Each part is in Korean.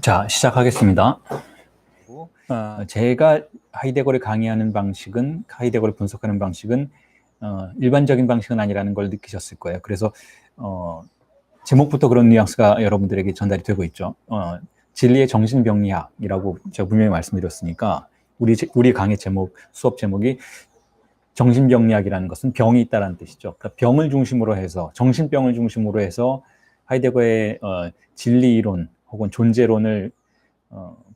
자, 시작하겠습니다. 제가 하이데거를 강의하는 방식은, 하이데거를 분석하는 방식은 일반적인 방식은 아니라는 걸 느끼셨을 거예요. 그래서 제목부터 그런 뉘앙스가 여러분들에게 전달이 되고 있죠. 진리의 정신병리학이라고 제가 분명히 말씀드렸으니까 우리 강의 제목, 수업 제목이 정신병리학이라는 것은 병이 있다는 뜻이죠. 그러니까 병을 중심으로 해서, 정신병을 중심으로 해서 하이데거의 진리 이론 혹은 존재론을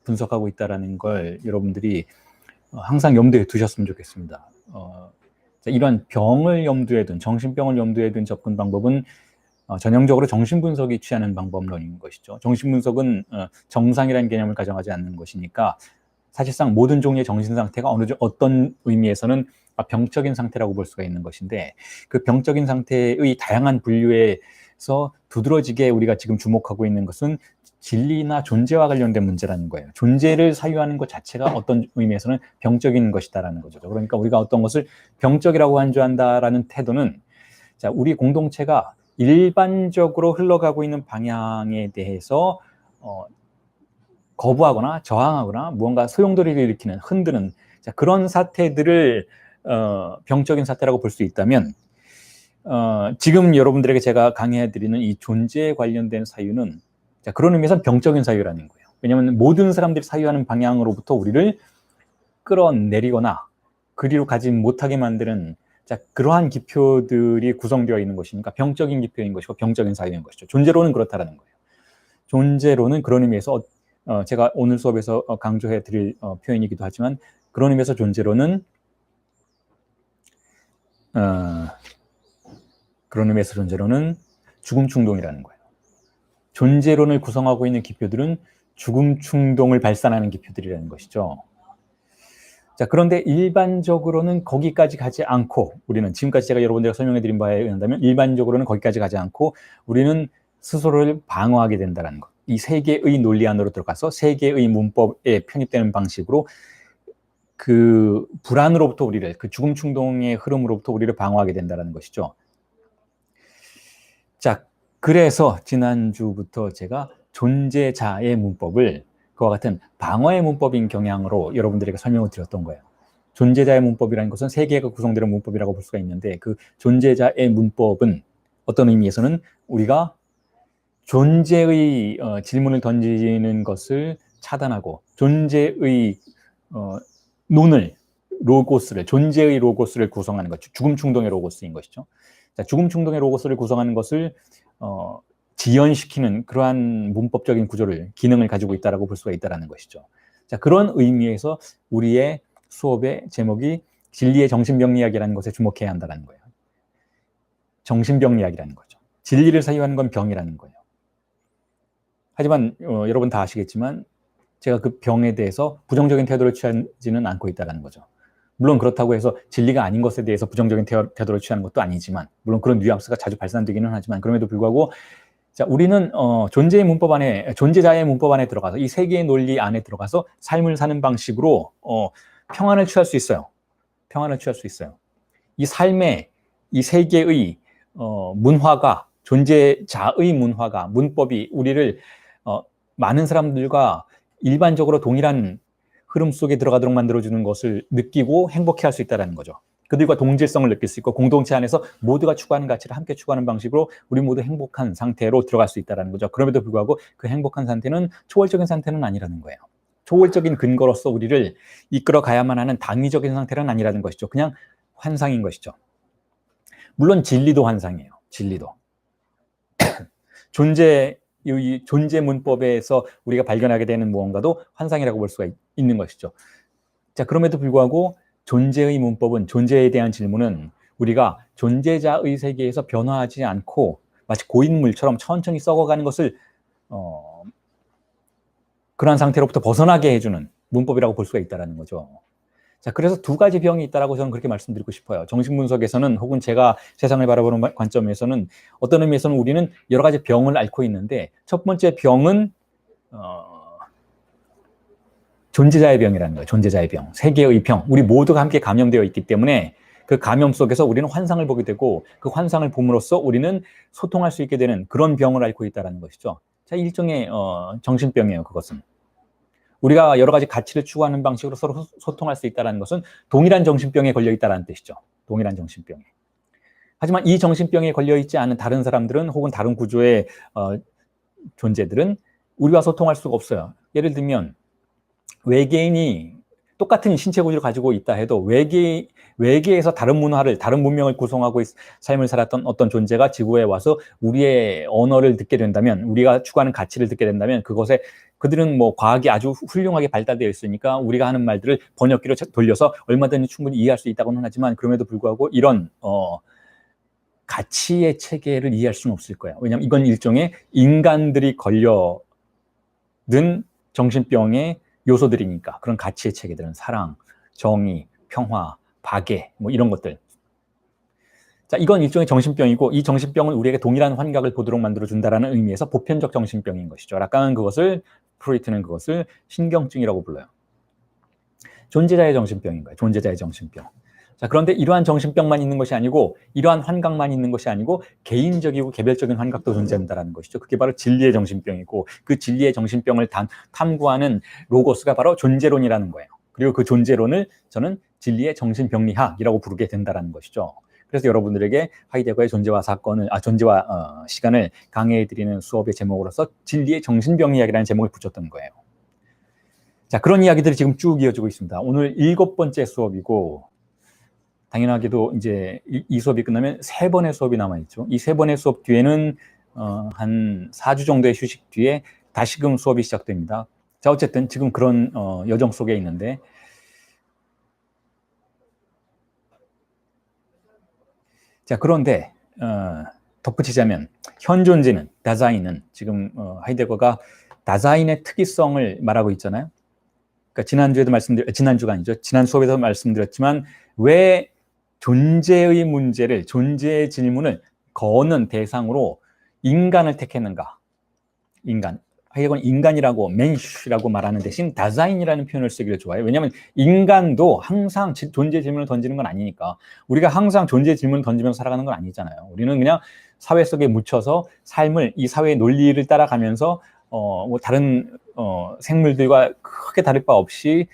분석하고 있다는 걸 여러분들이 항상 염두에 두셨으면 좋겠습니다. 이러한 병을 염두에 둔, 정신병을 염두에 둔 접근 방법은 전형적으로 정신분석이 취하는 방법론인 것이죠. 정신분석은 정상이라는 개념을 가정하지 않는 것이니까 사실상 모든 종류의 정신상태가 어떤 의미에서는 병적인 상태라고 볼 수가 있는 것인데, 그 병적인 상태의 다양한 분류에서 두드러지게 우리가 지금 주목하고 있는 것은 진리나 존재와 관련된 문제라는 거예요. 존재를 사유하는 것 자체가 어떤 의미에서는 병적인 것이다라는 거죠. 그러니까 우리가 어떤 것을 병적이라고 간주한다라는 태도는, 자, 우리 공동체가 일반적으로 흘러가고 있는 방향에 대해서 거부하거나 저항하거나 무언가 소용돌이를 일으키는, 흔드는, 자, 그런 사태들을 병적인 사태라고 볼 수 있다면, 지금 여러분들에게 제가 강의해드리는 이 존재에 관련된 사유는, 자, 그런 의미에서 병적인 사유라는 거예요. 왜냐하면 모든 사람들이 사유하는 방향으로부터 우리를 끌어내리거나 그리로 가지 못하게 만드는, 자, 그러한 기표들이 구성되어 있는 것이니까 병적인 기표인 것이고 병적인 사유인 것이죠. 존재론은 그렇다라는 거예요. 존재론은 그런 의미에서 제가 오늘 수업에서 강조해 드릴 표현이기도 하지만, 그런 의미에서 존재론은 죽음 충동이라는 거예요. 존재론을 구성하고 있는 기표들은 죽음 충동을 발산하는 기표들이라는 것이죠. 자, 그런데 일반적으로는 거기까지 가지 않고, 우리는 지금까지 제가 여러분들과 설명해 드린 바에 의한다면 일반적으로는 거기까지 가지 않고 우리는 스스로를 방어하게 된다는 것. 이 세계의 논리 안으로 들어가서 세계의 문법에 편입되는 방식으로 그 불안으로부터 우리를, 그 죽음 충동의 흐름으로부터 우리를 방어하게 된다는 것이죠. 자, 그래서 지난주부터 제가 존재자의 문법을 그와 같은 방어의 문법인 경향으로 여러분들에게 설명을 드렸던 거예요. 존재자의 문법이라는 것은 세 개가 구성되는 문법이라고 볼 수가 있는데, 그 존재자의 문법은 어떤 의미에서는 우리가 존재의 질문을 던지는 것을 차단하고 존재의 로고스를, 존재의 로고스를 구성하는 것, 죽음 충동의 로고스인 것이죠. 자, 죽음 충동의 로고스를 구성하는 것을 지연시키는 그러한 문법적인 구조를, 기능을 가지고 있다라고 볼 수가 있다라는 것이죠. 자, 그런 의미에서 우리의 수업의 제목이 진리의 정신병리학이라는 것에 주목해야 한다는 거예요. 정신병리학이라는 거죠. 진리를 사유하는 건 병이라는 거예요. 하지만 여러분 다 아시겠지만 제가 그 병에 대해서 부정적인 태도를 취하지는 않고 있다는 거죠. 물론 그렇다고 해서 진리가 아닌 것에 대해서 부정적인 태도를 취하는 것도 아니지만, 물론 그런 뉘앙스가 자주 발산되기는 하지만, 그럼에도 불구하고, 자, 우리는 존재의 문법 안에, 존재자의 문법 안에 들어가서, 이 세계의 논리 안에 들어가서 삶을 사는 방식으로 평안을 취할 수 있어요. 평안을 취할 수 있어요. 이 삶의, 이 세계의 문화가, 존재자의 문화가, 문법이 우리를 많은 사람들과 일반적으로 동일한 흐름 속에 들어가도록 만들어주는 것을 느끼고 행복해할 수 있다는 거죠. 그들과 동질성을 느낄 수 있고 공동체 안에서 모두가 추구하는 가치를 함께 추구하는 방식으로 우리 모두 행복한 상태로 들어갈 수 있다는 거죠. 그럼에도 불구하고 그 행복한 상태는 초월적인 상태는 아니라는 거예요. 초월적인 근거로서 우리를 이끌어 가야만 하는 당위적인 상태는 아니라는 것이죠. 그냥 환상인 것이죠. 물론 진리도 환상이에요. 진리도. 존재 문법에서 우리가 발견하게 되는 무언가도 환상이라고 볼 수가 있는 것이죠. 자, 그럼에도 불구하고 존재의 문법은, 존재에 대한 질문은 우리가 존재자의 세계에서 변화하지 않고 마치 고인물처럼 천천히 썩어가는 것을 그러한 상태로부터 벗어나게 해주는 문법이라고 볼 수가 있다는 거죠. 자, 그래서 두 가지 병이 있다라고 저는 그렇게 말씀드리고 싶어요. 정신분석에서는, 혹은 제가 세상을 바라보는 관점에서는, 어떤 의미에서는 우리는 여러 가지 병을 앓고 있는데, 첫 번째 병은 존재자의 병이라는 거예요. 존재자의 병, 세계의 병. 우리 모두가 함께 감염되어 있기 때문에 그 감염 속에서 우리는 환상을 보게 되고, 그 환상을 봄으로써 우리는 소통할 수 있게 되는 그런 병을 앓고 있다는 것이죠. 자, 일종의 정신병이에요. 그것은. 우리가 여러 가지 가치를 추구하는 방식으로 서로 소통할 수 있다는 것은 동일한 정신병에 걸려 있다는 뜻이죠. 동일한 정신병에. 하지만 이 정신병에 걸려 있지 않은 다른 사람들은 혹은 다른 구조의 존재들은 우리와 소통할 수가 없어요. 예를 들면 외계인이 똑같은 신체 구조를 가지고 있다 해도 외계에서 다른 문화를, 다른 문명을 구성하고 삶을 살았던 어떤 존재가 지구에 와서 우리의 언어를 듣게 된다면, 우리가 추구하는 가치를 듣게 된다면 그것에 그들은 뭐 과학이 아주 훌륭하게 발달되어 있으니까 우리가 하는 말들을 번역기로 돌려서 얼마든지 충분히 이해할 수 있다고는 하지만 그럼에도 불구하고 이런 가치의 체계를 이해할 수는 없을 거예요. 왜냐하면 이건 일종의 인간들이 걸려든 정신병의 요소들이니까. 그런 가치의 체계들은 사랑, 정의, 평화, 박애 뭐 이런 것들. 자, 이건 일종의 정신병이고 이 정신병은 우리에게 동일한 환각을 보도록 만들어준다는 의미에서 보편적 정신병인 것이죠. 라칸은 프로이트는 그것을 신경증이라고 불러요. 존재자의 정신병인 거예요. 존재자의 정신병. 자, 그런데 이러한 정신병만 있는 것이 아니고 이러한 환각만 있는 것이 아니고 개인적이고 개별적인 환각도 존재한다는 것이죠. 그게 바로 진리의 정신병이고 그 진리의 정신병을 탐구하는 로고스가 바로 존재론이라는 거예요. 그리고 그 존재론을 저는 진리의 정신병리학이라고 부르게 된다는 것이죠. 그래서 여러분들에게 하이데거의 존재와 시간을 강의해드리는 수업의 제목으로서 진리의 정신병리학이라는 제목을 붙였던 거예요. 자, 그런 이야기들이 지금 쭉 이어지고 있습니다. 오늘 7번째 수업이고 당연하게도 이제 이 수업이 끝나면 3번의 수업이 남아있죠. 이 3번의 수업 뒤에는 한 4주 정도의 휴식 뒤에 다시금 수업이 시작됩니다. 자, 어쨌든 지금 그런 여정 속에 있는데 자, 그런데 덧붙이자면 현존재는, 다자인은 지금 하이데거가 다자인의 특이성을 말하고 있잖아요. 그러니까 지난주가 아니죠. 지난 수업에서 말씀드렸지만 왜 존재의 문제를, 존재의 질문을 거는 대상으로 인간을 택했는가? 인간. 하이데거는 인간이라고, 멘슈라고 말하는 대신 다자인이라는 표현을 쓰기를 좋아해요. 왜냐하면 인간도 항상 존재 질문을 던지는 건 아니니까. 우리가 항상 존재 질문을 던지면서 살아가는 건 아니잖아요. 우리는 그냥 사회 속에 묻혀서 삶을, 이 사회의 논리를 따라가면서 뭐 다른 생물들과 크게 다를 바 없이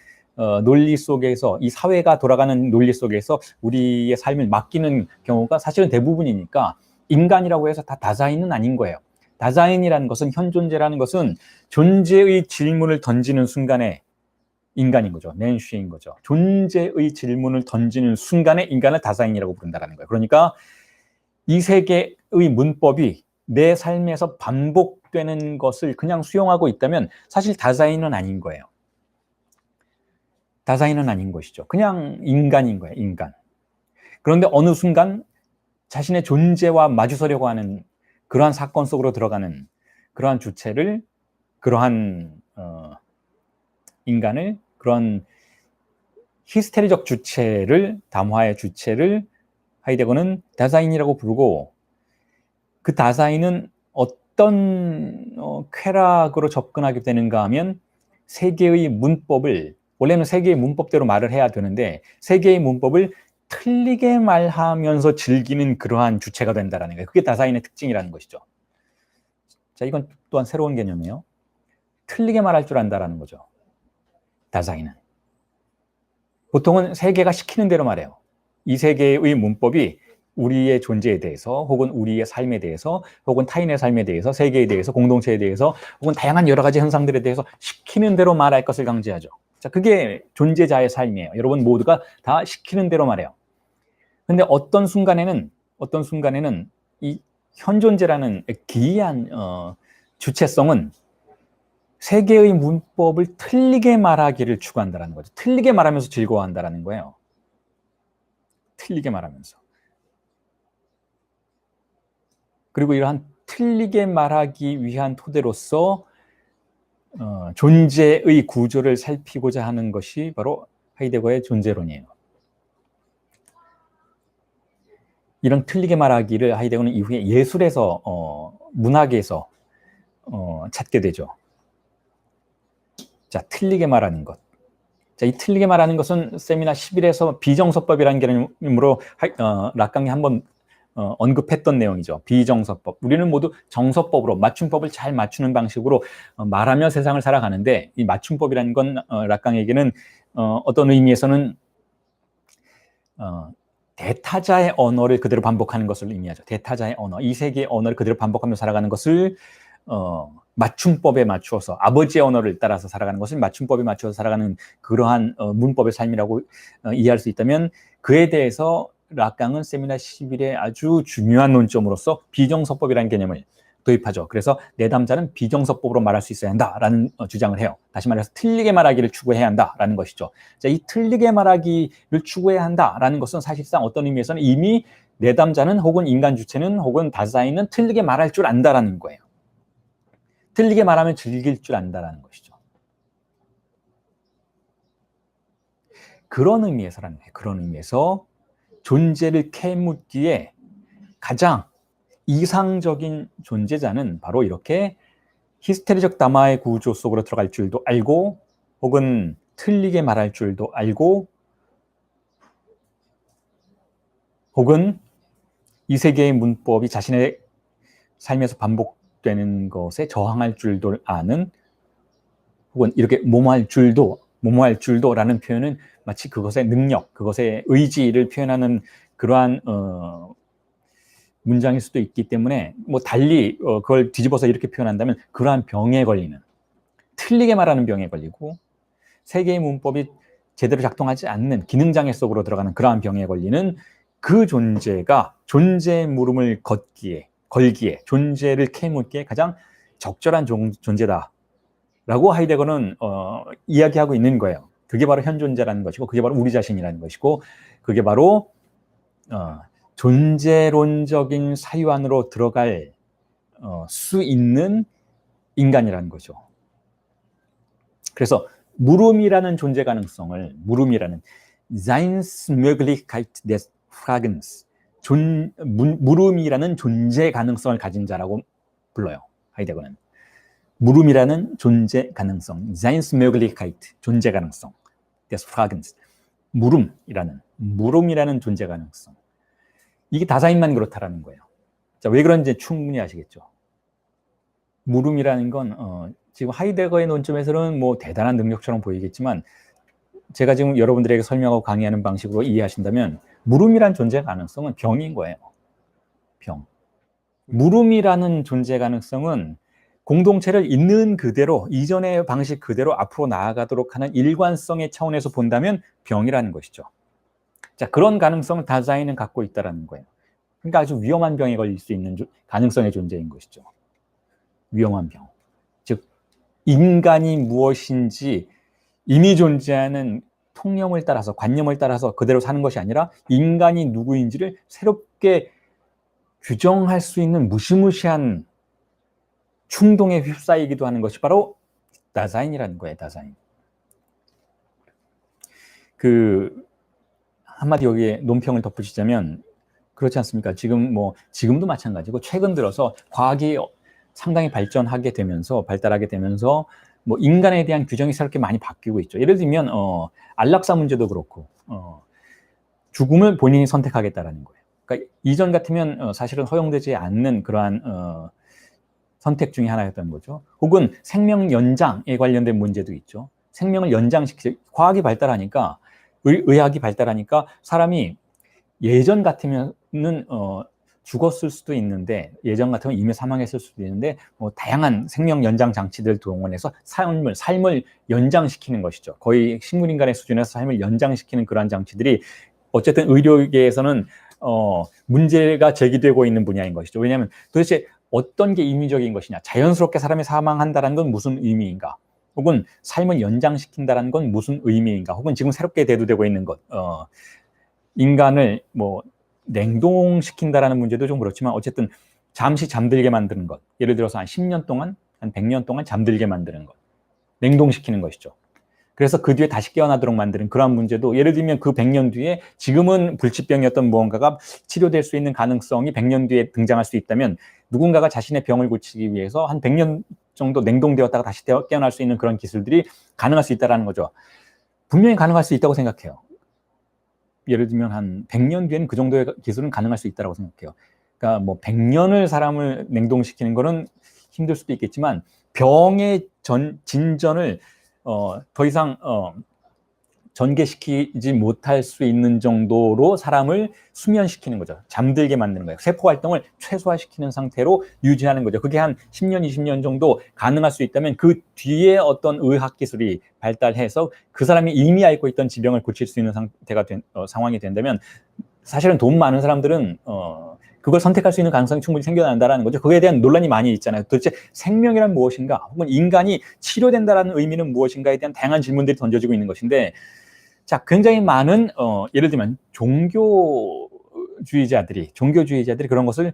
논리 속에서, 이 사회가 돌아가는 논리 속에서 우리의 삶을 맡기는 경우가 사실은 대부분이니까 인간이라고 해서 다 다자인은 아닌 거예요. 다자인이라는 것은, 현존재라는 것은 존재의 질문을 던지는 순간에 인간인 거죠. 멘슈인 거죠. 존재의 질문을 던지는 순간에 인간을 다자인이라고 부른다는 거예요. 그러니까 이 세계의 문법이 내 삶에서 반복되는 것을 그냥 수용하고 있다면 사실 다자인은 아닌 거예요. 다자인은 아닌 것이죠. 그냥 인간인 거예요. 인간. 그런데 어느 순간 자신의 존재와 마주서려고 하는 그러한 사건 속으로 들어가는 그러한 주체를, 그러한 인간을, 그런 히스테리적 주체를, 담화의 주체를 하이데거는 다자인이라고 부르고, 그 다자인은 어떤 쾌락으로 접근하게 되는가 하면 세계의 문법을, 원래는 세계의 문법대로 말을 해야 되는데 세계의 문법을 틀리게 말하면서 즐기는 그러한 주체가 된다는 거예요. 그게 다자인의 특징이라는 것이죠. 자, 이건 또한 새로운 개념이에요. 틀리게 말할 줄 안다라는 거죠. 다자인은. 보통은 세계가 시키는 대로 말해요. 이 세계의 문법이 우리의 존재에 대해서, 혹은 우리의 삶에 대해서, 혹은 타인의 삶에 대해서, 세계에 대해서, 공동체에 대해서, 혹은 다양한 여러 가지 현상들에 대해서 시키는 대로 말할 것을 강제하죠. 자, 그게 존재자의 삶이에요. 여러분 모두가 다 시키는 대로 말해요. 근데 어떤 순간에는 이 현존재라는 기이한 주체성은 세계의 문법을 틀리게 말하기를 추구한다는 거죠. 틀리게 말하면서 즐거워한다는 거예요. 틀리게 말하면서. 그리고 이러한 틀리게 말하기 위한 토대로서 존재의 구조를 살피고자 하는 것이 바로 하이데거의 존재론이에요. 이런 틀리게 말하기를 하이데거는 이후에 예술에서, 문학에서 찾게 되죠. 자, 틀리게 말하는 것. 자, 이 틀리게 말하는 것은 세미나 11에서 비정서법이라는 개념으로 라칸이 한번 언급했던 내용이죠. 비정서법. 우리는 모두 정서법으로 맞춤법을 잘 맞추는 방식으로 말하며 세상을 살아가는데 이 맞춤법이라는 건 락강에게는 어떤 의미에서는 대타자의 언어를 그대로 반복하는 것을 의미하죠. 대타자의 언어, 이 세계의 언어를 그대로 반복하며 살아가는 것을 맞춤법에 맞추어서 아버지의 언어를 따라서 살아가는 것을 맞춤법에 맞추어서 살아가는 그러한 문법의 삶이라고 이해할 수 있다면 그에 대해서 락강은 세미나 11의 아주 중요한 논점으로서 비정서법이라는 개념을 도입하죠. 그래서 내담자는 비정서법으로 말할 수 있어야 한다라는 주장을 해요. 다시 말해서 틀리게 말하기를 추구해야 한다라는 것이죠. 자, 이 틀리게 말하기를 추구해야 한다라는 것은 사실상 어떤 의미에서는 이미 내담자는 혹은 인간 주체는 혹은 다자인은 틀리게 말할 줄 안다라는 거예요. 틀리게 말하면 즐길 줄 안다라는 것이죠. 그런 의미에서라는 거예요. 그런 의미에서 존재를 캐묻기에 가장 이상적인 존재자는 바로 이렇게 히스테리적 담화의 구조 속으로 들어갈 줄도 알고 혹은 틀리게 말할 줄도 알고 혹은 이 세계의 문법이 자신의 삶에서 반복되는 것에 저항할 줄도 아는 혹은 이렇게 모모할 줄도라는 표현은 마치 그것의 능력, 그것의 의지를 표현하는 그러한 문장일 수도 있기 때문에 뭐 달리 그걸 뒤집어서 이렇게 표현한다면 그러한 병에 걸리는, 틀리게 말하는 병에 걸리고 세계의 문법이 제대로 작동하지 않는 기능장애 속으로 들어가는 그러한 병에 걸리는 그 존재가 존재의 물음을 걸기에 존재를 캐묻기에 가장 적절한 존재다라고 하이데거는 이야기하고 있는 거예요. 그게 바로 현존자라는 것이고 그게 바로 우리 자신이라는 것이고 그게 바로 존재론적인 사유 안으로 들어갈 수 있는 인간이라는 거죠. 그래서 물음이라는 존재 가능성을 물음이라는 Seinsmöglichkeit des Fragens 물음이라는 존재 가능성을 가진 자라고 불러요. 하이데거는 물음이라는 존재 가능성 Seinsmöglichkeit 존재 가능성 des Fragens 물음이라는 존재 가능성 이게 다사인만 그렇다라는 거예요. 자, 왜 그런지 충분히 아시겠죠. 물음이라는 건 지금 하이데거의 논점에서는 뭐 대단한 능력처럼 보이겠지만 제가 지금 여러분들에게 설명하고 강의하는 방식으로 이해하신다면 물음이란 존재 가능성은 병인 거예요. 병. 물음이라는 존재 가능성은 공동체를 있는 그대로 이전의 방식 그대로 앞으로 나아가도록 하는 일관성의 차원에서 본다면 병이라는 것이죠. 자, 그런 가능성을 다자인은 갖고 있다는 거예요. 그러니까 아주 위험한 병에 걸릴 수 있는 가능성의 존재인 것이죠. 위험한 병. 즉 인간이 무엇인지 이미 존재하는 통념을 따라서 관념을 따라서 그대로 사는 것이 아니라 인간이 누구인지를 새롭게 규정할 수 있는 무시무시한 충동에 휩싸이기도 하는 것이 바로 다자인이라는 거예요. 다자인. 한마디 여기에 논평을 덧붙이자면 그렇지 않습니까? 지금도 마찬가지고 최근 들어서 과학이 상당히 발달하게 되면서 뭐 인간에 대한 규정이 새롭게 많이 바뀌고 있죠. 예를 들면 안락사 문제도 그렇고 죽음을 본인이 선택하겠다라는 거예요. 그러니까 이전 같으면 사실은 허용되지 않는 그러한 선택 중에 하나였던 거죠. 혹은 생명 연장에 관련된 문제도 있죠. 생명을 과학이 발달하니까 의학이 발달하니까 사람이 예전 같으면은 죽었을 수도 있는데 예전 같으면 이미 사망했을 수도 있는데 다양한 생명 연장 장치들 동원해서 삶을 연장시키는 것이죠. 거의 식물인간의 수준에서 삶을 연장시키는 그러한 장치들이 어쨌든 의료계에서는 문제가 제기되고 있는 분야인 것이죠. 왜냐하면 도대체 어떤 게 임의적인 것이냐, 자연스럽게 사람이 사망한다는 건 무슨 의미인가, 혹은 삶을 연장시킨다는 건 무슨 의미인가, 혹은 지금 새롭게 대두되고 있는 것, 인간을 냉동시킨다라는 문제도 좀 그렇지만 어쨌든 잠시 잠들게 만드는 것, 예를 들어서 한 10년 동안, 한 100년 동안 잠들게 만드는 것, 냉동시키는 것이죠. 그래서 그 뒤에 다시 깨어나도록 만드는 그러한 문제도 예를 들면 그 100년 뒤에 지금은 불치병이었던 무언가가 치료될 수 있는 가능성이 100년 뒤에 등장할 수 있다면 누군가가 자신의 병을 고치기 위해서 한 100년 정도 냉동되었다가 다시 깨어날 수 있는 그런 기술들이 가능할 수 있다는 거죠. 분명히 가능할 수 있다고 생각해요. 예를 들면 한 100년 뒤에는 그 정도의 기술은 가능할 수 있다고 생각해요. 그러니까 뭐 100년을 사람을 냉동시키는 거는 힘들 수도 있겠지만 병의 진전을 더 이상 전개시키지 못할 수 있는 정도로 사람을 수면시키는 거죠. 잠들게 만드는 거예요. 세포 활동을 최소화시키는 상태로 유지하는 거죠. 그게 한 10년, 20년 정도 가능할 수 있다면 그 뒤에 어떤 의학 기술이 발달해서 그 사람이 이미 앓고 있던 질병을 고칠 수 있는 상황이 된다면 사실은 돈 많은 사람들은 그걸 선택할 수 있는 가능성이 충분히 생겨난다는 거죠. 그거에 대한 논란이 많이 있잖아요. 도대체 생명이란 무엇인가? 혹은 인간이 치료된다는 의미는 무엇인가에 대한 다양한 질문들이 던져지고 있는 것인데, 자, 굉장히 많은 예를 들면 종교주의자들이 그런 것을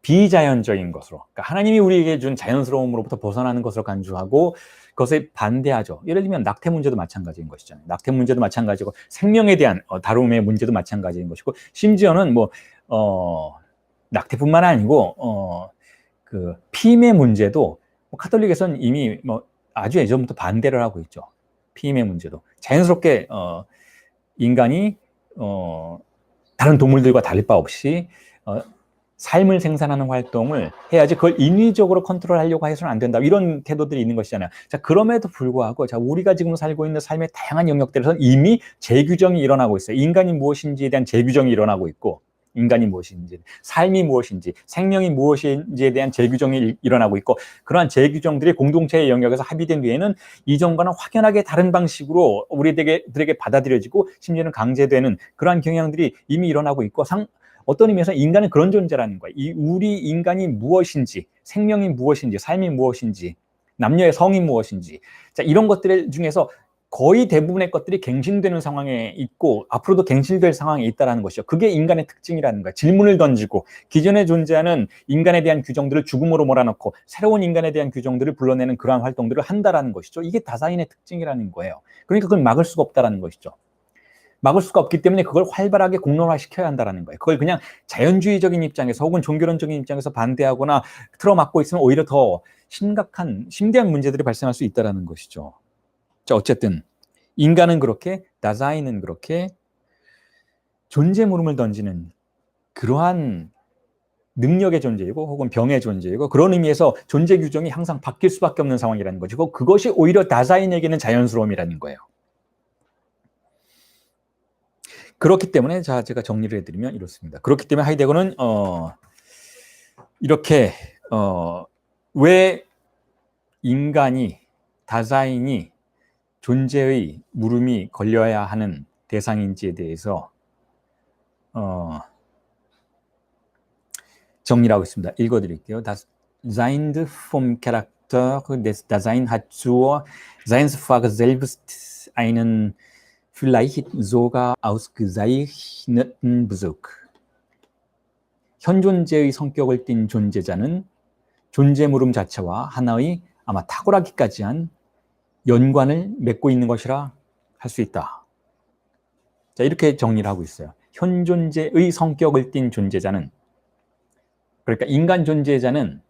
비자연적인 것으로, 그러니까 하나님이 우리에게 준 자연스러움으로부터 벗어나는 것으로 간주하고 그것에 반대하죠. 예를 들면 낙태 문제도 마찬가지인 것이잖아요. 낙태 문제도 마찬가지고 생명에 대한 다룸의 문제도 마찬가지인 것이고, 심지어는 뭐 낙태뿐만 아니고 그 피임의 문제도 카톨릭에서는 이미 뭐 아주 예전부터 반대를 하고 있죠. 피임의 문제도 자연스럽게 인간이 다른 동물들과 다를 바 없이 삶을 생산하는 활동을 해야지 그걸 인위적으로 컨트롤하려고 해서는 안 된다, 이런 태도들이 있는 것이잖아요. 자, 그럼에도 불구하고 자, 우리가 지금 살고 있는 삶의 다양한 영역들에서는 이미 재규정이 일어나고 있어요. 인간이 무엇인지에 대한 재규정이 일어나고 있고, 인간이 무엇인지, 삶이 무엇인지, 생명이 무엇인지에 대한 재규정이 일어나고 있고, 그러한 재규정들이 공동체의 영역에서 합의된 뒤에는 이전과는 확연하게 다른 방식으로 우리들에게 받아들여지고 심지어는 강제되는 그러한 경향들이 이미 일어나고 있고, 어떤 의미에서 인간은 그런 존재라는 거예요. 우리 인간이 무엇인지, 생명이 무엇인지, 삶이 무엇인지, 남녀의 성이 무엇인지, 자, 이런 것들 중에서 거의 대부분의 것들이 갱신되는 상황에 있고 앞으로도 갱신될 상황에 있다는 것이죠. 그게 인간의 특징이라는 거예요. 질문을 던지고 기존에 존재하는 인간에 대한 규정들을 죽음으로 몰아넣고 새로운 인간에 대한 규정들을 불러내는 그러한 활동들을 한다는 것이죠. 이게 다사인의 특징이라는 거예요. 그러니까 그걸 막을 수가 없다는 것이죠. 막을 수가 없기 때문에 그걸 활발하게 공론화시켜야 한다는 거예요. 그걸 그냥 자연주의적인 입장에서 혹은 종교론적인 입장에서 반대하거나 틀어막고 있으면 오히려 더 심대한 문제들이 발생할 수 있다는 것이죠. 자, 어쨌든 인간은 그렇게, 다사인은 그렇게 존재 물음을 던지는 그러한 능력의 존재이고 혹은 병의 존재이고, 그런 의미에서 존재 규정이 항상 바뀔 수밖에 없는 상황이라는 것이고, 그것이 오히려 다사인에게는 자연스러움이라는 거예요. 그렇기 때문에 자, 제가 정리를 해드리면 이렇습니다. 그렇기 때문에 하이데거는 이렇게 왜 인간이, 다사인이 존재의 물음이 걸려야 하는 대상인지에 대해서 정리를 하고 있습니다. 읽어드릴게요. Das Sein vom Charakter des Daseins hat zur Seinsfrage selbst einen vielleicht sogar ausgezeichneten Bezug. 현존재의 성격을 띤 존재자는 존재 물음 자체와 하나의 아마 탁월하기까지 한 연관을 맺고 있는 것이라 할 수 있다. 자, 이렇게 정리를 하고 있어요. 현존재의 성격을 띤 존재자는, 그러니까 인간 존재자는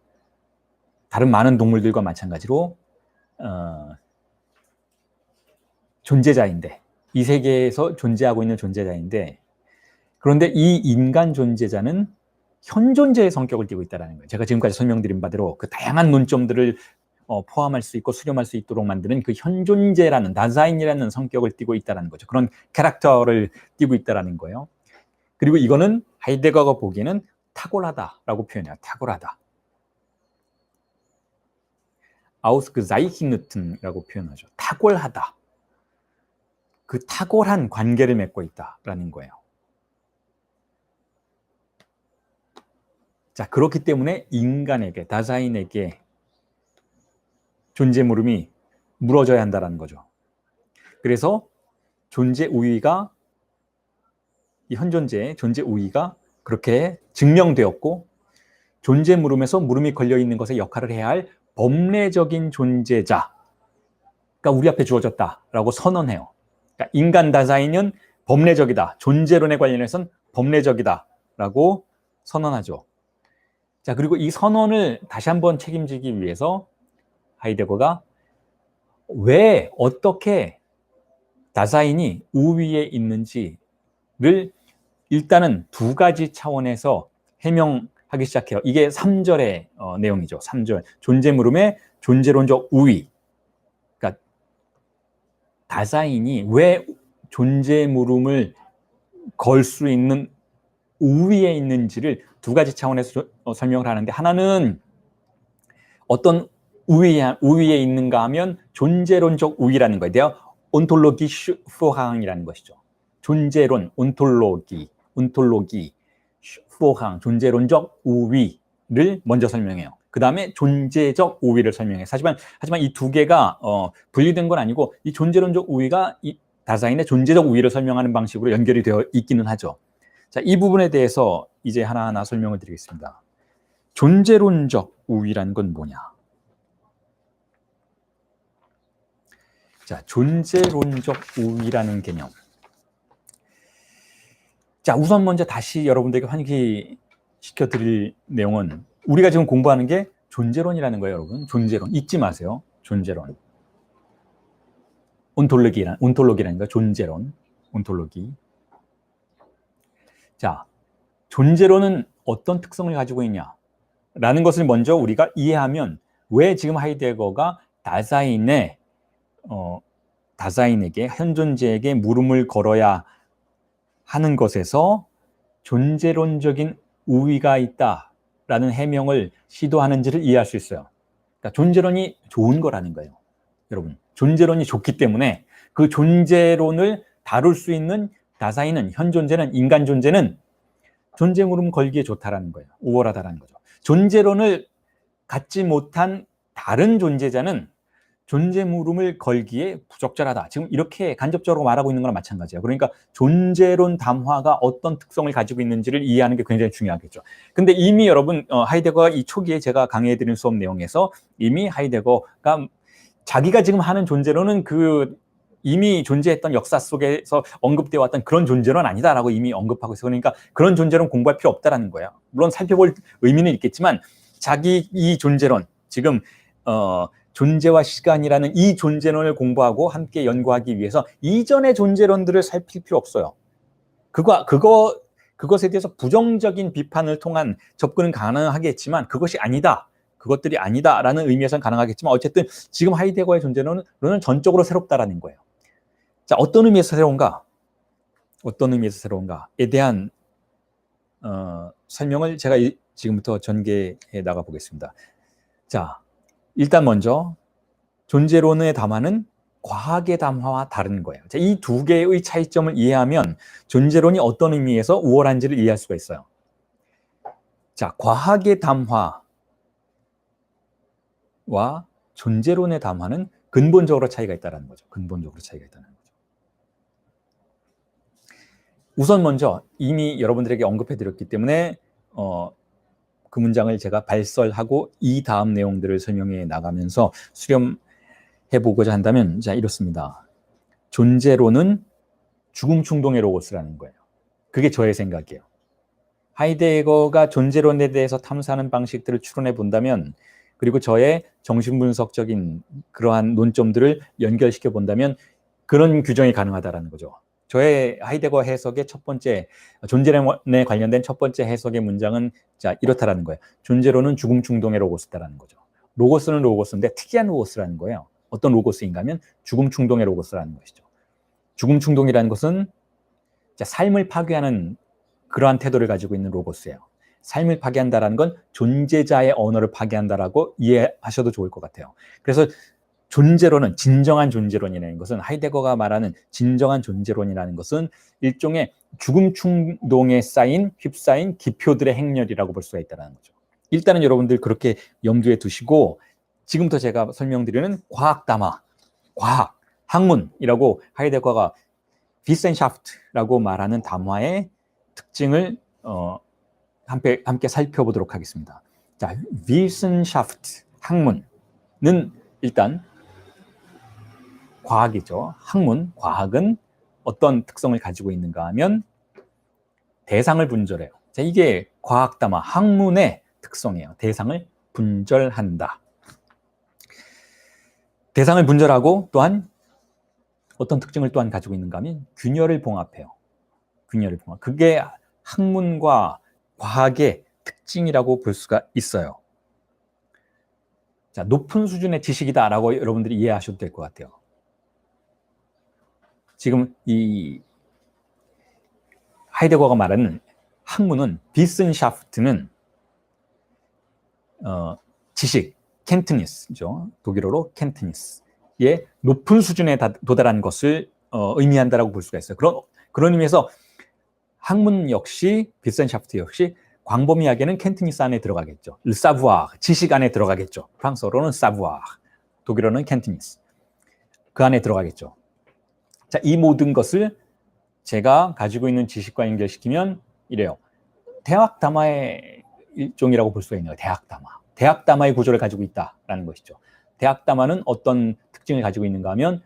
다른 많은 동물들과 마찬가지로 존재자인데, 이 세계에서 존재하고 있는 존재자인데, 그런데 이 인간 존재자는 현존재의 성격을 띠고 있다는 거예요. 제가 지금까지 설명드린 바대로 그 다양한 논점들을 포함할 수 있고 수렴할 수 있도록 만드는 그 현존재라는, 다사인이라는 성격을 띠고 있다는 거죠. 그런 캐릭터를 띠고 있다는 거예요. 그리고 이거는 하이데거가 보기에는 탁월하다라고 표현해요. 탁월하다. ausgezeichneten이라고 표현하죠. 탁월하다. 그 탁월한 관계를 맺고 있다라는 거예요. 자, 그렇기 때문에 인간에게, 다사인에게 존재 물음이 물어져야 한다는 거죠. 그래서 존재 우위가, 이 현존재의 존재 우위가 그렇게 증명되었고, 존재 물음에서 물음이 걸려 있는 것에 역할을 해야 할 법례적인 존재자가 우리 앞에 주어졌다라고 선언해요. 그러니까 인간 다사인은 법례적이다. 존재론에 관련해서는 법례적이다라고 선언하죠. 자, 그리고 이 선언을 다시 한번 책임지기 위해서 하이데거가 왜, 어떻게 다사인이 우위에 있는지를 일단은 두 가지 차원에서 해명하기 시작해요. 이게 3절의 내용이죠. 3절. 존재 물음의 존재론적 우위. 그러니까 다사인이 왜 존재 물음을 걸 수 있는 우위에 있는지를 두 가지 차원에서 설명을 하는데, 하나는 어떤 우위에 있는가 하면 존재론적 우위라는 거예요. 대어 온톨로기 슈포항이라는 것이죠. 존재론, 온톨로기, 슈포항, 존재론적 우위를 먼저 설명해요. 그 다음에 존재적 우위를 설명해요. 하지만 이 두 개가 분리된 건 아니고, 이 존재론적 우위가 이 다사인의 존재적 우위를 설명하는 방식으로 연결이 되어 있기는 하죠. 자, 이 부분에 대해서 이제 하나하나 설명을 드리겠습니다. 존재론적 우위라는 건 뭐냐? 자, 존재론적 우위라는 개념. 자, 우선 먼저 다시 여러분들에게 환기시켜 드릴 내용은, 우리가 지금 공부하는 게 존재론이라는 거예요, 여러분. 존재론. 잊지 마세요. 존재론. 온톨로기라는 거, 존재론. 온톨로기. 자, 존재론은 어떤 특성을 가지고 있냐? 라는 것을 먼저 우리가 이해하면, 왜 지금 하이데거가 다사인에게, 현존재에게 물음을 걸어야 하는 것에서 존재론적인 우위가 있다라는 해명을 시도하는지를 이해할 수 있어요. 그러니까 존재론이 좋은 거라는 거예요. 여러분, 존재론이 좋기 때문에 그 존재론을 다룰 수 있는 다사인은, 현존재는, 인간 존재는 존재 물음 걸기에 좋다라는 거예요. 우월하다라는 거죠. 존재론을 갖지 못한 다른 존재자는 존재 물음을 걸기에 부적절하다. 지금 이렇게 간접적으로 말하고 있는 거랑 마찬가지예요. 그러니까 존재론 담화가 어떤 특성을 가지고 있는지를 이해하는 게 굉장히 중요하겠죠. 근데 이미 여러분, 하이데거가 이 초기에 제가 강의해드린 수업 내용에서 이미 하이데거가 자기가 지금 하는 존재론은 이미 존재했던 역사 속에서 언급되어 왔던 그런 존재론 아니다라고 이미 언급하고 있어요. 그러니까 그런 존재론 공부할 필요 없다라는 거예요. 물론 살펴볼 의미는 있겠지만, 자기 이 존재론, 지금 존재와 시간이라는 이 존재론을 공부하고 함께 연구하기 위해서 이전의 존재론들을 살필 필요 없어요. 그것에 대해서 부정적인 비판을 통한 접근은 가능하겠지만, 그것이 아니다, 그것들이 아니다라는 의미에서는 가능하겠지만, 어쨌든 지금 하이데거의 존재론은 전적으로 새롭다라는 거예요. 자, 어떤 의미에서 새로운가에 대한 설명을 제가 지금부터 전개해 나가 보겠습니다. 자, 일단 먼저 존재론의 담화는 과학의 담화와 다른 거예요. 자, 이 두 개의 차이점을 이해하면 존재론이 어떤 의미에서 우월한지를 이해할 수가 있어요. 자, 과학의 담화와 존재론의 담화는 근본적으로 차이가 있다는 거죠. 근본적으로 차이가 있다는 거죠. 우선 먼저 이미 여러분들에게 언급해 드렸기 때문에 그 문장을 제가 발설하고 이 다음 내용들을 설명해 나가면서 수렴해 보고자 한다면, 자, 이렇습니다. 존재론은 죽음 충동의 로고스라는 거예요. 그게 저의 생각이에요. 하이데거가 존재론에 대해서 탐사하는 방식들을 추론해 본다면, 그리고 저의 정신분석적인 그러한 논점들을 연결시켜 본다면 그런 규정이 가능하다는 거죠. 저의 하이데거 해석의 첫 번째, 존재론에 관련된 첫 번째 해석의 문장은, 자, 이렇다라는 거예요. 존재론은 죽음 충동의 로고스다라는 거죠. 로고스는 로고스인데 특이한 로고스라는 거예요. 어떤 로고스인가 하면 죽음 충동의 로고스라는 것이죠. 죽음 충동이라는 것은, 자, 삶을 파괴하는 그러한 태도를 가지고 있는 로고스예요. 삶을 파괴한다라는 건 존재자의 언어를 파괴한다라고 이해하셔도 좋을 것 같아요. 그래서 존재론은, 진정한 존재론이라는 것은, 하이데거가 말하는 진정한 존재론이라는 것은 일종의 죽음 충동에 휩싸인 기표들의 행렬이라고 볼 수가 있다는 거죠. 일단은 여러분들 그렇게 염두에 두시고, 지금부터 제가 설명드리는 과학 담화, 과학, 학문이라고 하이데거가 비센샤프트라고 말하는 담화의 특징을 함께 살펴보도록 하겠습니다. 자, 비센샤프트, 학문은 일단 과학이죠. 과학은 어떤 특성을 가지고 있는가 하면 대상을 분절해요. 자, 이게 과학 담화, 학문의 특성이에요. 대상을 분절한다. 대상을 분절하고 또한 어떤 특징을 또한 가지고 있는가 하면 균열을 봉합해요. 균열을 봉합. 그게 학문과 과학의 특징이라고 볼 수가 있어요. 자, 높은 수준의 지식이다라고 여러분들이 이해하셔도 될 것 같아요. 지금 이 하이데거가 말하는 학문은 비슨샤프트는 지식, 켄트니스죠. 독일어로 켄트니스의 높은 수준에 도달한 것을 의미한다라고 볼 수가 있어요. 그런 의미에서 학문 역시 비슨샤프트 역시 광범위하게는 켄트니스 안에 들어가겠죠. 사부아, 지식 안에 들어가겠죠. 프랑스어로는 사부아, 독일어는 켄트니스. 그 안에 들어가겠죠. 자, 이 모든 것을 제가 가지고 있는 지식과 연결시키면 이래요. 대학 담화의 일종이라고 볼 수가 있네요. 대학 담화. 대학 담화의 구조를 가지고 있다라는 것이죠. 대학 담화는 어떤 특징을 가지고 있는가 하면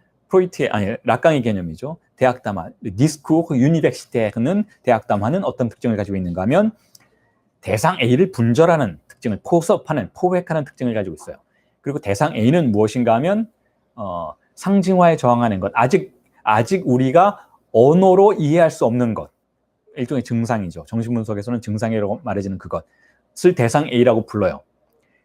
락강의 개념이죠. 대학 담화, 디스쿠르 유니버시테는 대학 담화는 어떤 특징을 가지고 있는가 하면 대상 A를 분절하는 특징을 포섭하는, 포획하는 특징을 가지고 있어요. 그리고 대상 A는 무엇인가 하면 상징화에 저항하는 것, 아직 우리가 언어로 이해할 수 없는 것, 일종의 증상이죠. 정신분석에서는 증상이라고 말해지는 그것을 대상 A라고 불러요.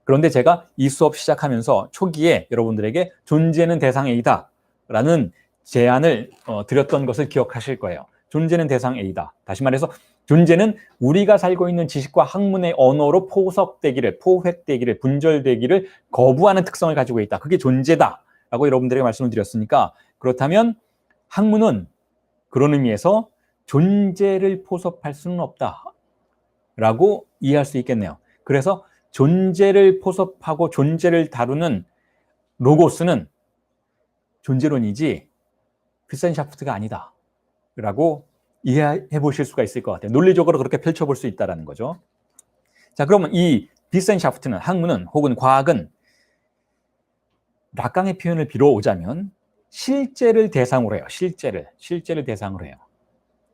그런데 제가 이 수업 시작하면서 초기에 여러분들에게 존재는 대상 A다 라는 제안을 드렸던 것을 기억하실 거예요. 존재는 대상 A다. 다시 말해서 존재는 우리가 살고 있는 지식과 학문의 언어로 포섭되기를, 포획되기를, 분절되기를 거부하는 특성을 가지고 있다. 그게 존재다 라고 여러분들에게 말씀을 드렸으니까, 그렇다면 학문은 그런 의미에서 존재를 포섭할 수는 없다 라고 이해할 수 있겠네요. 그래서 존재를 포섭하고 존재를 다루는 로고스는 존재론이지 비센샤프트가 아니다 라고 이해해 보실 수가 있을 것 같아요. 논리적으로 그렇게 펼쳐볼 수 있다는 거죠. 자, 그러면 이 비센샤프트는, 학문은 혹은 과학은 락강의 표현을 빌어오자면 실제를 대상으로 해요. 실제를 대상으로 해요.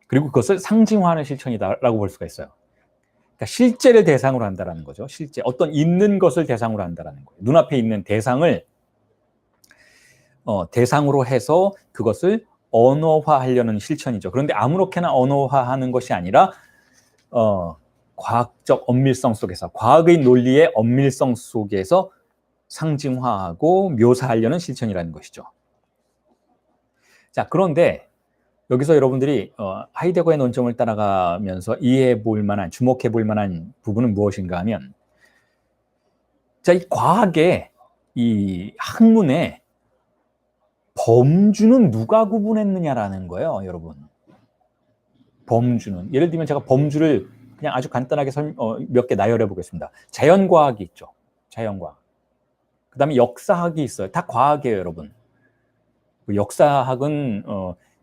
그리고 그것을 상징화하는 실천이다라고 볼 수가 있어요. 그러니까 실제를 대상으로 한다는 거죠. 실제, 어떤 있는 것을 대상으로 한다는 거예요. 눈앞에 있는 대상을 대상으로 해서 그것을 언어화하려는 실천이죠. 그런데 아무렇게나 언어화하는 것이 아니라 과학적 엄밀성 속에서, 과학의 논리의 엄밀성 속에서 상징화하고 묘사하려는 실천이라는 것이죠. 자, 그런데 여기서 여러분들이 하이데거의 논점을 따라가면서 이해해 볼 만한, 주목해 볼 만한 부분은 무엇인가 하면, 자, 이 과학의, 이 학문의 범주는 누가 구분했느냐라는 거예요, 여러분. 범주는. 예를 들면 제가 범주를 그냥 아주 간단하게 몇 개 나열해 보겠습니다. 자연과학이 있죠. 자연과학. 그 다음에 역사학이 있어요. 다 과학이에요, 여러분. 역사학은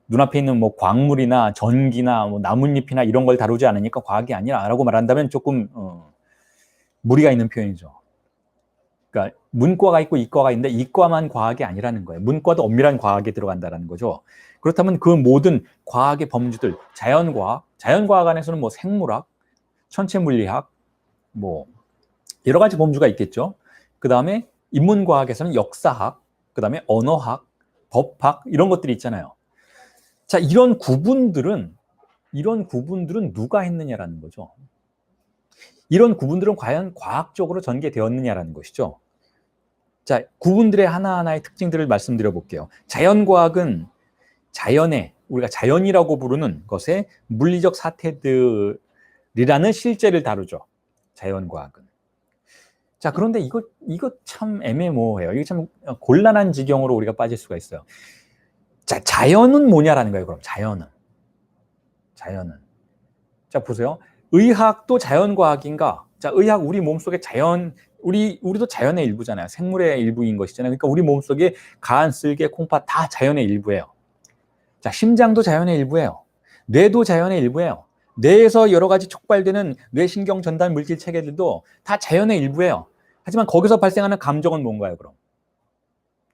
눈앞에 있는 뭐 광물이나 전기나 뭐 나뭇잎이나 이런 걸 다루지 않으니까 과학이 아니라라고 말한다면 조금 무리가 있는 표현이죠. 그러니까 문과가 있고 이과가 있는데 이과만 과학이 아니라는 거예요. 문과도 엄밀한 과학에 들어간다는 거죠. 그렇다면 그 모든 과학의 범주들, 자연과학 안에서는 뭐 생물학, 천체물리학, 뭐 여러 가지 범주가 있겠죠. 그 다음에 인문과학에서는 역사학, 그 다음에 언어학, 법학 이런 것들이 있잖아요. 자, 이런 구분들은 누가 했느냐라는 거죠. 이런 구분들은 과연 과학적으로 전개되었느냐라는 것이죠. 자, 구분들의 하나하나의 특징들을 말씀드려 볼게요. 자연과학은 우리가 자연이라고 부르는 것의 물리적 사태들이라는 실제를 다루죠. 자연과학은. 자, 그런데 이거 참 애매모호해요. 이거 참 곤란한 지경으로 우리가 빠질 수가 있어요. 자, 자연은 뭐냐라는 거예요, 그럼. 자연은. 자, 보세요. 의학도 자연과학인가? 자, 의학, 우리 몸속에 우리도 자연의 일부잖아요. 생물의 일부인 것이잖아요. 그러니까 우리 몸속에 간, 쓸개, 콩팥 다 자연의 일부예요. 자, 심장도 자연의 일부예요. 뇌도 자연의 일부예요. 뇌에서 여러 가지 촉발되는 뇌신경 전달 물질 체계들도 다 자연의 일부예요. 하지만 거기서 발생하는 감정은 뭔가요, 그럼?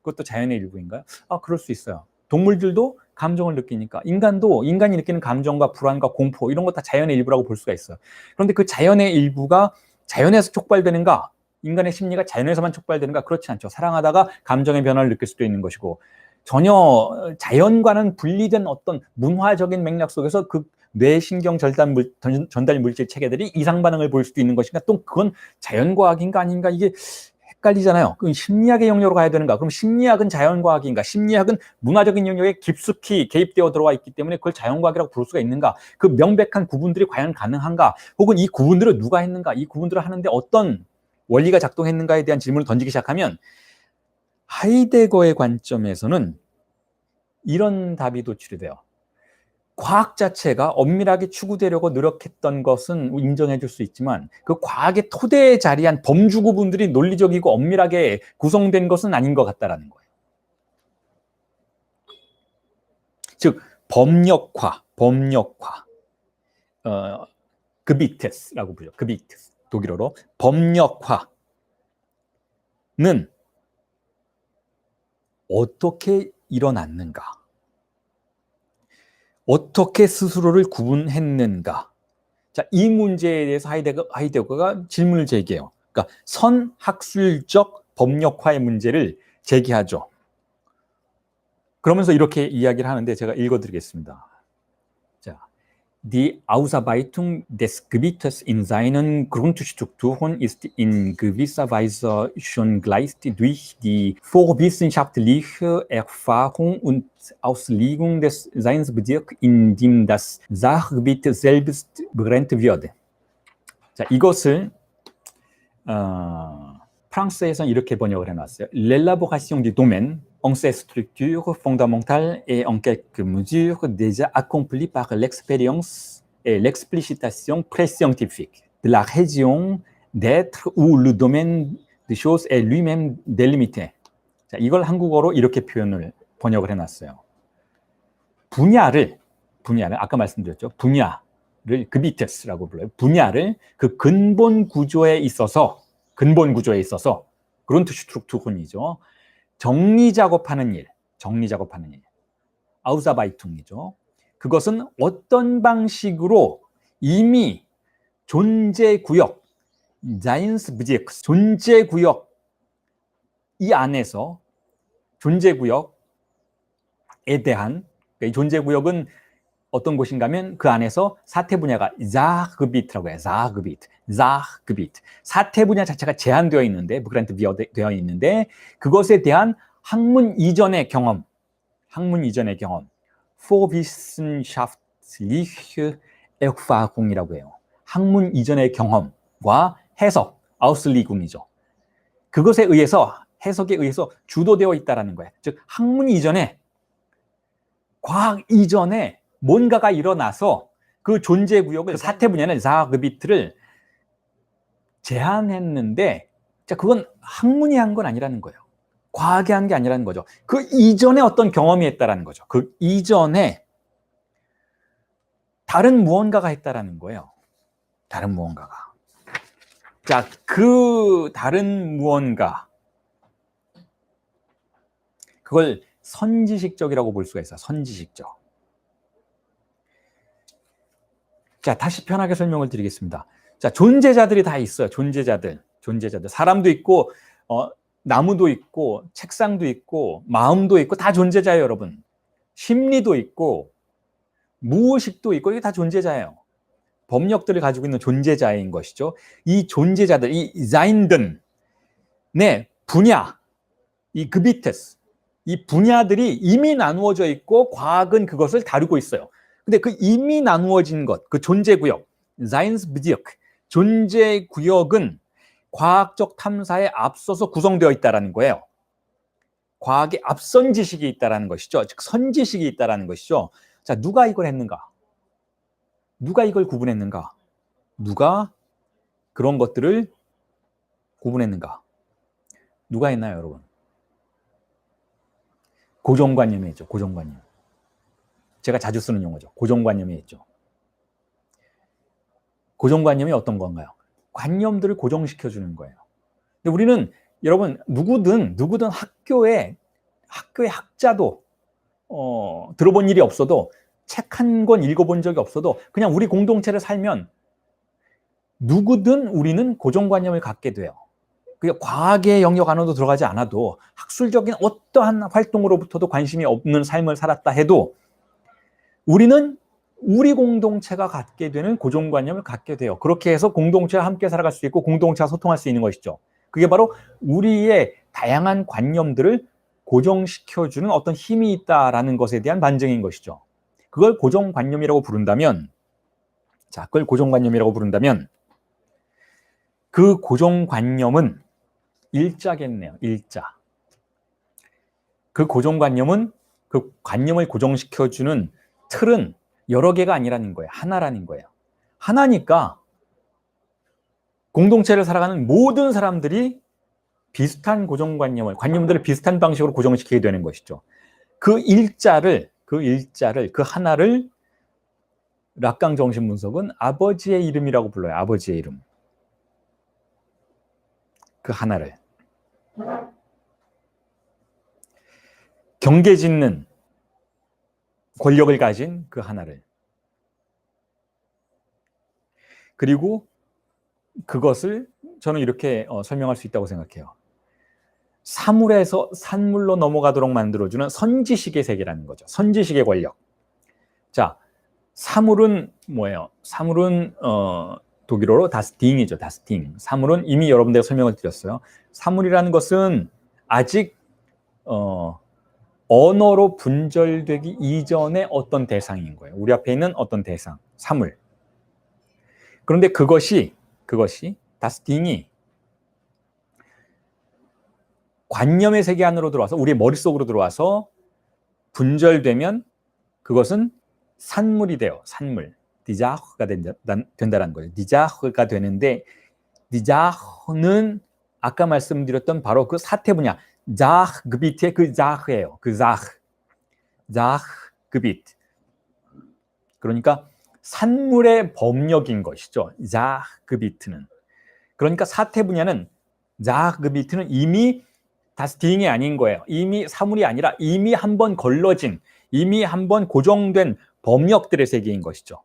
그것도 자연의 일부인가요? 아, 그럴 수 있어요. 동물들도 감정을 느끼니까. 인간이 느끼는 감정과 불안과 공포 이런 것 다 자연의 일부라고 볼 수가 있어요. 그런데 그 자연의 일부가 자연에서 촉발되는가? 인간의 심리가 자연에서만 촉발되는가? 그렇지 않죠. 사랑하다가 감정의 변화를 느낄 수도 있는 것이고, 전혀 자연과는 분리된 어떤 문화적인 맥락 속에서 그 뇌신경 전달 물질 체계들이 이상 반응을 보일 수도 있는 것인가? 또 그건 자연과학인가 아닌가? 이게 헷갈리잖아요. 그럼 심리학의 영역으로 가야 되는가? 그럼 심리학은 자연과학인가? 심리학은 문화적인 영역에 깊숙이 개입되어 들어와 있기 때문에 그걸 자연과학이라고 부를 수가 있는가? 그 명백한 구분들이 과연 가능한가? 혹은 이 구분들을 누가 했는가? 이 구분들을 하는데 어떤 원리가 작동했는가에 대한 질문을 던지기 시작하면 하이데거의 관점에서는 이런 답이 도출이 돼요. 과학 자체가 엄밀하게 추구되려고 노력했던 것은 인정해 줄 수 있지만 그 과학의 토대에 자리한 범주 구분들이 논리적이고 엄밀하게 구성된 것은 아닌 것 같다라는 거예요. 즉 법력화, 그비테스라고 부르죠. 그비테스, 독일어로 법력화는 어떻게 일어났는가? 어떻게 스스로를 구분했는가? 자, 이 문제에 대해서 하이데거가 질문을 제기해요. 그러니까 선학술적 법력화의 문제를 제기하죠. 그러면서 이렇게 이야기를 하는데 제가 읽어드리겠습니다. 자, Die Ausarbeitung des Gebietes in seinen Grundstrukturen ist in gewisser Weise schon gleich durch die vorwissenschaftliche Erfahrung und Auslegung des Seinsbezirks, in dem das Sachgebiet selbst begrenzt wird. 자, 이것을 프랑스에서는 이렇게 번역을 해놨어요. L'élaboration du domaine en ses structures fondamentales est en quelque mesure déjà accomplie par l'expérience et l'explicitation pré-scientifique de la région d'être où le domaine des choses est lui-même délimité. 자, 이걸 한국어로 이렇게 번역을 해놨어요. 분야를 아까 말씀드렸죠. 분야를 그비테스라고 불러요. 분야를 그 근본 구조에 있어서 그룬트슈트루크tun이죠. 정리 작업하는 일. 아우사바이퉁이죠. 그것은 어떤 방식으로 이미 존재구역, 자인스브젝스, 존재구역 이 안에서 존재구역에 대한, 이 존재구역은 어떤 곳인가 하면 그 안에서 사태 분야가 자흐비트라고 해요. 자흐비트. 사태 분야 자체가 제한되어 있는데, begrenzt 되어 있는데 그것에 대한 학문 이전의 경험, vorwissenschaftliche Erfahrung이라고 해요. 학문 이전의 경험과 해석, 아우슬리궁이죠. 그것에 의해서, 해석에 의해서 주도되어 있다는 거예요. 즉 학문 이전에, 과학 이전에 뭔가가 일어나서 그 존재 구역을, 그 사태 분야는 자흐비트를 제한했는데, 자, 그건 학문이 한 건 아니라는 거예요. 과학이 한 게 아니라는 거죠. 그 이전에 어떤 경험이 했다라는 거죠. 그 이전에 다른 무언가가 했다라는 거예요. 다른 무언가가. 자, 그 다른 무언가, 그걸 선지식적이라고 볼 수가 있어요. 선지식적. 자, 다시 편하게 설명을 드리겠습니다. 자, 존재자들이 다 있어요. 존재자들. 사람도 있고, 나무도 있고, 책상도 있고, 마음도 있고, 다 존재자예요, 여러분. 심리도 있고, 무의식도 있고, 이게 다 존재자예요. 법력들을 가지고 있는 존재자인 것이죠. 이 존재자들, 이 자인든, 분야, 이 그비테스, 이 분야들이 이미 나누어져 있고, 과학은 그것을 다루고 있어요. 근데 그 이미 나누어진 것, 그 존재구역, 자인스비지역, 존재구역은 과학적 탐사에 앞서서 구성되어 있다는 거예요. 과학의 앞선 지식이 있다는 것이죠. 즉 선지식이 있다는 것이죠. 자, 누가 이걸 했는가? 누가 이걸 구분했는가? 누가 그런 것들을 구분했는가? 누가 했나요, 여러분? 고정관념이 있죠. 고정관념. 제가 자주 쓰는 용어죠. 고정관념이 있죠. 고정관념이 어떤 건가요? 관념들을 고정시켜주는 거예요. 근데 우리는, 여러분, 누구든 학교에 학자도 들어본 일이 없어도, 책 한 권 읽어본 적이 없어도, 그냥 우리 공동체를 살면 누구든 우리는 고정관념을 갖게 돼요. 그게 과학의 영역 안으로 들어가지 않아도 학술적인 어떠한 활동으로부터도 관심이 없는 삶을 살았다 해도 우리는 우리 공동체가 갖게 되는 고정관념을 갖게 돼요. 그렇게 해서 공동체와 함께 살아갈 수 있고 공동체와 소통할 수 있는 것이죠. 그게 바로 우리의 다양한 관념들을 고정시켜주는 어떤 힘이 있다라는 것에 대한 반증인 것이죠. 그걸 고정관념이라고 부른다면, 그걸 고정관념이라고 부른다면 그 고정관념은 일자겠네요. 일자. 그 고정관념은 그 관념을 고정시켜주는 틀은 여러 개가 아니라는 거예요. 하나라는 거예요. 하나니까 공동체를 살아가는 모든 사람들이 비슷한 고정관념을, 관념들을 비슷한 방식으로 고정시키게 되는 것이죠. 그 하나를 락강 정신분석은 아버지의 이름이라고 불러요. 아버지의 이름. 그 하나를. 경계짓는 권력을 가진 그 하나를. 그리고 그것을 저는 이렇게 설명할 수 있다고 생각해요. 사물에서 산물로 넘어가도록 만들어주는 선지식의 세계라는 거죠. 선지식의 권력. 자, 사물은 뭐예요? 사물은 독일어로 다스팅이죠. 다스팅. 사물은 이미 여러분들과 설명을 드렸어요. 사물이라는 것은 아직 언어로 분절되기 이전의 어떤 대상인 거예요. 우리 앞에 있는 어떤 대상, 사물. 그런데 그것이 다스팅이 관념의 세계 안으로 들어와서 우리의 머릿속으로 들어와서 분절되면 그것은 산물이 돼요. 산물. 디자흐가 된다는 거예요. 디자흐가 되는데 디자흐는 아까 말씀드렸던 바로 그 사태 분야 자흐그비트의 그 자흐예요. 그 자흐그비트. 그러니까 산물의 법력인 것이죠. 자흐그비트는. 그러니까 사태 분야는 자흐그비트는 이미 다스팅이 아닌 거예요. 이미 사물이 아니라 이미 한번 걸러진, 이미 한번 고정된 법력들의 세계인 것이죠.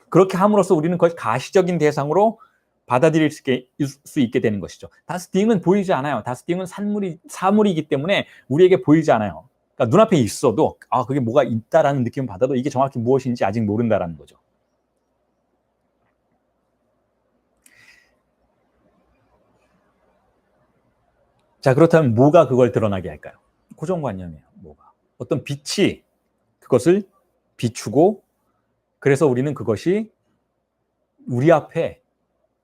그렇게 함으로써 우리는 그걸 가시적인 대상으로 받아들일 수 있게 되는 것이죠. 다스팅은 보이지 않아요. 다스팅은 사물이기 때문에 우리에게 보이지 않아요. 그러니까 눈앞에 있어도 그게 뭐가 있다라는 느낌을 받아도 이게 정확히 무엇인지 아직 모른다라는 거죠. 자, 그렇다면 뭐가 그걸 드러나게 할까요? 고정관념이에요. 뭐가? 어떤 빛이 그것을 비추고 그래서 우리는 그것이 우리 앞에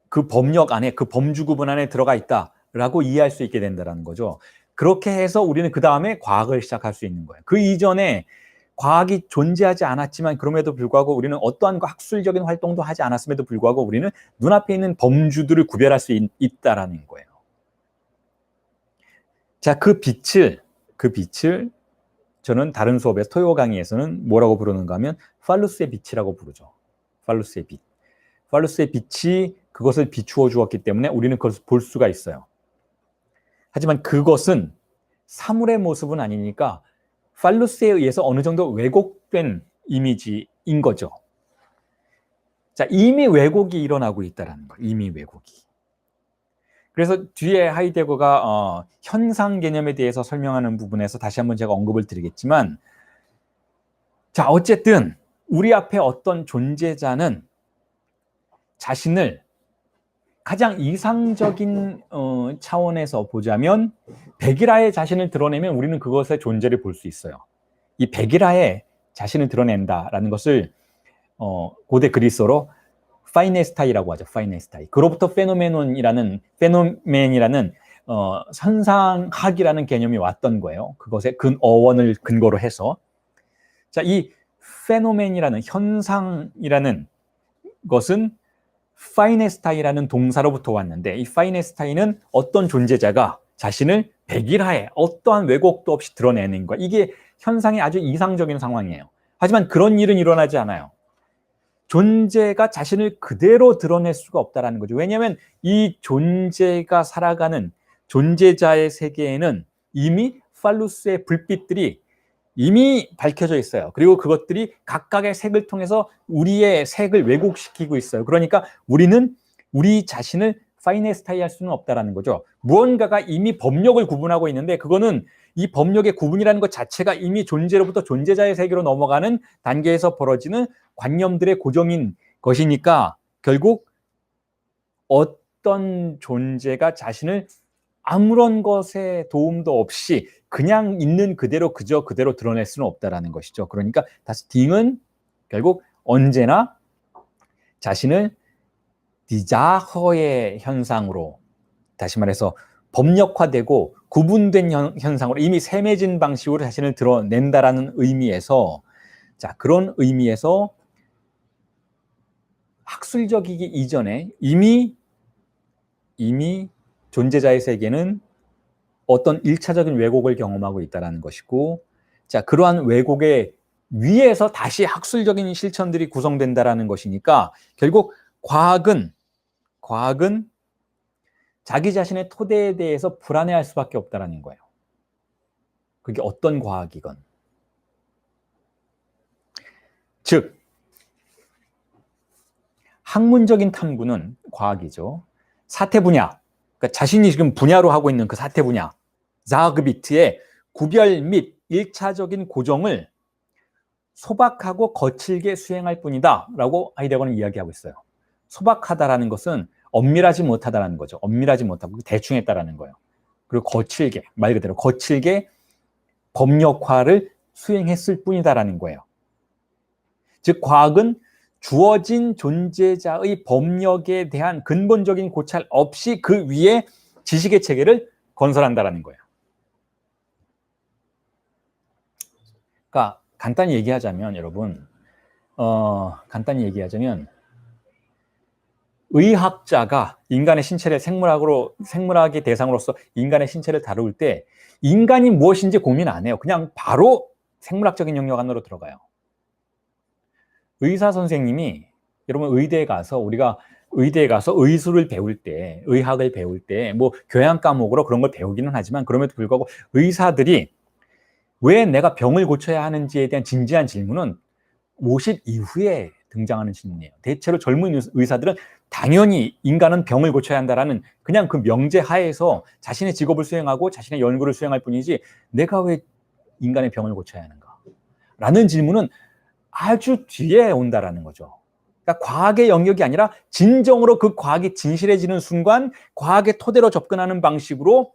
그 법력 안에, 그 범주 구분 안에 들어가 있다라고 이해할 수 있게 된다는 거죠. 그렇게 해서 우리는 그 다음에 과학을 시작할 수 있는 거예요. 그 이전에 과학이 존재하지 않았지만 그럼에도 불구하고 우리는 어떠한 학술적인 활동도 하지 않았음에도 불구하고 우리는 눈앞에 있는 범주들을 구별할 수 있다라는 거예요. 자, 그 빛을 저는 다른 수업에서 토요 강의에서는 뭐라고 부르는가 하면 팔루스의 빛이라고 부르죠. 팔루스의 빛. 팔루스의 빛이 그것을 비추어 주었기 때문에 우리는 그것을 볼 수가 있어요. 하지만 그것은 사물의 모습은 아니니까 팔루스에 의해서 어느 정도 왜곡된 이미지인 거죠. 자, 이미 왜곡이 일어나고 있다는 거예요. 이미 왜곡이. 그래서 뒤에 하이데거가 현상 개념에 대해서 설명하는 부분에서 다시 한번 제가 언급을 드리겠지만, 자, 어쨌든 우리 앞에 어떤 존재자는 자신을 가장 이상적인 차원에서 보자면 백일하에 자신을 드러내면 우리는 그것의 존재를 볼 수 있어요. 이 백일하에 자신을 드러낸다라는 것을 고대 그리스어로 파이네스타이라고 하죠. 파이네스타이. 그로부터 페노멘이라는 현상학이라는 개념이 왔던 거예요. 그것의 어원을 근거로 해서. 자, 이 페노멘이라는 현상이라는 것은 파이네스타이라는 동사로부터 왔는데, 이 파이네스타이는 어떤 존재자가 자신을 백일하에 어떠한 왜곡도 없이 드러내는 것. 이게 현상의 아주 이상적인 상황이에요. 하지만 그런 일은 일어나지 않아요. 존재가 자신을 그대로 드러낼 수가 없다는 거죠. 왜냐하면 이 존재가 살아가는 존재자의 세계에는 이미 팔루스의 불빛들이 이미 밝혀져 있어요. 그리고 그것들이 각각의 색을 통해서 우리의 색을 왜곡시키고 있어요. 그러니까 우리는 우리 자신을 파이네스타이 할 수는 없다라는 거죠. 무언가가 이미 법력을 구분하고 있는데 그거는 이 법력의 구분이라는 것 자체가 이미 존재로부터 존재자의 세계로 넘어가는 단계에서 벌어지는 관념들의 고정인 것이니까 결국 어떤 존재가 자신을 아무런 것에 도움도 없이 그냥 있는 그대로 그저 그대로 드러낼 수는 없다라는 것이죠. 그러니까 다시 딩은 결국 언제나 자신을 디자허의 현상으로, 다시 말해서 법력화되고 구분된 현상으로 이미 세매진 방식으로 자신을 드러낸다라는 의미에서, 자, 그런 의미에서 학술적이기 이전에 이미 존재자의 세계는 어떤 1차적인 왜곡을 경험하고 있다는 것이고, 자, 그러한 왜곡의 위에서 다시 학술적인 실천들이 구성된다는 것이니까 결국 과학은 자기 자신의 토대에 대해서 불안해할 수밖에 없다는 거예요. 그게 어떤 과학이건. 즉, 학문적인 탐구는 과학이죠. 사태 분야, 그러니까 자신이 지금 분야로 하고 있는 그 사태 분야, 자그비트의 구별 및 1차적인 고정을 소박하고 거칠게 수행할 뿐이다 라고 하이데거는 이야기하고 있어요. 소박하다라는 것은 엄밀하지 못하다라는 거죠. 엄밀하지 못하고 대충 했다라는 거예요. 그리고 거칠게, 말 그대로 거칠게 법력화를 수행했을 뿐이다라는 거예요. 즉 과학은 주어진 존재자의 법력에 대한 근본적인 고찰 없이 그 위에 지식의 체계를 건설한다라는 거예요. 그러니까 간단히 얘기하자면 여러분, 의학자가 인간의 신체를 생물학의 대상으로서 인간의 신체를 다룰 때 인간이 무엇인지 고민 안 해요. 그냥 바로 생물학적인 영역 안으로 들어가요. 의사 선생님이, 여러분 우리가 의대에 가서 의술을 배울 때, 의학을 배울 때 뭐 교양 과목으로 그런 걸 배우기는 하지만 그럼에도 불구하고 의사들이 왜 내가 병을 고쳐야 하는지에 대한 진지한 질문은 50 이후에 등장하는 질문이에요. 대체로 젊은 의사들은 당연히 인간은 병을 고쳐야 한다라는 그냥 그 명제 하에서 자신의 직업을 수행하고 자신의 연구를 수행할 뿐이지 내가 왜 인간의 병을 고쳐야 하는가? 라는 질문은 아주 뒤에 온다라는 거죠. 그러니까 과학의 영역이 아니라 진정으로 그 과학이 진실해지는 순간 과학의 토대로 접근하는 방식으로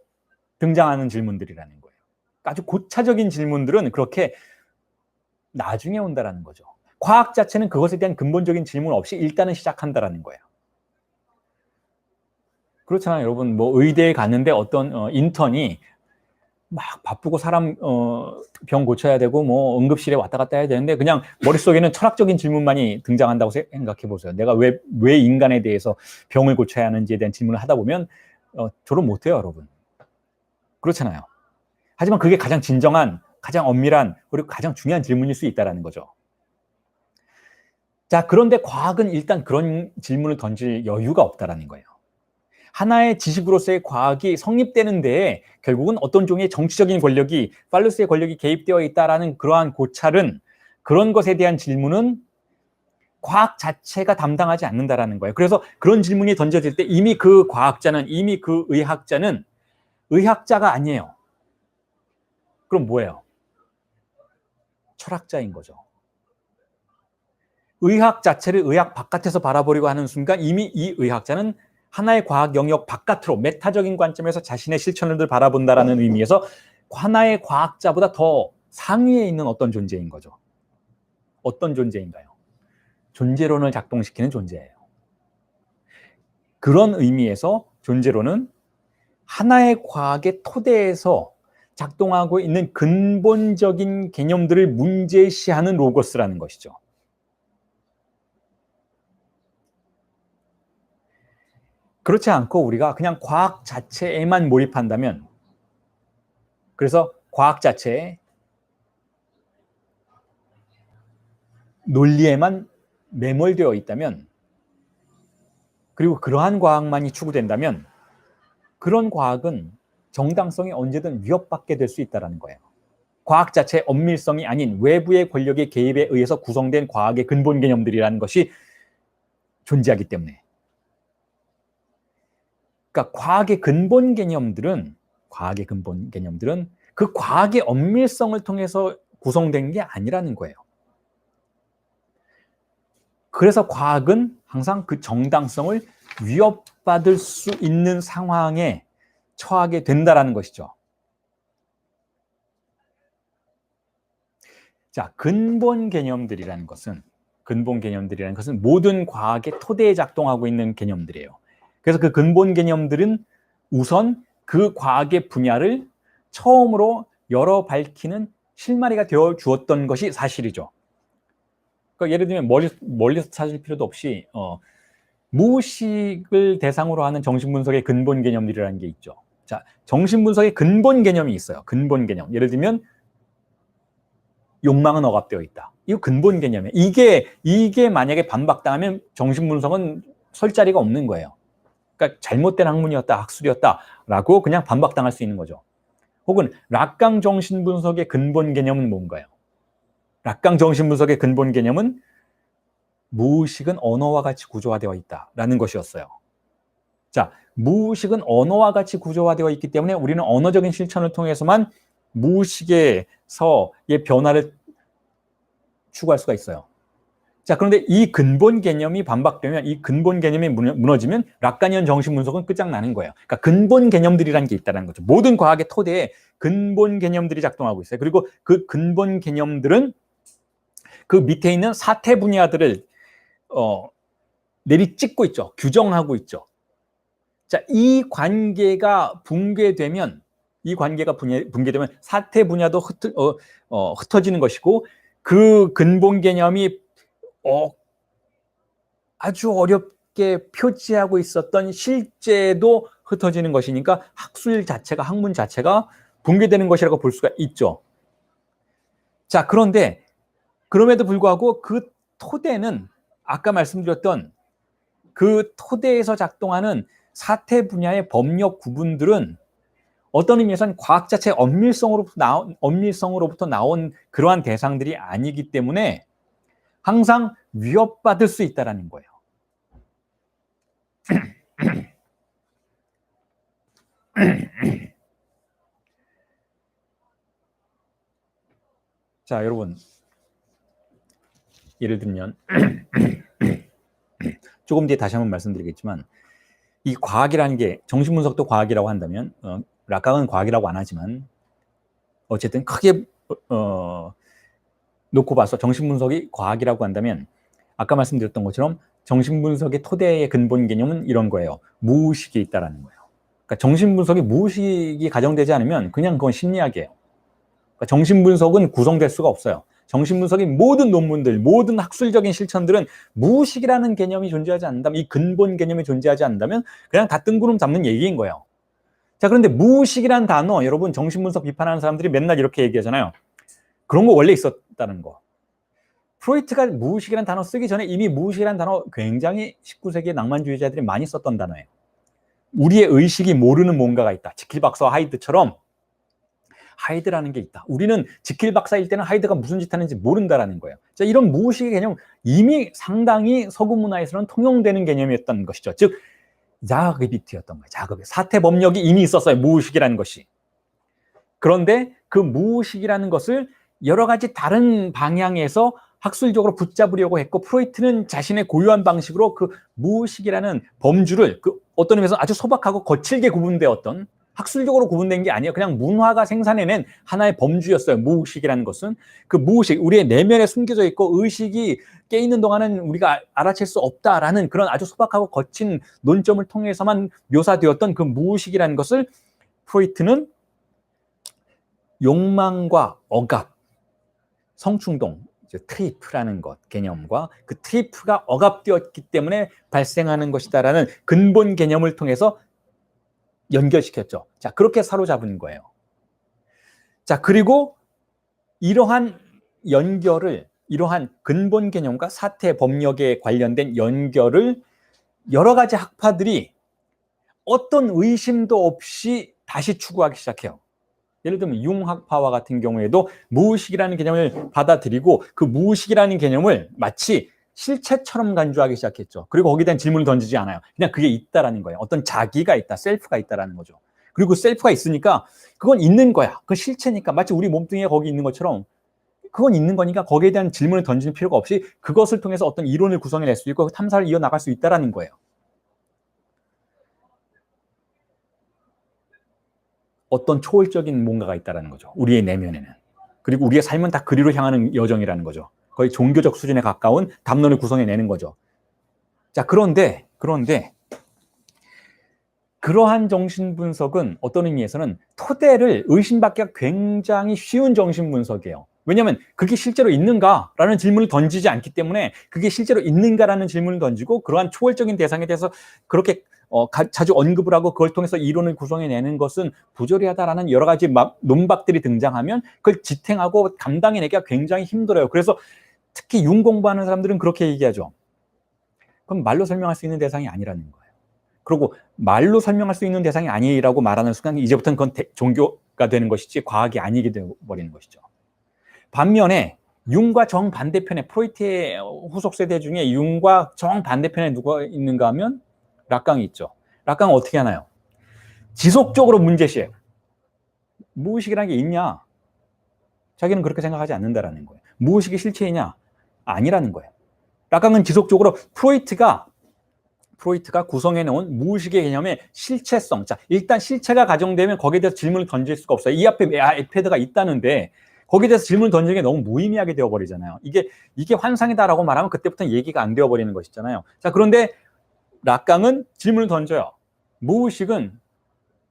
등장하는 질문들이라는 거예요. 아주 고차적인 질문들은 그렇게 나중에 온다라는 거죠. 과학 자체는 그것에 대한 근본적인 질문 없이 일단은 시작한다라는 거예요. 그렇잖아요, 여러분. 뭐 의대에 갔는데 어떤 인턴이 막 바쁘고 사람 병 고쳐야 되고 뭐 응급실에 왔다 갔다 해야 되는데 그냥 머릿속에는 철학적인 질문만이 등장한다고 생각해 보세요. 내가 왜 인간에 대해서 병을 고쳐야 하는지에 대한 질문을 하다 보면 졸업 못 해요, 여러분. 그렇잖아요. 하지만 그게 가장 진정한, 가장 엄밀한, 그리고 가장 중요한 질문일 수 있다는 거죠. 자, 그런데 과학은 일단 그런 질문을 던질 여유가 없다는 거예요. 하나의 지식으로서의 과학이 성립되는 데에 결국은 어떤 종의 정치적인 권력이, 팔루스의 권력이 개입되어 있다는 그러한 고찰은, 그런 것에 대한 질문은 과학 자체가 담당하지 않는다는 거예요. 그래서 그런 질문이 던져질 때 이미 그 과학자는, 이미 그 의학자는 의학자가 아니에요. 그럼 뭐예요? 철학자인 거죠. 의학 자체를 의학 바깥에서 바라보려고 하는 순간 이미 이 의학자는 하나의 과학 영역 바깥으로 메타적인 관점에서 자신의 실천을 바라본다라는 의미에서 하나의 과학자보다 더 상위에 있는 어떤 존재인 거죠. 어떤 존재인가요? 존재론을 작동시키는 존재예요. 그런 의미에서 존재론은 하나의 과학의 토대에서 작동하고 있는 근본적인 개념들을 문제시하는 로고스라는 것이죠. 그렇지 않고 우리가 그냥 과학 자체에만 몰입한다면, 그래서 과학 자체에 논리에만 매몰되어 있다면, 그리고 그러한 과학만이 추구된다면 그런 과학은 정당성이 언제든 위협받게 될 수 있다는 거예요. 과학 자체의 엄밀성이 아닌 외부의 권력의 개입에 의해서 구성된 과학의 근본 개념들이라는 것이 존재하기 때문에. 그러니까 과학의 근본 개념들은 그 과학의 엄밀성을 통해서 구성된 게 아니라는 거예요. 그래서 과학은 항상 그 정당성을 위협받을 수 있는 상황에 처하게 된다라는 것이죠. 자, 근본 개념들이라는 것은 모든 과학의 토대에 작동하고 있는 개념들이에요. 그래서 그 근본 개념들은 우선 그 과학의 분야를 처음으로 열어 밝히는 실마리가 되어 주었던 것이 사실이죠. 그러니까 예를 들면 멀리서 찾을 필요도 없이 무의식을 대상으로 하는 정신분석의 근본 개념들이라는 게 있죠. 자, 정신분석의 근본 개념이 있어요. 근본 개념. 예를 들면 욕망은 억압되어 있다. 이거 근본 개념이에요. 이게 만약에 반박당하면 정신분석은 설 자리가 없는 거예요. 그러니까 잘못된 학문이었다, 학술이었다라고 그냥 반박당할 수 있는 거죠. 혹은 락강 정신분석의 근본 개념은 뭔가요? 락강 정신분석의 근본 개념은 무의식은 언어와 같이 구조화되어 있다라는 것이었어요. 자, 무의식은 언어와 같이 구조화되어 있기 때문에 우리는 언어적인 실천을 통해서만 무의식에서의 변화를 추구할 수가 있어요. 자, 그런데 이 근본 개념이 반박되면, 이 근본 개념이 무너지면 락가니언 정신분석은 끝장나는 거예요. 그러니까 근본 개념들이라는 게 있다는 거죠. 모든 과학의 토대에 근본 개념들이 작동하고 있어요. 그리고 그 근본 개념들은 그 밑에 있는 사태 분야들을 내리찍고 있죠. 규정하고 있죠. 자, 이 관계가 붕괴되면 사태 분야도 흩어지는 것이고, 그 근본 개념이 아주 어렵게 표지하고 있었던 실제도 흩어지는 것이니까 학문 자체가 붕괴되는 것이라고 볼 수가 있죠. 자, 그런데 그럼에도 불구하고 그 토대는 아까 말씀드렸던 그 토대에서 작동하는 사태 분야의 법력 구분들은 어떤 의미에서는 과학 자체의 엄밀성으로부터 나온 그러한 대상들이 아니기 때문에 항상 위협받을 수 있다는 거예요. 자, 여러분, 예를 들면 조금 뒤에 다시 한번 말씀드리겠지만, 이 과학이라는 게 정신분석도 과학이라고 한다면 락강은 과학이라고 안 하지만 어쨌든 크게 놓고 봐서 정신분석이 과학이라고 한다면 아까 말씀드렸던 것처럼 정신분석의 토대의 근본 개념은 이런 거예요. 무의식이 있다라는 거예요. 그러니까 정신분석이 무의식이 가정되지 않으면 그냥 그건 심리학이에요. 그러니까 정신분석은 구성될 수가 없어요. 정신분석의 모든 논문들, 모든 학술적인 실천들은 무의식이라는 개념이 존재하지 않는다면, 이 근본 개념이 존재하지 않는다면 그냥 다 뜬구름 잡는 얘기인 거예요. 자, 그런데 무의식이라는 단어, 여러분 정신분석 비판하는 사람들이 맨날 이렇게 얘기하잖아요. 그런 거 원래 있었다는 거. 프로이트가 무의식이라는 단어 쓰기 전에 이미 무의식이라는 단어 굉장히 19세기의 낭만주의자들이 많이 썼던 단어예요. 우리의 의식이 모르는 뭔가가 있다. 지킬 박사와 하이드처럼 하이드라는 게 있다. 우리는 지킬 박사일 때는 하이드가 무슨 짓 하는지 모른다라는 거예요. 자, 이런 무의식의 개념 이미 상당히 서구 문화에서는 통용되는 개념이었던 것이죠. 즉 자극의 비트였던 거예요. 자극의 사태 법력이 이미 있었어요. 무의식이라는 것이. 그런데 그 무의식이라는 것을 여러 가지 다른 방향에서 학술적으로 붙잡으려고 했고, 프로이트는 자신의 고유한 방식으로 그 무의식이라는 범주를 어떤 의미에서 아주 소박하고 거칠게 구분되었던, 학술적으로 구분된 게 아니에요. 그냥 문화가 생산해낸 하나의 범주였어요. 무의식이라는 것은. 그 무의식, 우리의 내면에 숨겨져 있고 의식이 깨있는 동안은 우리가 알아챌 수 없다라는 그런 아주 소박하고 거친 논점을 통해서만 묘사되었던 그 무의식이라는 것을 프로이트는 욕망과 억압, 성충동, 트리프라는 것 개념과 그 트리프가 억압되었기 때문에 발생하는 것이다라는 근본 개념을 통해서 연결시켰죠. 자, 그렇게 사로잡은 거예요. 자, 그리고 이러한 근본 개념과 사태 법력에 관련된 연결을 여러 가지 학파들이 어떤 의심도 없이 다시 추구하기 시작해요. 예를 들면 융학파와 같은 경우에도 무의식이라는 개념을 받아들이고 그 무의식이라는 개념을 마치 실체처럼 간주하기 시작했죠. 그리고 거기에 대한 질문을 던지지 않아요. 그냥 그게 있다라는 거예요. 어떤 자기가 있다, 셀프가 있다라는 거죠. 그리고 셀프가 있으니까 그건 있는 거야. 그 실체니까 마치 우리 몸뚱이에 거기 있는 것처럼 그건 있는 거니까 거기에 대한 질문을 던지는 필요가 없이 그것을 통해서 어떤 이론을 구성해낼 수 있고 탐사를 이어나갈 수 있다라는 거예요. 어떤 초월적인 뭔가가 있다라는 거죠. 우리의 내면에는. 그리고 우리의 삶은 다 그리로 향하는 여정이라는 거죠. 거의 종교적 수준에 가까운 담론을 구성해내는 거죠. 자, 그런데 그러한 정신분석은 어떤 의미에서는 토대를 의심받기가 굉장히 쉬운 정신분석이에요. 왜냐하면 그게 실제로 있는가라는 질문을 던지지 않기 때문에 그게 실제로 있는가라는 질문을 던지고 그러한 초월적인 대상에 대해서 그렇게 자주 언급을 하고 그걸 통해서 이론을 구성해내는 것은 부조리하다라는 여러 가지 논박들이 등장하면 그걸 지탱하고 감당해내기가 굉장히 힘들어요. 그래서 특히 융 공부하는 사람들은 그렇게 얘기하죠. 그럼 말로 설명할 수 있는 대상이 아니라는 거예요. 그리고 말로 설명할 수 있는 대상이 아니라고 말하는 순간 이제부터는 그건 종교가 되는 것이지 과학이 아니게 되어버리는 것이죠. 반면에 융과 정반대편에 프로이트의 후속 세대 중에 융과 정반대편에 누가 있는가 하면 락강이 있죠. 락강은 어떻게 하나요? 지속적으로 문제시해요. 무의식이라는 게 있냐? 자기는 그렇게 생각하지 않는다라는 거예요. 무의식이 실체이냐? 아니라는 거예요. 락강은 지속적으로 프로이트가 구성해놓은 무의식의 개념의 실체성. 자, 일단 실체가 가정되면 거기에 대해서 질문을 던질 수가 없어요. 이 앞에 아이패드가 있다는데 거기에 대해서 질문을 던지는 게 너무 무의미하게 되어버리잖아요. 이게 환상이다라고 말하면 그때부터 얘기가 안 되어버리는 것이잖아요. 자, 그런데 락강은 질문을 던져요. 무의식은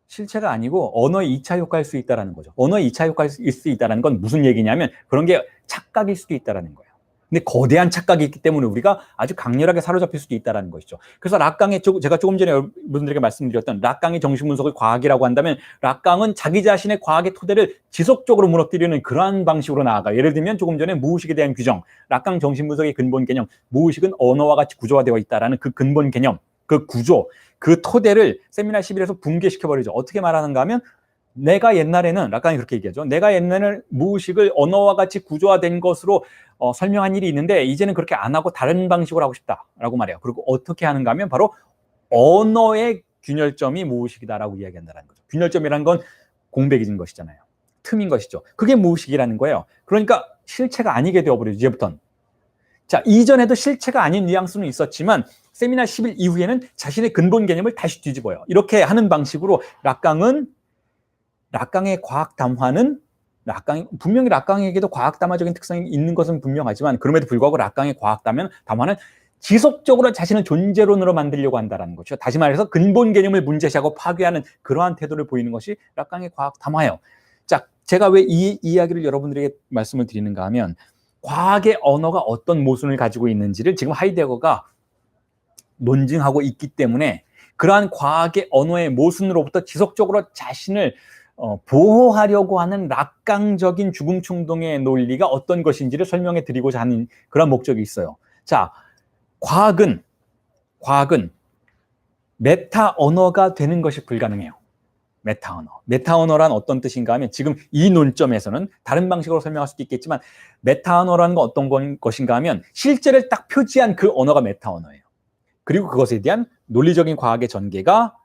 실체가 아니고 언어의 2차 효과일 수 있다는 거죠. 언어의 2차 효과일 수 있다는 건 무슨 얘기냐면 그런 게 착각일 수도 있다는 거예요. 근데 거대한 착각이 있기 때문에 우리가 아주 강렬하게 사로잡힐 수도 있다는 것이죠. 그래서 락강의 제가 조금 전에 여러분들에게 말씀드렸던 락강의 정신분석을 과학이라고 한다면 락강은 자기 자신의 과학의 토대를 지속적으로 무너뜨리는 그러한 방식으로 나아가요. 예를 들면 조금 전에 무의식에 대한 규정, 락강 정신분석의 근본 개념, 무의식은 언어와 같이 구조화되어 있다라는 그 근본 개념, 그 구조, 그 토대를 세미나 11에서 붕괴시켜버리죠. 어떻게 말하는가 하면 내가 옛날에는 락강이 그렇게 얘기하죠. 내가 옛날에는 무의식을 언어와 같이 구조화된 것으로 설명한 일이 있는데 이제는 그렇게 안 하고 다른 방식으로 하고 싶다라고 말해요. 그리고 어떻게 하는가 하면 바로 언어의 균열점이 무의식이다라고 이야기한다는 거죠. 균열점이라는 건 공백인 것이잖아요. 틈인 것이죠. 그게 무의식이라는 거예요. 그러니까 실체가 아니게 되어버려요. 이제부터는. 자, 이전에도 실체가 아닌 뉘앙스는 있었지만 세미나 11 이후에는 자신의 근본 개념을 다시 뒤집어요. 이렇게 하는 방식으로 락강의 과학 담화는 분명히 락강에게도 과학 담화적인 특성이 있는 것은 분명하지만 그럼에도 불구하고 락강의 과학 담화는 지속적으로 자신을 존재론으로 만들려고 한다는 거죠. 다시 말해서 근본 개념을 문제시하고 파괴하는 그러한 태도를 보이는 것이 락강의 과학 담화예요. 자, 제가 왜 이 이야기를 여러분들에게 말씀을 드리는가 하면 과학의 언어가 어떤 모순을 가지고 있는지를 지금 하이데거가 논증하고 있기 때문에 그러한 과학의 언어의 모순으로부터 지속적으로 자신을 보호하려고 하는 락강적인 죽음 충동의 논리가 어떤 것인지를 설명해 드리고자 하는 그런 목적이 있어요. 자, 과학은 메타 언어가 되는 것이 불가능해요. 메타 언어. 메타 언어란 어떤 뜻인가 하면 지금 이 논점에서는 다른 방식으로 설명할 수도 있겠지만 메타 언어라는 건 어떤 것인가 하면 실제를 딱 표지한 그 언어가 메타 언어예요. 그리고 그것에 대한 논리적인 과학의 전개가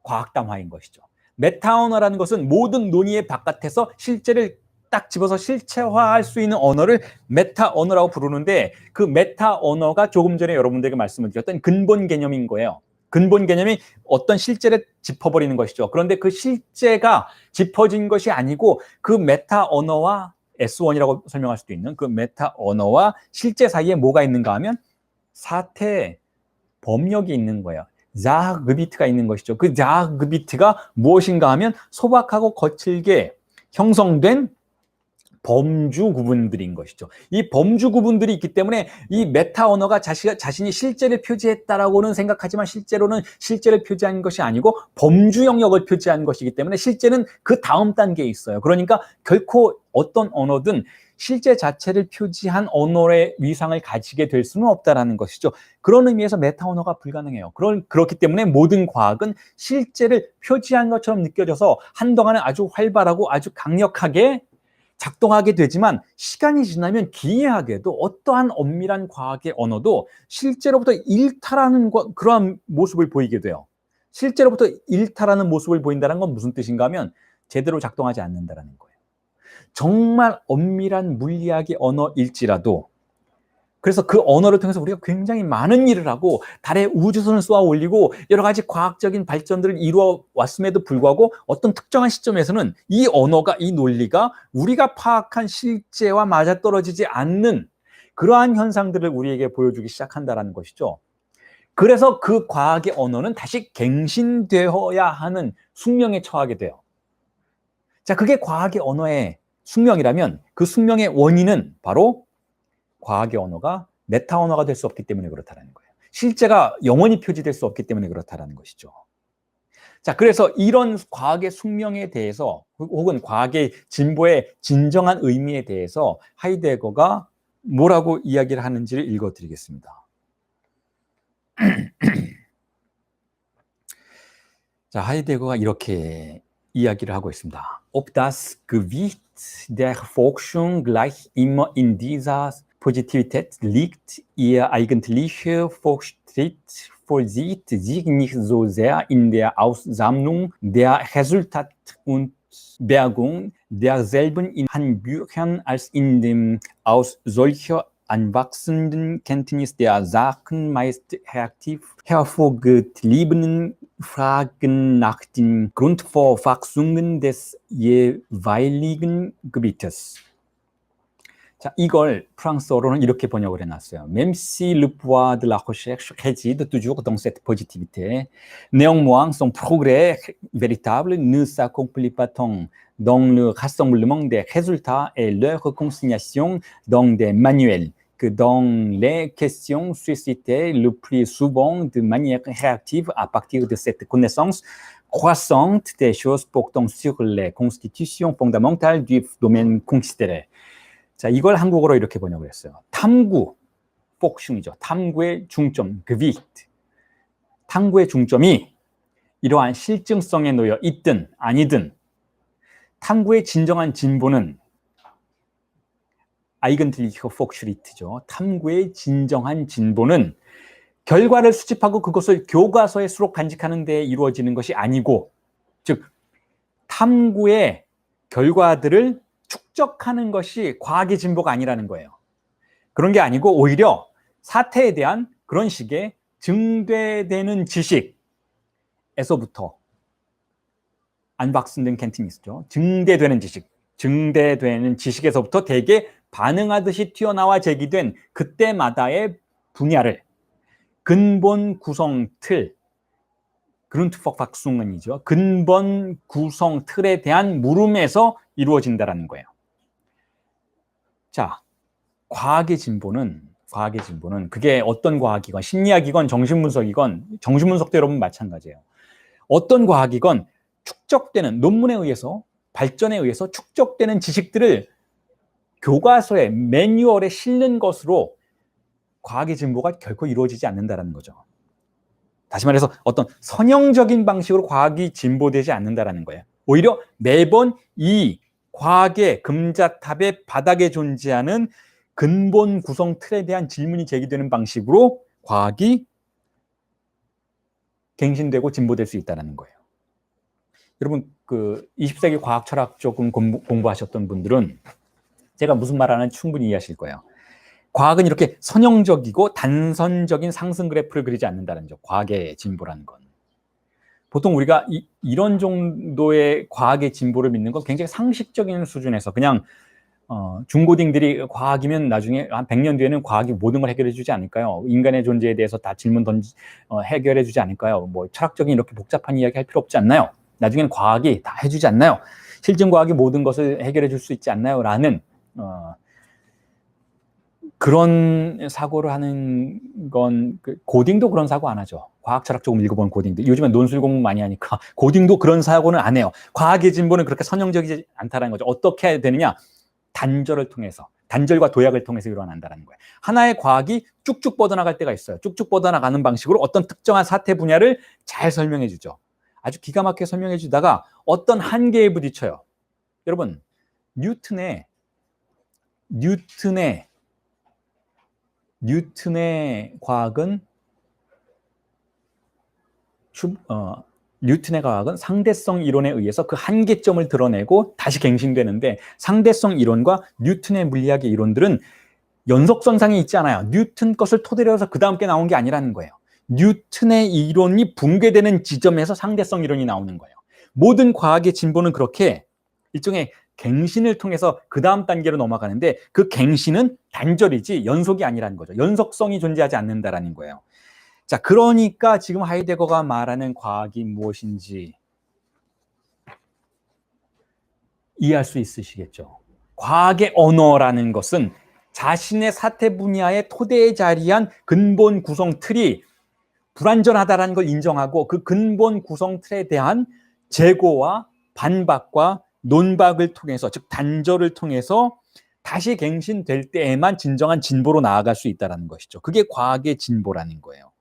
과학 담화인 것이죠. 메타 언어라는 것은 모든 논의의 바깥에서 실제를 딱 집어서 실체화할 수 있는 언어를 메타 언어라고 부르는데 그 메타 언어가 조금 전에 여러분들에게 말씀을 드렸던 근본 개념인 거예요. 근본 개념이 어떤 실제를 짚어버리는 것이죠. 그런데 그 실제가 짚어진 것이 아니고 그 메타 언어와 S1이라고 설명할 수도 있는 그 메타 언어와 실제 사이에 뭐가 있는가 하면 사태 법력이 있는 거예요. 자흐그비트가 있는 것이죠. 그 자흐그비트가 무엇인가 하면 소박하고 거칠게 형성된 범주 구분들인 것이죠. 이 범주 구분들이 있기 때문에 이 메타 언어가 자신이 실제를 표지했다라고는 생각하지만 실제로는 실제를 표지한 것이 아니고 범주 영역을 표지한 것이기 때문에 실제는 그 다음 단계에 있어요. 그러니까 결코 어떤 언어든 실제 자체를 표지한 언어의 위상을 가지게 될 수는 없다라는 것이죠. 그런 의미에서 메타 언어가 불가능해요. 그렇기 때문에 모든 과학은 실제를 표지한 것처럼 느껴져서 한동안은 아주 활발하고 아주 강력하게 작동하게 되지만 시간이 지나면 기이하게도 어떠한 엄밀한 과학의 언어도 실제로부터 일탈하는 그러한 모습을 보이게 돼요. 실제로부터 일탈하는 모습을 보인다는 건 무슨 뜻인가 하면 제대로 작동하지 않는다는 거예요. 정말 엄밀한 물리학의 언어일지라도, 그래서 그 언어를 통해서 우리가 굉장히 많은 일을 하고 달에 우주선을 쏘아 올리고 여러 가지 과학적인 발전들을 이루어 왔음에도 불구하고 어떤 특정한 시점에서는 이 언어가, 이 논리가 우리가 파악한 실제와 맞아떨어지지 않는 그러한 현상들을 우리에게 보여주기 시작한다는 것이죠. 그래서 그 과학의 언어는 다시 갱신되어야 하는 숙명에 처하게 돼요. 자, 그게 과학의 언어의 숙명이라면 그 숙명의 원인은 바로 과학의 언어가 메타 언어가 될 수 없기 때문에 그렇다는 거예요. 실제가 영원히 표지될 수 없기 때문에 그렇다는 것이죠. 자, 그래서 이런 과학의 숙명에 대해서 혹은 과학의 진보의 진정한 의미에 대해서 하이데거가 뭐라고 이야기를 하는지를 읽어드리겠습니다. 자, 하이데거가 이렇게 이야기를 하고 있습니다. Ob das Gewicht der Forschung gleich immer in dieser Positivität liegt, ihr eigentlicher Fortschritt vollzieht sich nicht so sehr in der Aussammlung der Resultate und Bergung derselben in Handbüchern als in dem aus solcher anwachsenden Kenntnis der Sachen meist reaktiv hervorgetriebenen Fragen nach den Grundverfassungen des jeweiligen Gebietes. 자, 이걸 프랑스어로는 이렇게 번역을 해놨어요. Même si le poids de la recherche réside toujours dans cette positivité, néanmoins son progrès véritable ne s'accomplit pas tant dans le rassemblement des résultats et leur consignation dans des manuels que dans les questions suscitées le plus souvent de manière réactive à partir de cette connaissance croissante des choses portant sur les constitutions fondamentales du domaine considéré. 자, 이걸 한국어로 이렇게 번역을 했어요. 탐구, 폭슝이죠. 탐구의 중점, Gewicht. 탐구의 중점이 이러한 실증성에 놓여 있든 아니든 탐구의 진정한 진보는 Eigentliche Fortschritt죠. 탐구의 진정한 진보는 결과를 수집하고 그것을 교과서에 수록 간직하는 데 이루어지는 것이 아니고, 즉 탐구의 결과들을 축적하는 것이 과학의 진보가 아니라는 거예요. 그런 게 아니고 오히려 사태에 대한 그런 식의 증대되는 지식에서부터 안박슨된 켄티니스죠. 증대되는 지식에서부터 대개 반응하듯이 튀어나와 제기된 그때마다의 분야를 근본 구성 틀, 그룬트퍼팍숭은이죠. 근본 구성 틀에 대한 물음에서 이루어진다는 거예요. 자, 과학의 진보는 그게 어떤 과학이건 심리학이건 정신분석이건, 정신분석도 여러분 마찬가지예요. 어떤 과학이건 축적되는 논문에 의해서, 발전에 의해서 축적되는 지식들을 교과서에, 매뉴얼에 실는 것으로 과학의 진보가 결코 이루어지지 않는다는 거죠. 다시 말해서 어떤 선형적인 방식으로 과학이 진보되지 않는다는 거예요. 오히려 매번 이 과학의 금자탑의 바닥에 존재하는 근본 구성 틀에 대한 질문이 제기되는 방식으로 과학이 갱신되고 진보될 수 있다는 거예요. 여러분, 그 20세기 과학 철학 조금 공부하셨던 분들은 제가 무슨 말 하는지 충분히 이해하실 거예요. 과학은 이렇게 선형적이고 단선적인 상승 그래프를 그리지 않는다는 점, 과학의 진보라는 건. 보통 우리가 이런 정도의 과학의 진보를 믿는 건 굉장히 상식적인 수준에서 그냥 중고딩들이 과학이면 나중에 한 100년 뒤에는 과학이 모든 걸 해결해 주지 않을까요? 인간의 존재에 대해서 다 질문 해결해 주지 않을까요? 뭐 철학적인 이렇게 복잡한 이야기 할 필요 없지 않나요? 나중에는 과학이 다 해주지 않나요? 실증과학이 모든 것을 해결해 줄 수 있지 않나요? 라는 그런 사고를 하는 건, 고딩도 그런 사고 안 하죠. 과학 철학 조금 읽어본 고딩들. 요즘에 논술 공부 많이 하니까 고딩도 그런 사고는 안 해요. 과학의 진보는 그렇게 선형적이지 않다는 거죠. 어떻게 해야 되느냐? 단절을 통해서, 단절과 도약을 통해서 일어난다는 거예요. 하나의 과학이 쭉쭉 뻗어나갈 때가 있어요. 쭉쭉 뻗어나가는 방식으로 어떤 특정한 사태 분야를 잘 설명해 주죠. 아주 기가 막히게 설명해 주다가 어떤 한계에 부딪혀요. 여러분, 뉴턴의 뉴턴의 과학은 뉴턴의 과학은 상대성 이론에 의해서 그 한계점을 드러내고 다시 갱신되는데, 상대성 이론과 뉴턴의 물리학의 이론들은 연속선상에 있지 않아요. 뉴턴 것을 토대로 해서 그 다음 게 나온 게 아니라는 거예요. 뉴턴의 이론이 붕괴되는 지점에서 상대성 이론이 나오는 거예요. 모든 과학의 진보는 그렇게 일종의 갱신을 통해서 그 다음 단계로 넘어가는데, 그 갱신은 단절이지 연속이 아니라는 거죠. 연속성이 존재하지 않는다라는 거예요. 자, 그러니까 지금 하이데거가 말하는 과학이 무엇인지 이해할 수 있으시겠죠. 과학의 언어라는 것은 자신의 사태 분야의 토대에 자리한 근본 구성 틀이 불완전하다는 걸 인정하고, 그 근본 구성 틀에 대한 재고와 반박과 논박을 통해서, 즉 단절을 통해서 다시 갱신될 때에만 진정한 진보로 나아갈 수 있다는 것이죠. 그게 과학의 진보라는 거예요.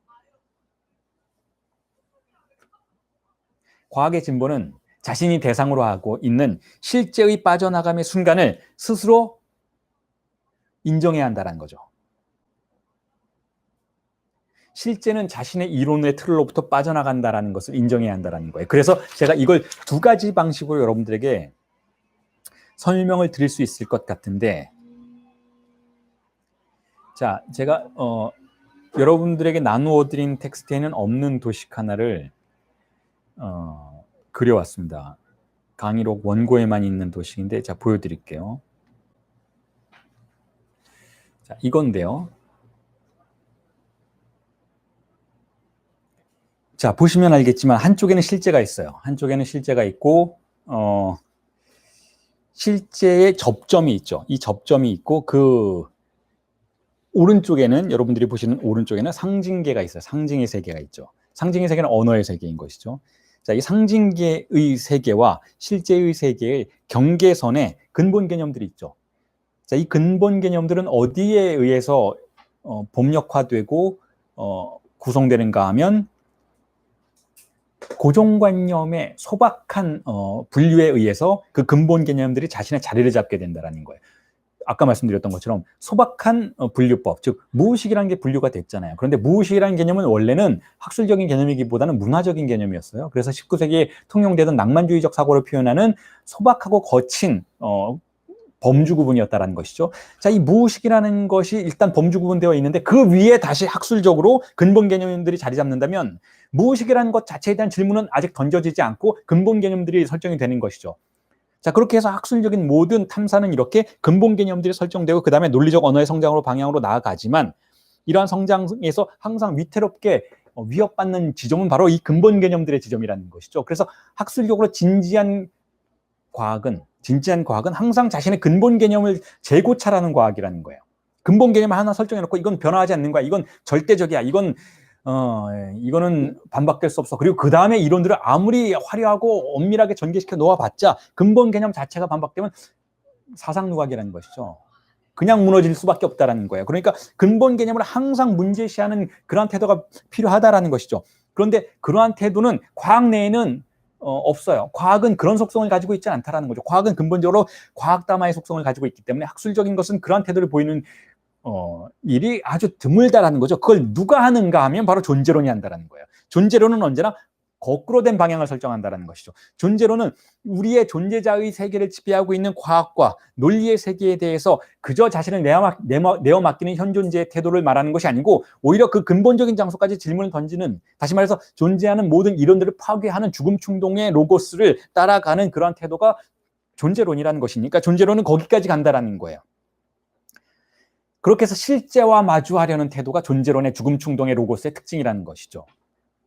과학의 진보는 자신이 대상으로 하고 있는 실제의 빠져나감의 순간을 스스로 인정해야 한다는 거죠. 실제는 자신의 이론의 틀로부터 빠져나간다는 것을 인정해야 한다는 거예요. 그래서 제가 이걸 두 가지 방식으로 여러분들에게 설명을 드릴 수 있을 것 같은데, 자, 제가 여러분들에게 나누어 드린 텍스트에는 없는 도식 하나를 그려왔습니다. 강의록 원고에만 있는 도식인데, 자, 보여드릴게요. 자, 이건데요. 자, 보시면 알겠지만 한쪽에는 실제가 있어요. 한쪽에는 실제가 있고, 실제의 접점이 있죠. 이 접점이 있고, 그 오른쪽에는, 여러분들이 보시는 오른쪽에는 상징계가 있어요. 상징의 세계가 있죠. 상징의 세계는 언어의 세계인 것이죠. 자, 이 상징계의 세계와 실제의 세계의 경계선에 근본 개념들이 있죠. 자, 이 근본 개념들은 어디에 의해서 법력화되고 구성되는가 하면, 고정관념의 소박한 분류에 의해서 그 근본 개념들이 자신의 자리를 잡게 된다는 거예요. 아까 말씀드렸던 것처럼 소박한 분류법, 즉 무의식이라는 게 분류가 됐잖아요. 그런데 무의식이라는 개념은 원래는 학술적인 개념이기보다는 문화적인 개념이었어요. 그래서 19세기에 통용되던 낭만주의적 사고를 표현하는 소박하고 거친 범주 구분이었다는 것이죠. 자, 이 무의식이라는 것이 일단 범주 구분되어 있는데, 그 위에 다시 학술적으로 근본 개념들이 자리 잡는다면 무의식이라는 것 자체에 대한 질문은 아직 던져지지 않고 근본 개념들이 설정이 되는 것이죠. 자, 그렇게 해서 학술적인 모든 탐사는 이렇게 근본 개념들이 설정되고 그 다음에 논리적 언어의 성장으로 방향으로 나아가지만, 이러한 성장에서 항상 위태롭게 위협받는 지점은 바로 이 근본 개념들의 지점이라는 것이죠. 그래서 학술적으로 진지한 과학은 항상 자신의 근본 개념을 재고찰하는 과학이라는 거예요. 근본 개념을 하나 설정해놓고 이건 변화하지 않는 거야, 이건 절대적이야, 이거는 반박될 수 없어. 그리고 그 다음에 이론들을 아무리 화려하고 엄밀하게 전개시켜 놓아봤자 근본 개념 자체가 반박되면 사상누각이라는 것이죠. 그냥 무너질 수밖에 없다라는 거예요. 그러니까 근본 개념을 항상 문제시하는 그러한 태도가 필요하다라는 것이죠. 그런데 그러한 태도는 과학 내에는 없어요. 과학은 그런 속성을 가지고 있지 않다라는 거죠. 과학은 근본적으로 과학담화의 속성을 가지고 있기 때문에 학술적인 것은 그러한 태도를 보이는 일이 아주 드물다라는 거죠. 그걸 누가 하는가 하면 바로 존재론이 한다라는 거예요. 존재론은 언제나 거꾸로 된 방향을 설정한다는 것이죠. 존재론은 우리의 존재자의 세계를 지배하고 있는 과학과 논리의 세계에 대해서 그저 자신을 내어 맡기는 현존재의 태도를 말하는 것이 아니고, 오히려 그 근본적인 장소까지 질문을 던지는, 다시 말해서 존재하는 모든 이론들을 파괴하는 죽음 충동의 로고스를 따라가는 그러한 태도가 존재론이라는 것이니까 존재론은 거기까지 간다라는 거예요. 그렇게 해서 실제와 마주하려는 태도가 존재론의 죽음 충동의 로고스의 특징이라는 것이죠.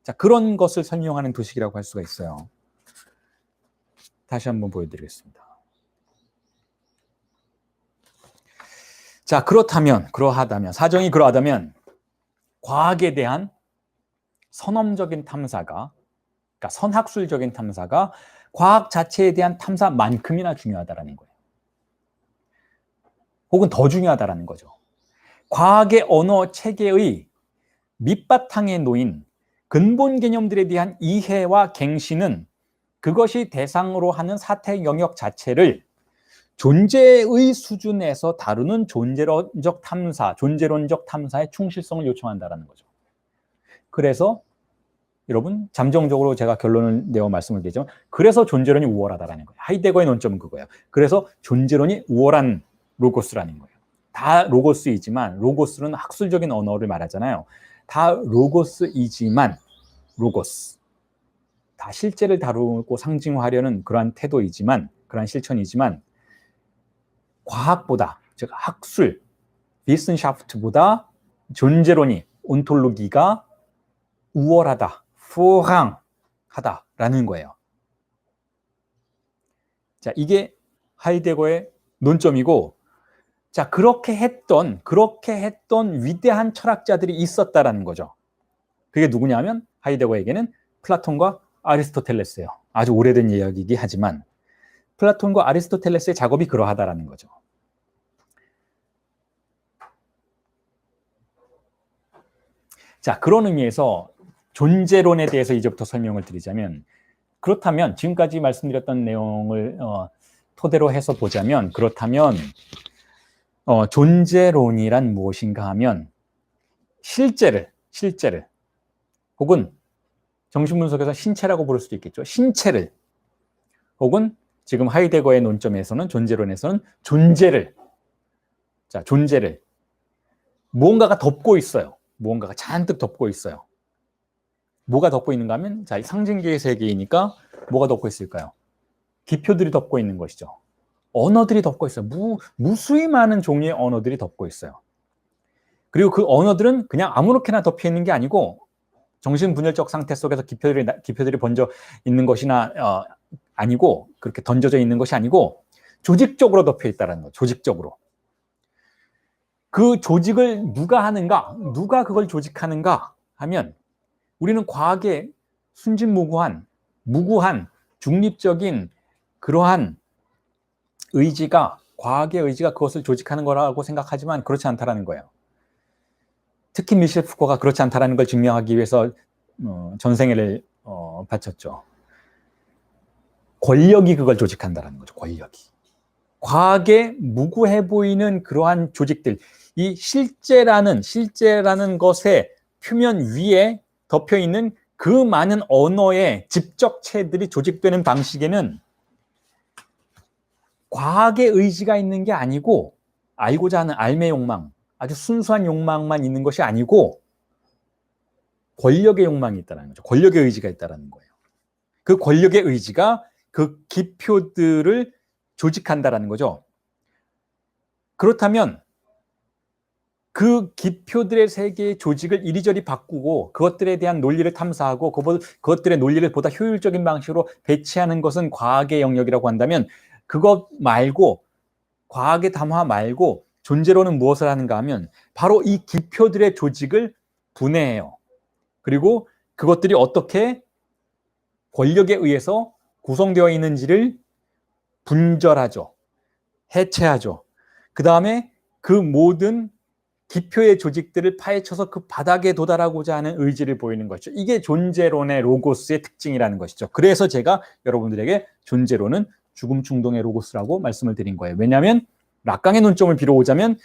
자, 그런 것을 설명하는 도식이라고 할 수가 있어요. 다시 한번 보여드리겠습니다. 자, 사정이 그러하다면 과학에 대한 선험적인 탐사가, 그러니까 선학술적인 탐사가 과학 자체에 대한 탐사만큼이나 중요하다라는 거예요. 혹은 더 중요하다라는 거죠. 과학의 언어 체계의 밑바탕에 놓인 근본 개념들에 대한 이해와 갱신은 그것이 대상으로 하는 사태 영역 자체를 존재의 수준에서 다루는 존재론적 탐사의 충실성을 요청한다라는 거죠. 그래서 여러분 잠정적으로 제가 결론을 내어 말씀을 드리죠. 그래서 존재론이 우월하다라는 거예요. 하이데거의 논점은 그거예요. 그래서 존재론이 우월한 로고스라는 거예요. 다 로고스이지만, 로고스는 학술적인 언어를 말하잖아요. 다 로고스이지만, 로고스. 다 실제를 다루고 상징화하려는 그러한 태도이지만, 그러한 실천이지만, 과학보다, 즉 학술, 비슨샤프트보다 존재론이, 온톨로기가 우월하다, 후항하다라는 거예요. 자, 이게 하이데거의 논점이고, 자, 그렇게 했던 위대한 철학자들이 있었다라는 거죠. 그게 누구냐 하면 하이데거에게는 플라톤과 아리스토텔레스예요. 아주 오래된 이야기이긴 하지만 플라톤과 아리스토텔레스의 작업이 그러하다라는 거죠. 자, 그런 의미에서 존재론에 대해서 이제부터 설명을 드리자면, 그렇다면 지금까지 말씀드렸던 내용을 토대로 해서 보자면, 그렇다면 존재론이란 무엇인가 하면 실제를 혹은 정신분석에서 신체라고 부를 수도 있겠죠. 신체를, 혹은 지금 하이데거의 논점에서는, 존재론에서는 존재를 무언가가 덮고 있어요. 무언가가 잔뜩 덮고 있어요. 뭐가 덮고 있는가 하면, 자, 상징계의 세계이니까 뭐가 덮고 있을까요? 기표들이 덮고 있는 것이죠. 언어들이 덮고 있어요. 무수히 많은 종류의 언어들이 덮고 있어요. 그리고 그 언어들은 그냥 아무렇게나 덮여 있는 게 아니고, 정신분열적 상태 속에서 기표들이 번져 있는 것이나 아니고, 그렇게 던져져 있는 것이 아니고 조직적으로 덮여 있다는 거죠. 조직적으로. 그 조직을 누가 하는가? 누가 그걸 조직하는가 하면, 우리는 과학의 순진무구한, 중립적인 그러한 과학의 의지가 그것을 조직하는 거라고 생각하지만 그렇지 않다라는 거예요. 특히 미셸 푸코가 그렇지 않다라는 걸 증명하기 위해서 전생애를 바쳤죠. 권력이 그걸 조직한다라는 거죠. 권력이. 과학에 무구해 보이는 그러한 조직들, 이 실제라는 것의 표면 위에 덮여 있는 그 많은 언어의 집적체들이 조직되는 방식에는 과학의 의지가 있는 게 아니고, 알고자 하는 알매 욕망, 아주 순수한 욕망만 있는 것이 아니고 권력의 욕망이 있다는 거죠. 권력의 의지가 있다는 거예요. 그 권력의 의지가 그 기표들을 조직한다는 거죠. 그렇다면 그 기표들의 세계의 조직을 이리저리 바꾸고 그것들에 대한 논리를 탐사하고 그것들의 논리를 보다 효율적인 방식으로 배치하는 것은 과학의 영역이라고 한다면, 그것 말고, 과학의 담화 말고 존재론은 무엇을 하는가 하면 바로 이 기표들의 조직을 분해해요. 그리고 그것들이 어떻게 권력에 의해서 구성되어 있는지를 분절하죠. 해체하죠. 그 다음에 그 모든 기표의 조직들을 파헤쳐서 그 바닥에 도달하고자 하는 의지를 보이는 것이죠. 이게 존재론의 로고스의 특징이라는 것이죠. 그래서 제가 여러분들에게 존재론은 죽음 충동의 로고스라고 말씀을 드린 거예요. 왜냐하면 락강의 논점을 빌어오자면,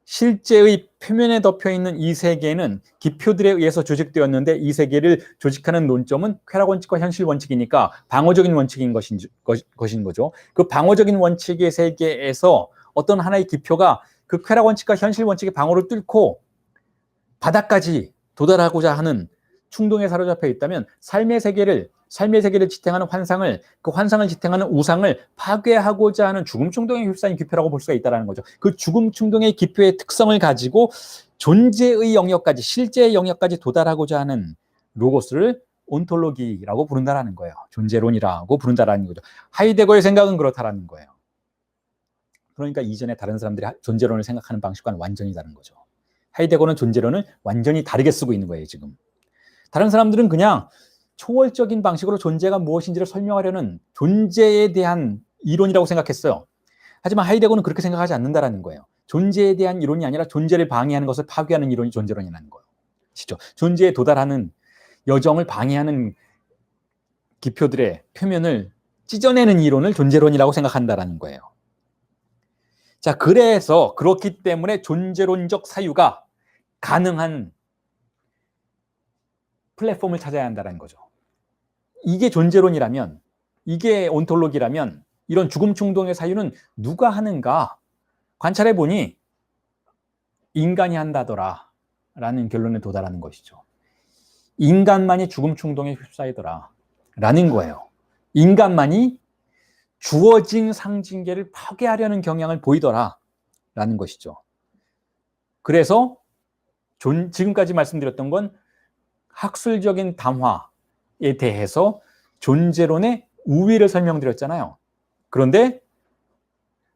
실제의 표면에 덮여 있는 이 세계는 기표들에 의해서 조직되었는데, 이 세계를 조직하는 논점은 쾌락 원칙과 현실 원칙이니까 방어적인 원칙인 것인 거죠. 그 방어적인 원칙의 세계에서 어떤 하나의 기표가 그 쾌락 원칙과 현실 원칙의 방어를 뚫고 바닥까지 도달하고자 하는 충동에 사로잡혀 있다면, 삶의 세계를 지탱하는 환상을, 그 환상을 지탱하는 우상을 파괴하고자 하는 죽음 충동에 휩싸인 기표라고 볼 수가 있다는 거죠. 그 죽음 충동의 기표의 특성을 가지고 존재의 영역까지, 실제의 영역까지 도달하고자 하는 로고스를 온톨로기라고 부른다라는 거예요. 존재론이라고 부른다라는 거죠. 하이데거의 생각은 그렇다라는 거예요. 그러니까 이전에 다른 사람들이 존재론을 생각하는 방식과는 완전히 다른 거죠. 하이데거는 존재론을 완전히 다르게 쓰고 있는 거예요, 지금. 다른 사람들은 그냥 초월적인 방식으로 존재가 무엇인지를 설명하려는 존재에 대한 이론이라고 생각했어요. 하지만 하이데거는 그렇게 생각하지 않는다라는 거예요. 존재에 대한 이론이 아니라 존재를 방해하는 것을 파괴하는 이론이 존재론이라는 거예요. 아시죠? 존재에 도달하는 여정을 방해하는 기표들의 표면을 찢어내는 이론을 존재론이라고 생각한다라는 거예요. 자, 그래서 그렇기 때문에 존재론적 사유가 가능한 플랫폼을 찾아야 한다는 거죠. 이게 존재론이라면, 이게 온톨로기라면 이런 죽음 충동의 사유는 누가 하는가? 관찰해 보니 인간이 한다더라 라는 결론에 도달하는 것이죠. 인간만이 죽음 충동에 휩싸이더라 라는 거예요. 인간만이 주어진 상징계를 파괴하려는 경향을 보이더라 라는 것이죠. 그래서 지금까지 말씀드렸던 건 학술적인 담화에 대해서 존재론의 우위를 설명드렸잖아요. 그런데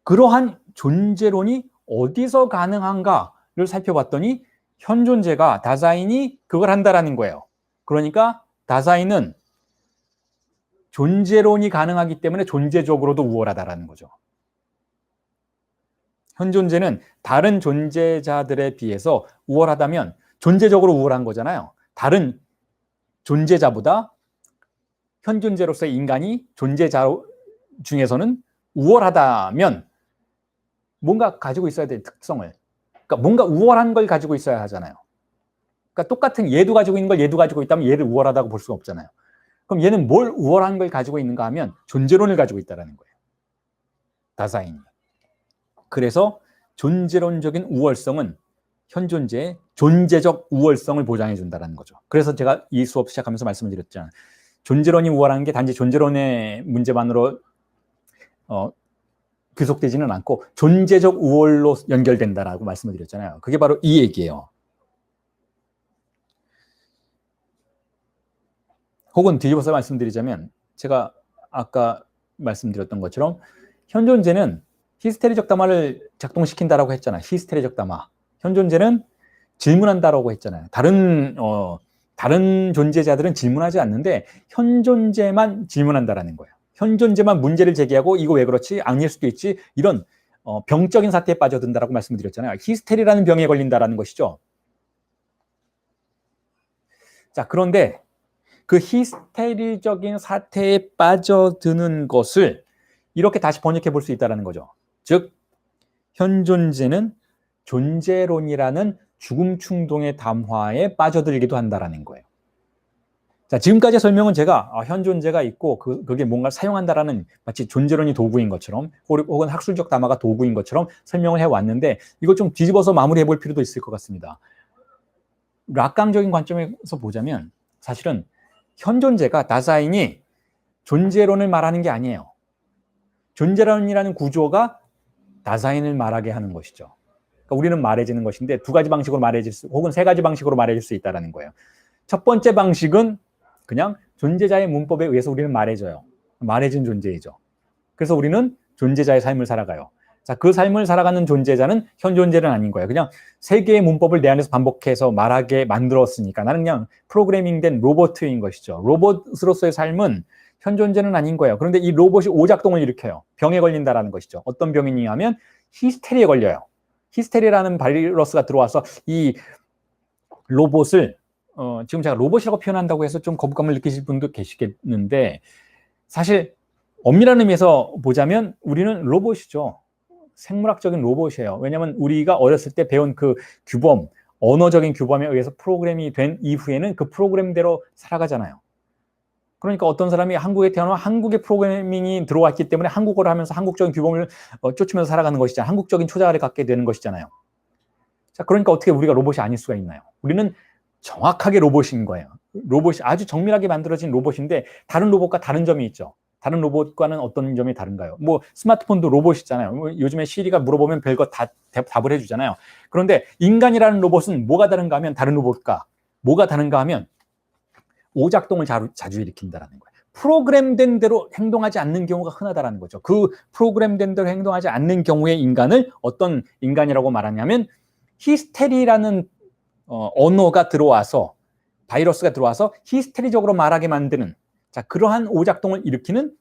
그러한 존재론이 어디서 가능한가를 살펴봤더니 현존재가 다사인이 그걸 한다라는 거예요. 그러니까 다사인은 존재론이 가능하기 때문에 존재적으로도 우월하다라는 거죠. 현존재는 다른 존재자들에 비해서 우월하다면 존재적으로 우월한 거잖아요. 다른 존재자보다 현존재로서의 인간이 존재자 중에서는 우월하다면 뭔가 가지고 있어야 될 특성을, 그러니까 뭔가 우월한 걸 가지고 있어야 하잖아요. 그러니까 똑같은 얘도 가지고 있는 걸 얘도 가지고 있다면 얘를 우월하다고 볼 수가 없잖아요. 그럼 얘는 뭘 우월한 걸 가지고 있는가 하면 존재론을 가지고 있다는 거예요. 다사인이. 그래서 존재론적인 우월성은 현존재의 존재적 우월성을 보장해 준다는 거죠. 그래서 제가 이 수업 시작하면서 말씀을 드렸잖아요. 존재론이 우월한 게 단지 존재론의 문제만으로 귀속되지는 않고 존재적 우월로 연결된다라고 말씀을 드렸잖아요. 그게 바로 이 얘기예요. 혹은 뒤집어서 말씀드리자면 제가 아까 말씀드렸던 것처럼 현존재는 히스테리적 담화를 작동시킨다라고 했잖아요. 히스테리적 담화. 현존재는 질문한다라고 했잖아요. 다른 존재자들은 질문하지 않는데 현존재만 질문한다라는 거예요. 현존재만 문제를 제기하고 이거 왜 그렇지? 아닐 수도 있지. 이런 병적인 사태에 빠져든다라고 말씀드렸잖아요. 히스테리라는 병에 걸린다라는 것이죠. 자, 그런데 그 히스테리적인 사태에 빠져드는 것을 이렇게 다시 번역해 볼 수 있다는 거죠. 즉, 현존재는 존재론이라는 죽음 충동의 담화에 빠져들기도 한다는 거예요. 자, 지금까지의 설명은 제가 현존재가 있고 그게 뭔가를 사용한다라는 마치 존재론이 도구인 것처럼 혹은 학술적 담화가 도구인 것처럼 설명을 해왔는데 이걸 좀 뒤집어서 마무리해 볼 필요도 있을 것 같습니다. 락강적인 관점에서 보자면 사실은 현존재가 다사인이 존재론을 말하는 게 아니에요. 존재론이라는 구조가 다사인을 말하게 하는 것이죠. 그러니까 우리는 말해지는 것인데 두 가지 방식으로 말해질 수 혹은 세 가지 방식으로 말해질 수 있다는 거예요. 첫 번째 방식은 그냥 존재자의 문법에 의해서 우리는 말해져요. 말해진 존재이죠. 그래서 우리는 존재자의 삶을 살아가요. 자, 그 삶을 살아가는 존재자는 현존재는 아닌 거예요. 그냥 세 개의 문법을 내 안에서 반복해서 말하게 만들었으니까 나는 그냥 프로그래밍된 로봇인 것이죠. 로봇으로서의 삶은 현존재는 아닌 거예요. 그런데 이 로봇이 오작동을 일으켜요. 병에 걸린다라는 것이죠. 어떤 병이냐 하면 히스테리에 걸려요. 히스테리라는 바이러스가 들어와서 이 로봇을 지금 제가 로봇이라고 표현한다고 해서 좀 거부감을 느끼실 분도 계시겠는데 사실 엄밀한 의미에서 보자면 우리는 로봇이죠. 생물학적인 로봇이에요. 왜냐하면 우리가 어렸을 때 배운 그 규범, 언어적인 규범에 의해서 프로그램이 된 이후에는 그 프로그램대로 살아가잖아요. 그러니까 어떤 사람이 한국에 태어나면 한국의 프로그래밍이 들어왔기 때문에 한국어를 하면서 한국적인 규범을 쫓으면서 살아가는 것이잖아요. 한국적인 초자를 갖게 되는 것이잖아요. 자, 그러니까 어떻게 우리가 로봇이 아닐 수가 있나요? 우리는 정확하게 로봇인 거예요. 로봇이 아주 정밀하게 만들어진 로봇인데 다른 로봇과 다른 점이 있죠. 다른 로봇과는 어떤 점이 다른가요? 뭐 스마트폰도 로봇이잖아요. 요즘에 시리가 물어보면 별거 다 답을 해주잖아요. 그런데 인간이라는 로봇은 뭐가 다른가 하면 다른 로봇과 뭐가 다른가 하면 오작동을 자주 일으킨다는 거예요. 프로그램된 대로 행동하지 않는 경우가 흔하다는 거죠. 그 프로그램된 대로 행동하지 않는 경우의 인간을 어떤 인간이라고 말하냐면 히스테리라는 언어가 들어와서 바이러스가 들어와서 히스테리적으로 말하게 만드는 자 그러한 오작동을 일으키는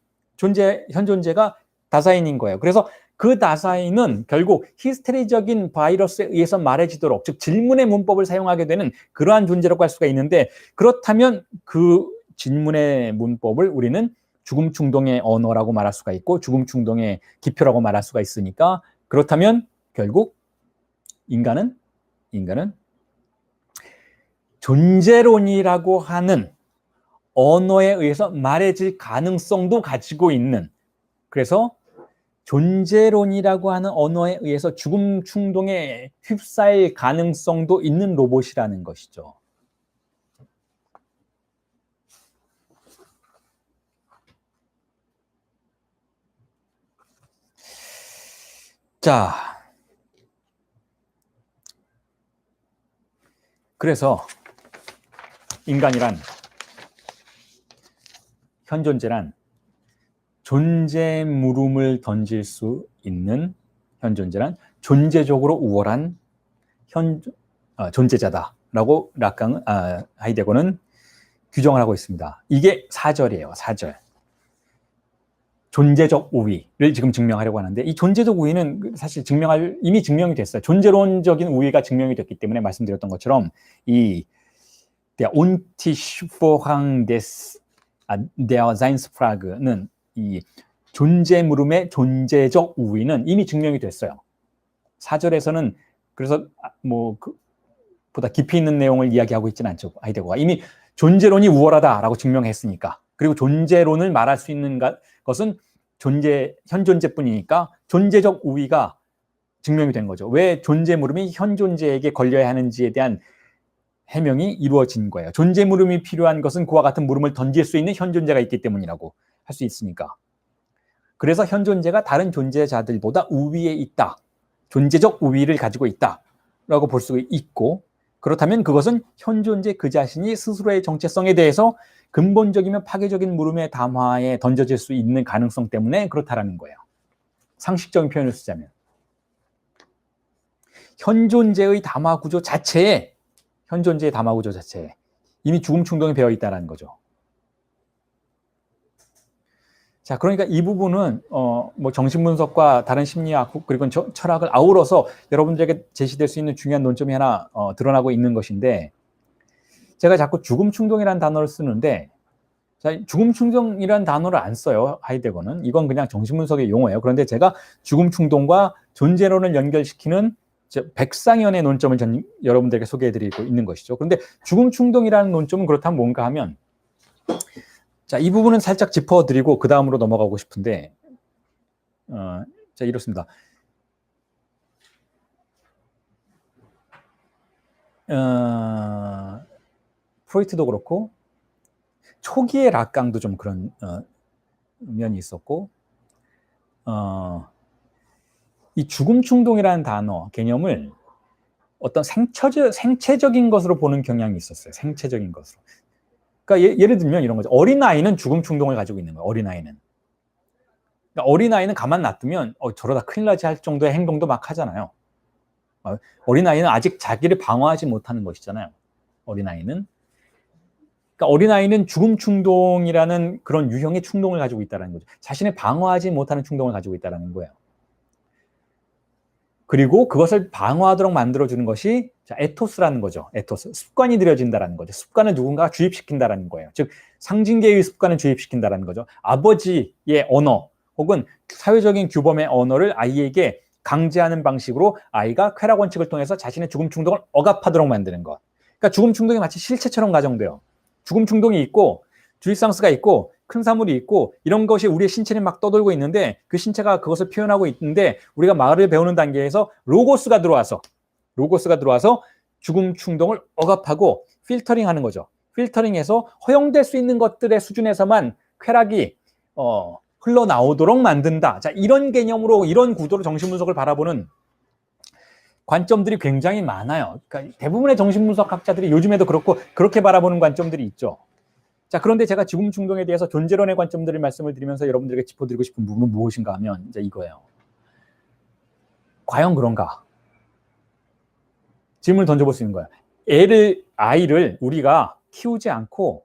현존재가 다사인인 거예요. 그래서 그 다사인은 결국 히스테리적인 바이러스에 의해서 말해지도록 즉 질문의 문법을 사용하게 되는 그러한 존재라고 할 수가 있는데 그렇다면 그 질문의 문법을 우리는 죽음 충동의 언어라고 말할 수가 있고 죽음 충동의 기표라고 말할 수가 있으니까 그렇다면 결국 인간은 존재론이라고 하는 언어에 의해서 말해질 가능성도 가지고 있는, 그래서 존재론이라고 하는 언어에 의해서 죽음 충동에 휩싸일 가능성도 있는 로봇이라는 것이죠. 자, 그래서 인간이란, 현존재란 존재 물음을 던질 수 있는, 현존재란 존재적으로 우월한 존재자다라고 하이데거는 규정을 하고 있습니다. 이게 4절이에요. 4절. 존재적 우위를 지금 증명하려고 하는데, 이 존재적 우위는 사실 이미 증명이 됐어요. 존재론적인 우위가 증명이 됐기 때문에 말씀드렸던 것처럼 der Untischvorhang der Seinsfrage는 이 존재 물음의 존재적 우위는 이미 증명이 됐어요. 4절에서는 그래서 보다 깊이 있는 내용을 이야기하고 있지는 않죠. 하이데거가 이미 존재론이 우월하다라고 증명했으니까. 그리고 존재론을 말할 수 있는 것은 현존재뿐이니까 존재적 우위가 증명이 된 거죠. 왜 존재 물음이 현존재에게 걸려야 하는지에 대한 해명이 이루어진 거예요. 존재 물음이 필요한 것은 그와 같은 물음을 던질 수 있는 현존재가 있기 때문이라고 할 수 있으니까. 그래서 현존재가 다른 존재자들보다 우위에 있다. 존재적 우위를 가지고 있다라고 볼 수 있고, 그렇다면 그것은 현존재 그 자신이 스스로의 정체성에 대해서 근본적이면 파괴적인 물음의 담화에 던져질 수 있는 가능성 때문에 그렇다라는 거예요. 상식적인 표현을 쓰자면 현존재의 담화 구조 자체에 이미 죽음 충동이 배어 있다는 거죠. 자, 그러니까 이 부분은 정신분석과 다른 심리학 그리고 철학을 아우러서 여러분들에게 제시될 수 있는 중요한 논점이 하나 드러나고 있는 것인데, 제가 자꾸 죽음 충동이라는 단어를 쓰는데, 자, 죽음 충동이라는 단어를 안 써요. 하이데거는. 이건 그냥 정신분석의 용어예요. 그런데 제가 죽음 충동과 존재론을 연결시키는 백상현의 논점을 여러분들에게 소개해드리고 있는 것이죠. 그런데 죽음 충동이라는 논점은 그렇다면 뭔가 하면, 자, 이 부분은 살짝 짚어드리고 그 다음으로 넘어가고 싶은데, 자, 이렇습니다. 프로이트도 그렇고 초기의 락강도 좀 그런 면이 있었고, 이 죽음 충동이라는 단어 개념을 어떤 생체적인 것으로 보는 경향이 있었어요. 생체적인 것으로. 그러니까 예를 들면 이런 거죠. 어린아이는 죽음 충동을 가지고 있는 거예요. 어린아이는. 그러니까 어린아이는 가만 놔두면 저러다 큰일 나지 할 정도의 행동도 막 하잖아요. 어린아이는 아직 자기를 방어하지 못하는 것이잖아요. 어린아이는. 그러니까 어린아이는 죽음 충동이라는 그런 유형의 충동을 가지고 있다는 거죠. 자신을 방어하지 못하는 충동을 가지고 있다는 거예요. 그리고 그것을 방어하도록 만들어주는 것이 에토스라는 거죠. 에토스. 습관이 들여진다는 거죠. 습관을 누군가가 주입시킨다는 거예요. 즉, 상징계의 습관을 주입시킨다는 거죠. 아버지의 언어 혹은 사회적인 규범의 언어를 아이에게 강제하는 방식으로 아이가 쾌락 원칙을 통해서 자신의 죽음 충동을 억압하도록 만드는 것. 그러니까 죽음 충동이 마치 실체처럼 가정돼요. 죽음 충동이 있고 주입상스가 있고 큰 사물이 있고 이런 것이 우리의 신체에 막 떠돌고 있는데, 그 신체가 그것을 표현하고 있는데, 우리가 말을 배우는 단계에서 로고스가 들어와서 죽음 충동을 억압하고 필터링하는 거죠. 필터링해서 허용될 수 있는 것들의 수준에서만 쾌락이 흘러나오도록 만든다. 자, 이런 개념으로, 이런 구도로 정신분석을 바라보는 관점들이 굉장히 많아요. 그러니까 대부분의 정신분석학자들이 요즘에도 그렇고 그렇게 바라보는 관점들이 있죠. 자, 그런데 제가 죽음 충동에 대해서 존재론의 관점들을 말씀을 드리면서 여러분들에게 짚어드리고 싶은 부분은 무엇인가 하면 이제 이거예요. 과연 그런가? 질문을 던져볼 수 있는 거예요. 아이를 우리가 키우지 않고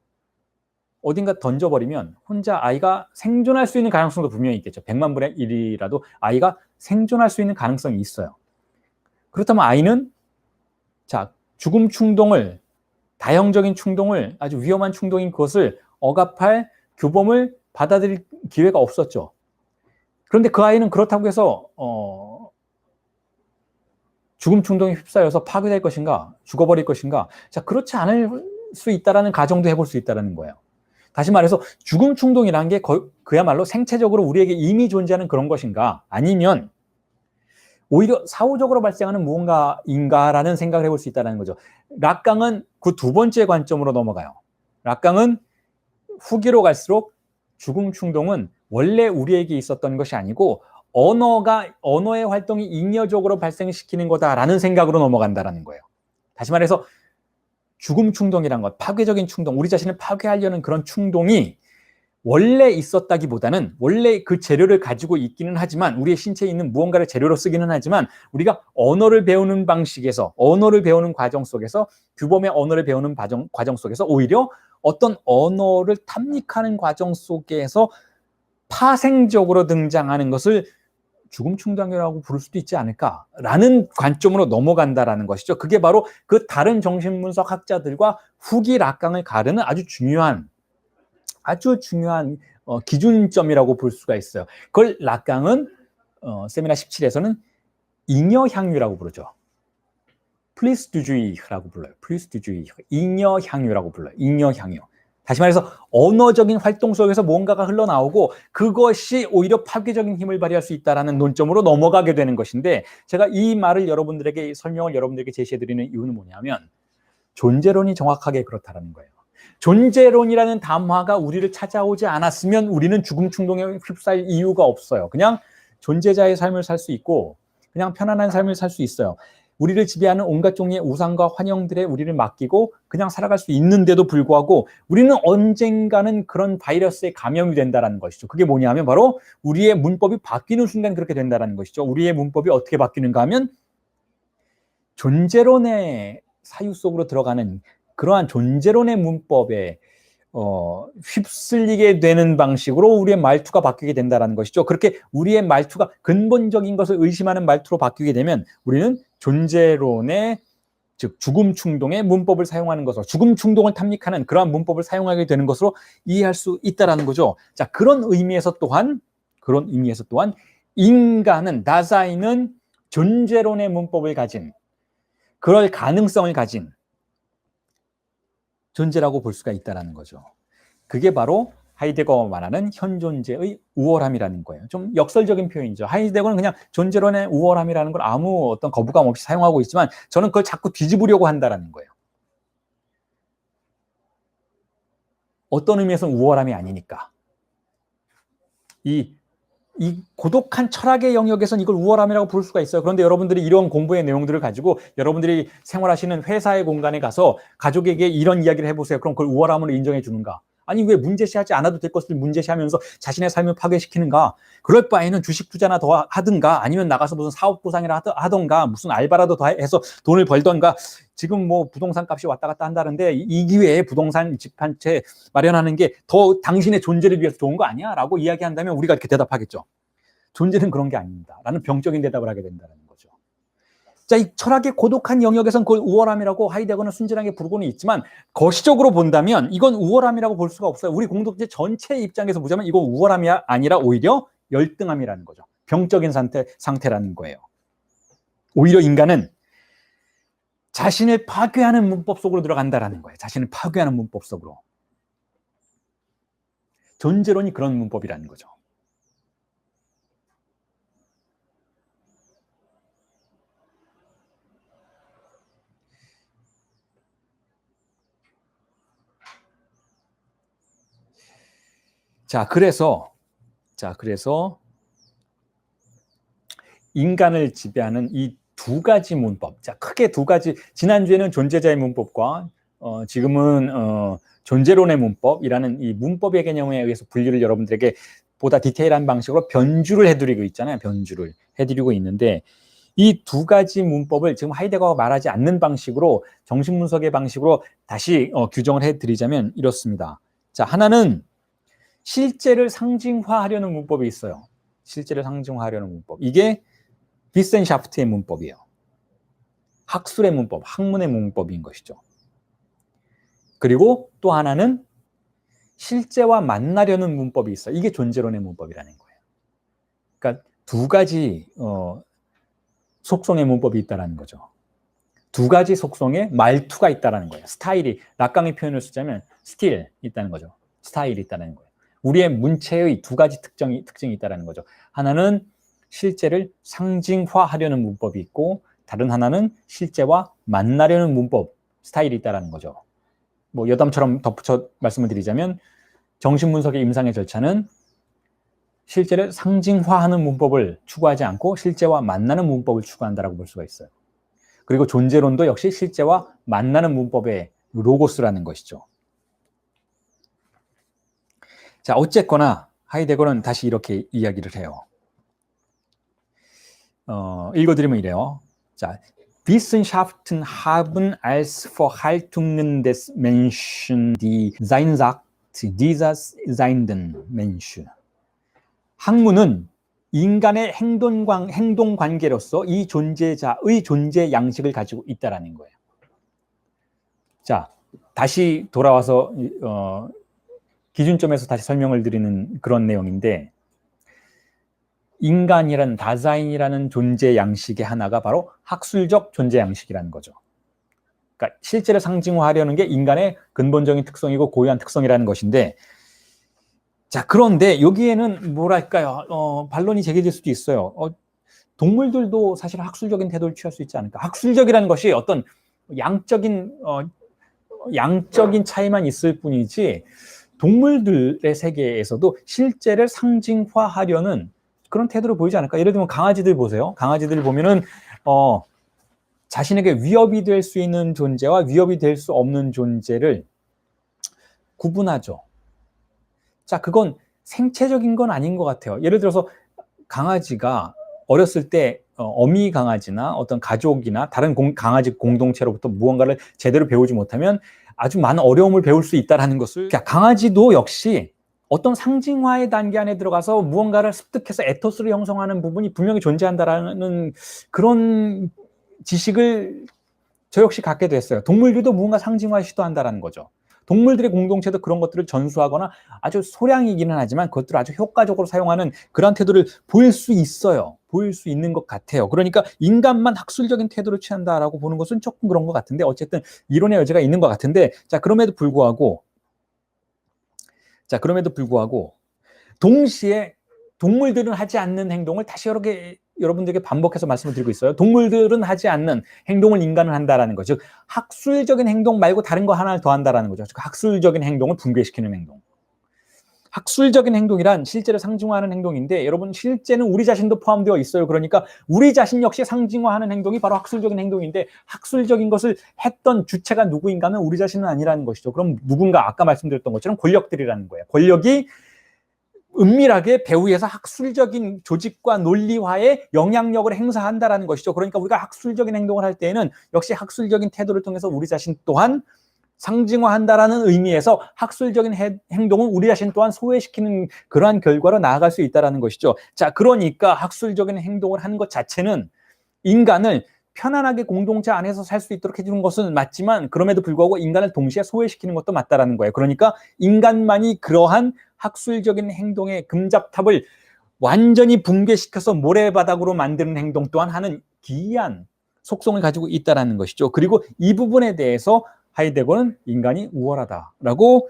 어딘가 던져버리면 혼자 아이가 생존할 수 있는 가능성도 분명히 있겠죠. 100만 분의 1이라도 아이가 생존할 수 있는 가능성이 있어요. 그렇다면 아이는 죽음 충동을, 다형적인 충동을, 아주 위험한 충동인 그것을 억압할 규범을 받아들일 기회가 없었죠. 그런데 그 아이는 그렇다고 해서 죽음 충동에 휩싸여서 파괴될 것인가, 죽어버릴 것인가? 자, 그렇지 않을 수 있다라는 가정도 해볼 수 있다는 거예요. 다시 말해서 죽음 충동이라는 게 그야말로 생체적으로 우리에게 이미 존재하는 그런 것인가, 아니면 오히려 사후적으로 발생하는 무언가인가라는 생각을 해볼 수 있다는 거죠. 락강은 그 두 번째 관점으로 넘어가요. 락강은 후기로 갈수록 죽음 충동은 원래 우리에게 있었던 것이 아니고 언어의 활동이 잉여적으로 발생시키는 거다라는 생각으로 넘어간다라는 거예요. 다시 말해서 죽음 충동이란 것, 파괴적인 충동, 우리 자신을 파괴하려는 그런 충동이 원래 있었다기보다는 원래 그 재료를 가지고 있기는 하지만 우리의 신체에 있는 무언가를 재료로 쓰기는 하지만 우리가 언어를 배우는 방식에서 언어를 배우는 과정 속에서 규범의 언어를 배우는 과정 속에서 오히려 어떤 언어를 탐닉하는 과정 속에서 파생적으로 등장하는 것을 죽음 충동이라고 부를 수도 있지 않을까라는 관점으로 넘어간다라는 것이죠. 그게 바로 그 다른 정신분석 학자들과 후기 락강을 가르는 아주 중요한 기준점이라고 볼 수가 있어요. 그걸 락강은 세미나 17에서는 잉여향유라고 부르죠. 플리스두주의라고 불러요. 플리스두주의, 잉여향유라고 불러요. 잉여향유. 다시 말해서 언어적인 활동 속에서 뭔가가 흘러나오고 그것이 오히려 파괴적인 힘을 발휘할 수 있다는 논점으로 넘어가게 되는 것인데, 제가 이 말을 설명을 여러분들에게 제시해드리는 이유는 뭐냐면 존재론이 정확하게 그렇다는 거예요. 존재론이라는 담화가 우리를 찾아오지 않았으면 우리는 죽음 충동에 휩싸일 이유가 없어요. 그냥 존재자의 삶을 살 수 있고 그냥 편안한 삶을 살 수 있어요. 우리를 지배하는 온갖 종류의 우상과 환영들에 우리를 맡기고 그냥 살아갈 수 있는데도 불구하고 우리는 언젠가는 그런 바이러스에 감염이 된다는 것이죠. 그게 뭐냐면 바로 우리의 문법이 바뀌는 순간 그렇게 된다는 것이죠. 우리의 문법이 어떻게 바뀌는가 하면 존재론의 사유 속으로 들어가는 그러한 존재론의 문법에 휩쓸리게 되는 방식으로 우리의 말투가 바뀌게 된다는 것이죠. 그렇게 우리의 말투가 근본적인 것을 의심하는 말투로 바뀌게 되면 우리는 존재론의 즉 죽음 충동의 문법을 사용하는 것으로, 죽음 충동을 탐닉하는 그러한 문법을 사용하게 되는 것으로 이해할 수 있다라는 거죠. 자, 그런 의미에서 또한 인간은, 다사이는 존재론의 문법을 가진, 그럴 가능성을 가진 존재라고 볼 수가 있다는 거죠. 그게 바로 하이데거가 말하는 현존재의 우월함이라는 거예요. 좀 역설적인 표현이죠. 하이데거는 그냥 존재론의 우월함이라는 걸 아무 어떤 거부감 없이 사용하고 있지만 저는 그걸 자꾸 뒤집으려고 한다는 거예요. 어떤 의미에서는 우월함이 아니니까. 이 고독한 철학의 영역에서는 이걸 우월함이라고 부를 수가 있어요. 그런데 여러분들이 이런 공부의 내용들을 가지고 여러분들이 생활하시는 회사의 공간에 가서 가족에게 이런 이야기를 해보세요. 그럼 그걸 우월함으로 인정해 주는가? 아니, 왜 문제시하지 않아도 될 것을 문제시하면서 자신의 삶을 파괴시키는가? 그럴 바에는 주식 투자나 더 하든가, 아니면 나가서 무슨 사업 보상이라 하던가, 무슨 알바라도 더 해서 돈을 벌던가. 지금 뭐 부동산 값이 왔다 갔다 한다는데 이 기회에 부동산 집 한 채 마련하는 게 더 당신의 존재를 위해서 좋은 거 아니야? 라고 이야기한다면 우리가 이렇게 대답하겠죠. 존재는 그런 게 아닙니다. 라는 병적인 대답을 하게 된다는 거죠. 자, 이 철학의 고독한 영역에서는 그걸 우월함이라고 하이데거는 순진하게 부르고는 있지만 거시적으로 본다면 이건 우월함이라고 볼 수가 없어요. 우리 공동체 전체의 입장에서 보자면 이건 우월함이 아니라 오히려 열등함이라는 거죠. 병적인 상태라는 거예요. 오히려 인간은 자신을 파괴하는 문법 속으로 들어간다라는 거예요. 자신을 파괴하는 문법 속으로. 존재론이 그런 문법이라는 거죠. 자, 그래서 인간을 지배하는 이 두 가지 문법, 자, 크게 두 가지, 지난주에는 존재자의 문법과 지금은 존재론의 문법이라는 이 문법의 개념에 의해서 분류를 여러분들에게 보다 디테일한 방식으로 변주를 해드리고 있잖아요. 변주를 해드리고 있는데 이 두 가지 문법을 지금 하이데거가 말하지 않는 방식으로, 정신분석의 방식으로 다시 규정을 해드리자면 이렇습니다. 자, 하나는 실제를 상징화하려는 문법이 있어요. 실제를 상징화하려는 문법. 이게 비센샤프트의 문법이에요. 학술의 문법, 학문의 문법인 것이죠. 그리고 또 하나는 실제와 만나려는 문법이 있어요. 이게 존재론의 문법이라는 거예요. 그러니까 두 가지 속성의 문법이 있다는 거죠. 두 가지 속성의 말투가 있다는 거예요. 스타일이, 락강의 표현을 쓰자면 스틸 있다는 거죠. 스타일이 있다는 거예요. 우리의 문체의 두 가지 특징이 있다는 거죠. 하나는 실제를 상징화하려는 문법이 있고, 다른 하나는 실제와 만나려는 문법, 스타일이 있다는 거죠. 뭐 여담처럼 덧붙여 말씀을 드리자면, 정신분석의 임상의 절차는 실제를 상징화하는 문법을 추구하지 않고 실제와 만나는 문법을 추구한다라고 볼 수가 있어요. 그리고 존재론도 역시 실제와 만나는 문법의 로고스라는 것이죠. 자, 어쨌거나 하이데거는 다시 이렇게 이야기를 해요. 읽어드리면 이래요. 자, Wissenschaften haben als Verhaltungen des Menschen die Seinsart dieser seienden Mensch. 학문은 인간의 행동 관계로서 이 존재자의 존재 양식을 가지고 있다라는 거예요. 자, 다시 돌아와서 기준점에서 다시 설명을 드리는 그런 내용인데, 인간이라는 다자인이라는 존재 양식의 하나가 바로 학술적 존재 양식이라는 거죠. 그러니까 실제를 상징화하려는 게 인간의 근본적인 특성이고 고유한 특성이라는 것인데, 자, 그런데 여기에는 뭐랄까요? 반론이 제기될 수도 있어요. 동물들도 사실 학술적인 태도를 취할 수 있지 않을까? 학술적이라는 것이 어떤 양적인 차이만 있을 뿐이지, 동물들의 세계에서도 실제를 상징화하려는 그런 태도를 보이지 않을까? 예를 들면 강아지들 보세요. 강아지들 보면은 자신에게 위협이 될 수 있는 존재와 위협이 될 수 없는 존재를 구분하죠. 자, 그건 생체적인 건 아닌 것 같아요. 예를 들어서 강아지가 어렸을 때 어미 강아지나 어떤 가족이나 다른 강아지 공동체로부터 무언가를 제대로 배우지 못하면 아주 많은 어려움을 배울 수 있다는 것을, 그러니까 강아지도 역시 어떤 상징화의 단계 안에 들어가서 무언가를 습득해서 에토스를 형성하는 부분이 분명히 존재한다라는 그런 지식을 저 역시 갖게 됐어요. 동물들도 무언가 상징화 시도한다라는 거죠. 동물들의 공동체도 그런 것들을 전수하거나 아주 소량이기는 하지만 그것들을 아주 효과적으로 사용하는 그런 태도를 보일 수 있어요. 보일 수 있는 것 같아요. 그러니까 인간만 학술적인 태도를 취한다라고 보는 것은 조금 그런 것 같은데, 어쨌든 이론의 여지가 있는 것 같은데, 자, 그럼에도 불구하고 동시에 동물들은 하지 않는 행동을 다시 여러분들에게 반복해서 말씀을 드리고 있어요. 동물들은 하지 않는 행동을 인간은 한다라는 거죠. 즉, 학술적인 행동 말고 다른 거 하나를 더 한다라는 거죠. 즉, 학술적인 행동을 붕괴시키는 행동. 학술적인 행동이란 실제를 상징화하는 행동인데, 여러분, 실제는 우리 자신도 포함되어 있어요. 그러니까 우리 자신 역시 상징화하는 행동이 바로 학술적인 행동인데, 학술적인 것을 했던 주체가 누구인가는 우리 자신은 아니라는 것이죠. 그럼 누군가, 아까 말씀드렸던 것처럼 권력들이라는 거예요. 권력이 은밀하게 배후에서 학술적인 조직과 논리화에 영향력을 행사한다라는 것이죠. 그러니까 우리가 학술적인 행동을 할 때에는 역시 학술적인 태도를 통해서 우리 자신 또한 상징화한다라는 의미에서 학술적인 행동은 우리 자신 또한 소외시키는 그러한 결과로 나아갈 수 있다는 것이죠. 자, 그러니까 학술적인 행동을 하는 것 자체는 인간을 편안하게 공동체 안에서 살 수 있도록 해주는 것은 맞지만, 그럼에도 불구하고 인간을 동시에 소외시키는 것도 맞다라는 거예요. 그러니까 인간만이 그러한 학술적인 행동의 금잡탑을 완전히 붕괴시켜서 모래바닥으로 만드는 행동 또한 하는 기이한 속성을 가지고 있다는 것이죠. 그리고 이 부분에 대해서 하이데거는 인간이 우월하다라고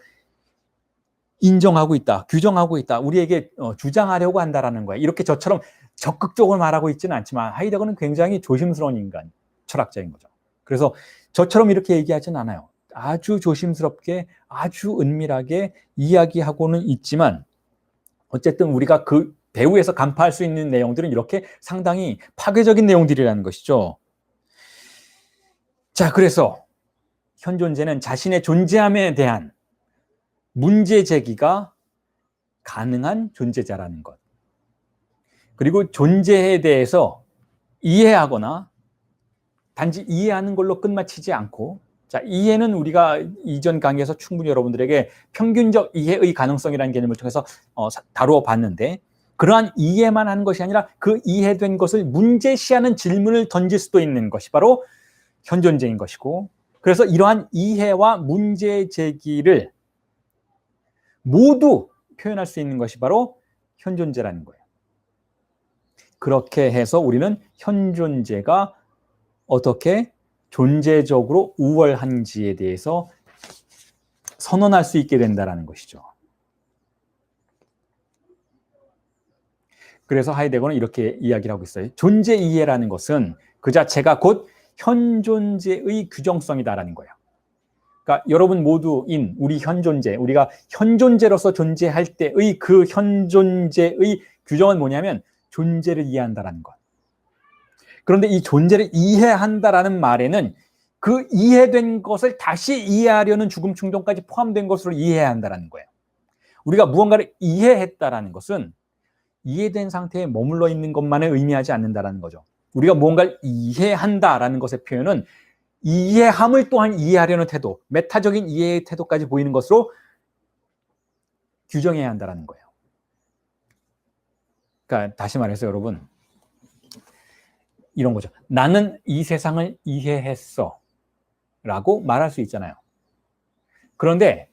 인정하고 있다, 규정하고 있다, 우리에게 주장하려고 한다라는 거예요. 이렇게 저처럼 적극적으로 말하고 있지는 않지만 하이데거는 굉장히 조심스러운 인간, 철학자인 거죠. 그래서 저처럼 이렇게 얘기하진 않아요. 아주 조심스럽게, 아주 은밀하게 이야기하고는 있지만, 어쨌든 우리가 그 배후에서 간파할 수 있는 내용들은 이렇게 상당히 파괴적인 내용들이라는 것이죠. 자, 그래서 현존재는 자신의 존재함에 대한 문제 제기가 가능한 존재자라는 것. 그리고 존재에 대해서 이해하거나 단지 이해하는 걸로 끝마치지 않고, 자, 이해는 우리가 이전 강의에서 충분히 여러분들에게 평균적 이해의 가능성이라는 개념을 통해서 다루어 봤는데, 그러한 이해만 하는 것이 아니라 그 이해된 것을 문제시하는 질문을 던질 수도 있는 것이 바로 현존재인 것이고, 그래서 이러한 이해와 문제 제기를 모두 표현할 수 있는 것이 바로 현존재라는 거예요. 그렇게 해서 우리는 현존재가 어떻게 존재적으로 우월한지에 대해서 선언할 수 있게 된다는 것이죠. 그래서 하이데거는 이렇게 이야기를 하고 있어요. 존재 이해라는 것은 그 자체가 곧 현존재의 규정성이다라는 거예요. 그러니까 여러분 모두인 우리 현존재, 우리가 현존재로서 존재할 때의 그 현존재의 규정은 뭐냐면 존재를 이해한다라는 것. 그런데 이 존재를 이해한다라는 말에는 그 이해된 것을 다시 이해하려는 죽음 충동까지 포함된 것으로 이해해야 한다는 거예요. 우리가 무언가를 이해했다라는 것은 이해된 상태에 머물러 있는 것만을 의미하지 않는다는 거죠. 우리가 무언가를 이해한다라는 것의 표현은 이해함을 또한 이해하려는 태도, 메타적인 이해의 태도까지 보이는 것으로 규정해야 한다는 거예요. 그러니까 다시 말해서 여러분, 이런 거죠. 나는 이 세상을 이해했어 라고 말할 수 있잖아요. 그런데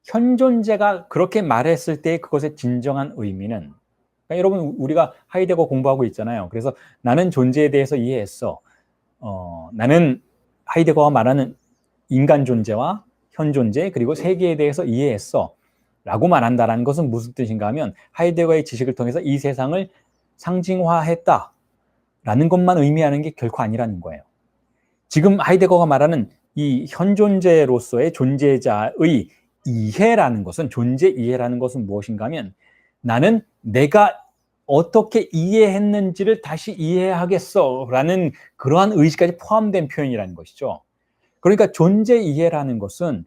현존재가 그렇게 말했을 때 그것의 진정한 의미는, 그러니까 여러분 우리가 하이데거 공부하고 있잖아요. 그래서 나는 존재에 대해서 이해했어. 나는 하이데거가 말하는 인간 존재와 현존재 그리고 세계에 대해서 이해했어 라고 말한다는 것은 무슨 뜻인가 하면 하이데거의 지식을 통해서 이 세상을 상징화했다 라는 것만 의미하는 게 결코 아니라는 거예요. 지금 하이데거가 말하는 이 현존재로서의 존재자의 이해라는 것은, 존재 이해라는 것은 무엇인가 하면 나는 내가 어떻게 이해했는지를 다시 이해하겠어 라는 그러한 의지까지 포함된 표현이라는 것이죠. 그러니까 존재 이해라는 것은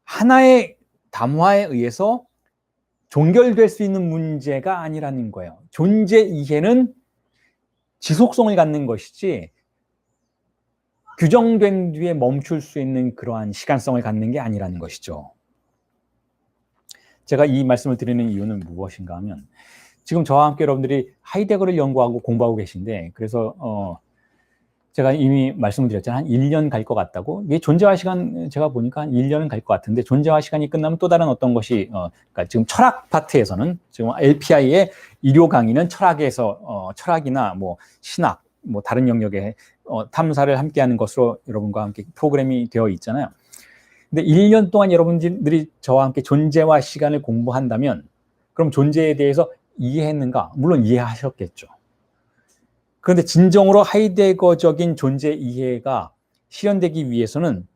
하나의 담화에 의해서 종결될 수 있는 문제가 아니라는 거예요. 존재 이해는 지속성을 갖는 것이지 규정된 뒤에 멈출 수 있는 그러한 시간성을 갖는 게 아니라는 것이죠. 제가 이 말씀을 드리는 이유는 무엇인가 하면 지금 저와 함께 여러분들이 하이데거를 연구하고 공부하고 계신데, 그래서 제가 이미 말씀을 드렸잖아요. 한 1년 갈 것 같다고. 이게 존재화 시간 제가 보니까 한 1년은 갈 것 같은데, 존재화 시간이 끝나면 또 다른 어떤 것이 그러니까 지금 철학 파트에서는 지금 LPI의 일요 강의는 철학에서 철학이나 뭐 신학 뭐 다른 영역의 탐사를 함께하는 것으로 여러분과 함께 프로그램이 되어 있잖아요. 근데 1년 동안 여러분들이 저와 함께 존재화 시간을 공부한다면 그럼 존재에 대해서 이해했는가? 물론 이해하셨겠죠. 그런데 진정으로 하이데거적인 존재 이해가 실현되기 위해서는